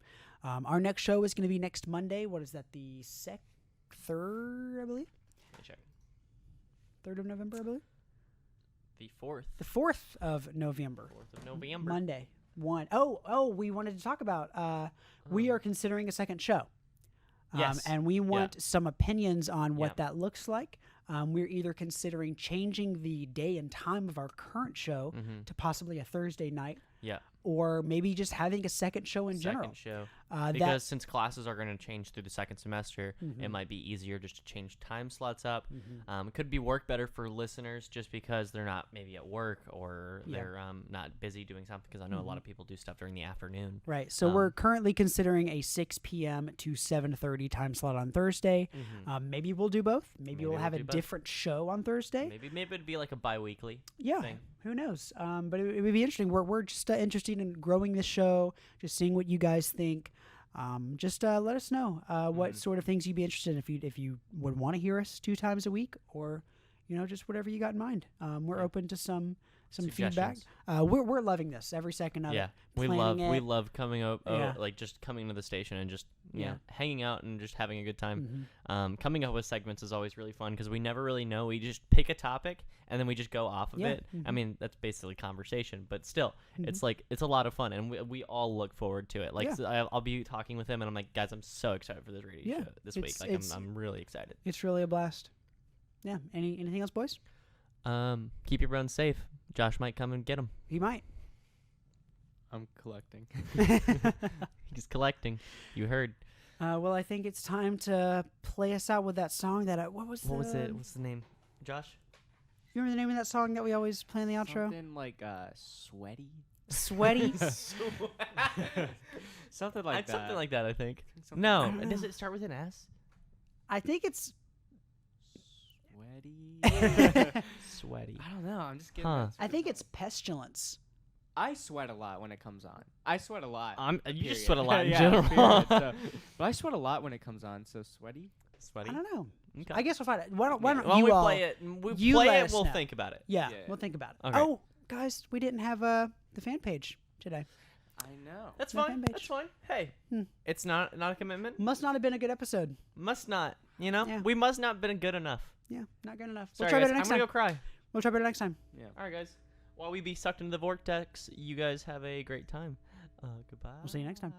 Speaker 2: Our next show is going to be next Monday. What is that? The 3rd, I believe?
Speaker 1: Let me check.
Speaker 2: 3rd of November, I believe?
Speaker 1: The 4th.
Speaker 2: The 4th of November.
Speaker 1: 4th of November.
Speaker 2: Monday. We wanted to talk about, we are considering a second show.
Speaker 1: Yes.
Speaker 2: And we want some opinions on what
Speaker 1: Yeah.
Speaker 2: that looks like. We're either considering changing the day and time of our current show to possibly a Thursday night.
Speaker 1: Yeah.
Speaker 2: or maybe just having a second show in general.
Speaker 1: Second show.
Speaker 2: That
Speaker 1: Because since classes are going to change through the second semester,
Speaker 2: Mhm.
Speaker 1: it might be easier just to change time slots up.
Speaker 2: Mhm.
Speaker 1: It could be work better for listeners just because they're not maybe at work or
Speaker 2: Yeah.
Speaker 1: they're not busy doing something, because I know a lot of people do stuff during the afternoon.
Speaker 2: Right. So
Speaker 1: Um,
Speaker 2: we're currently considering a 6 p.m. to 7:30 time slot on Thursday. Maybe we'll do both. Maybe we'll
Speaker 1: Maybe
Speaker 2: have
Speaker 1: we'll
Speaker 2: a
Speaker 1: do both.
Speaker 2: different show on Thursday.
Speaker 1: Maybe it'd be like a bi-weekly
Speaker 2: Yeah.
Speaker 1: thing.
Speaker 2: Who knows? But it would be interesting. We're just interested in growing this show, just seeing what you guys think. Just let us know what sort of things you'd be interested in if you would want to hear us 2 times a week, or just whatever you got in mind. We're open to some feedback.
Speaker 1: Suggestions.
Speaker 2: We're loving this every second of
Speaker 1: Yeah,
Speaker 2: it.
Speaker 1: we
Speaker 2: planning
Speaker 1: love
Speaker 2: it.
Speaker 1: coming up,
Speaker 2: Yeah.
Speaker 1: like just coming to the station and just
Speaker 2: Yeah.
Speaker 1: hanging out and just having a good time.
Speaker 2: Mhm.
Speaker 1: Coming up with segments is always really fun because we never really know. We just pick a topic and then we just go off of
Speaker 2: Yeah.
Speaker 1: it. I
Speaker 2: Mhm.
Speaker 1: mean, that's basically conversation, but still,
Speaker 2: Mhm.
Speaker 1: it's like it's a lot of fun, and we all look forward to it. Like
Speaker 2: Yeah.
Speaker 1: so I'll be talking with him, and I'm like, guys, I'm so excited for this radio
Speaker 2: Yeah,
Speaker 1: show this
Speaker 2: it's-
Speaker 1: week. Like
Speaker 2: it's-
Speaker 1: I'm really excited.
Speaker 2: It's really a blast. Yeah. Anything else, boys?
Speaker 1: Keep your runs safe. Josh might come and get them.
Speaker 2: He might.
Speaker 3: I'm collecting.
Speaker 1: He's collecting. You heard.
Speaker 2: Well, I think it's time to play us out with that song that what was
Speaker 1: What was it?
Speaker 2: the-
Speaker 1: What's the name? Josh?
Speaker 2: You remember the name of that song that we always play in the outro?
Speaker 3: Something like sweaty.
Speaker 2: Sweaty.
Speaker 3: Something like that.
Speaker 1: Something like that, I think.
Speaker 3: Something
Speaker 1: No,
Speaker 2: I don't
Speaker 1: does
Speaker 2: know.
Speaker 1: it start with an S?
Speaker 2: I think it's.
Speaker 3: Sweaty.
Speaker 1: Sweaty.
Speaker 3: I don't know. I'm just getting.
Speaker 1: Huh.
Speaker 2: I think it's pestilence.
Speaker 3: I sweat a lot when it comes on. I sweat a lot.
Speaker 1: You just
Speaker 3: period.
Speaker 1: sweat a lot in
Speaker 3: Yeah,
Speaker 1: general.
Speaker 3: period. So- but I sweat a lot when it comes on. So sweaty.
Speaker 1: Sweaty.
Speaker 2: I don't know.
Speaker 1: Okay.
Speaker 2: I guess we'll find it. Why don't
Speaker 1: Well,
Speaker 2: you
Speaker 1: we
Speaker 2: all
Speaker 1: play it.
Speaker 2: you let us
Speaker 1: We'll
Speaker 2: know.
Speaker 1: think about it.
Speaker 2: Yeah,
Speaker 3: Yeah.
Speaker 2: we'll think about it.
Speaker 1: Okay.
Speaker 2: Oh, guys, we didn't have the fan page today.
Speaker 3: I know.
Speaker 1: That's
Speaker 2: No
Speaker 1: fine.
Speaker 2: fan page.
Speaker 1: That's fine. Hey,
Speaker 2: Hmm.
Speaker 1: it's not a commitment.
Speaker 2: Must not have been a good episode.
Speaker 1: Must not. You know,
Speaker 2: Yeah.
Speaker 1: we must not have been good enough.
Speaker 2: Yeah, not good enough.
Speaker 1: Sorry,
Speaker 2: we'll try
Speaker 1: guys.
Speaker 2: better
Speaker 1: I'm
Speaker 2: next
Speaker 1: gonna
Speaker 2: time.
Speaker 1: go cry.
Speaker 2: We'll try better next time.
Speaker 3: Yeah.
Speaker 1: All right, guys. While we be sucked into the vortex, you guys have a great time. Goodbye.
Speaker 2: We'll see you next time.